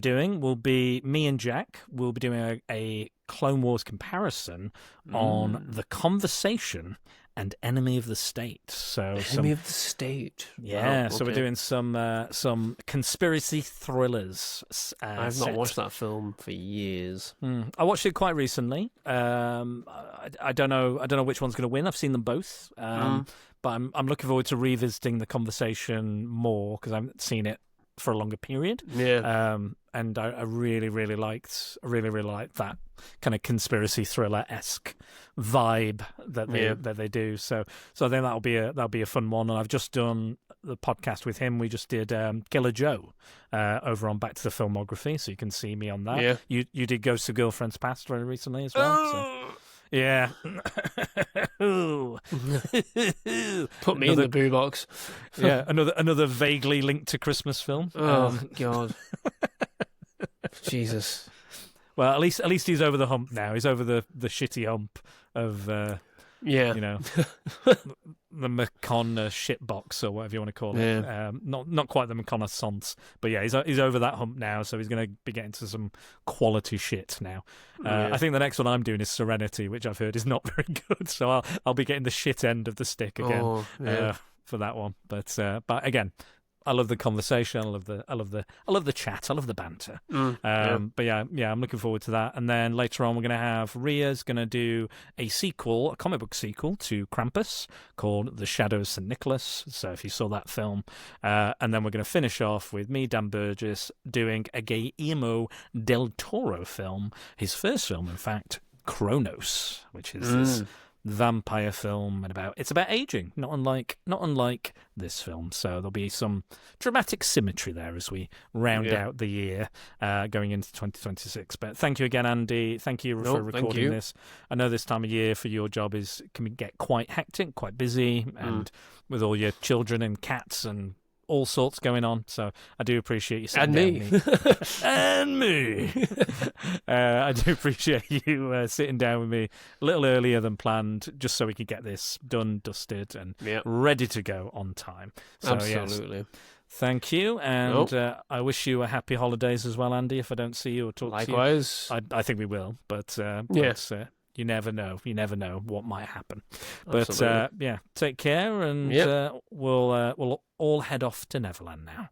be me and Jack. We'll be doing a Clone Wars comparison on The Conversation and Enemy of the State. So Enemy of the State. Yeah, so we're doing some conspiracy thrillers. I've not watched that film for years. I watched it quite recently. I don't know which one's going to win. I've seen them both. But I'm looking forward to revisiting The Conversation more because I haven't seen it for a longer period. Yeah. And I really, really liked that kind of conspiracy thriller-esque vibe that they do. So I think that'll be a fun one. And I've just done the podcast with him. We just did Killer Joe over on Back to the Filmography, so you can see me on that. Yeah. You did Ghosts of Girlfriends Past very recently as well. So. Yeah. Put me in the boo box. Yeah, another vaguely linked to Christmas film. Oh God. Jesus. Well, at least he's over the hump now. He's over the shitty hump of the McCon shitbox or whatever you want to call it. Not quite the McConaissance, but yeah, he's over that hump now. So he's going to be getting to some quality shit now. I think the next one I'm doing is Serenity, which I've heard is not very good. So I'll be getting the shit end of the stick again for that one. But again, I love the conversation. I love the chat. I love the banter. But yeah, I'm looking forward to that. And then later on, we're going to have Ria's going to do a comic book sequel to Krampus called The Shadow of St. Nicholas. So if you saw that film, and then we're going to finish off with me, Dan Burgess, doing a Guillermo del Toro film, his first film, in fact, Kronos, which is this vampire film, and it's about aging, not unlike this film. So there'll be some dramatic symmetry there as we round out the year going into 2026. But thank you again, Andy. Thank you for recording this. I know this time of year for your job can get quite hectic, quite busy, and with all your children and cats and all sorts going on, so I do appreciate you sitting down with me. And me. I do appreciate you sitting down with me a little earlier than planned, just so we could get this done, dusted, and ready to go on time. So, absolutely. Yes, thank you, and I wish you a happy holidays as well, Andy, if I don't see you or talk Likewise. to you. I think we will, but you never know. You never know what might happen. But take care, and we'll all head off to Neverland now.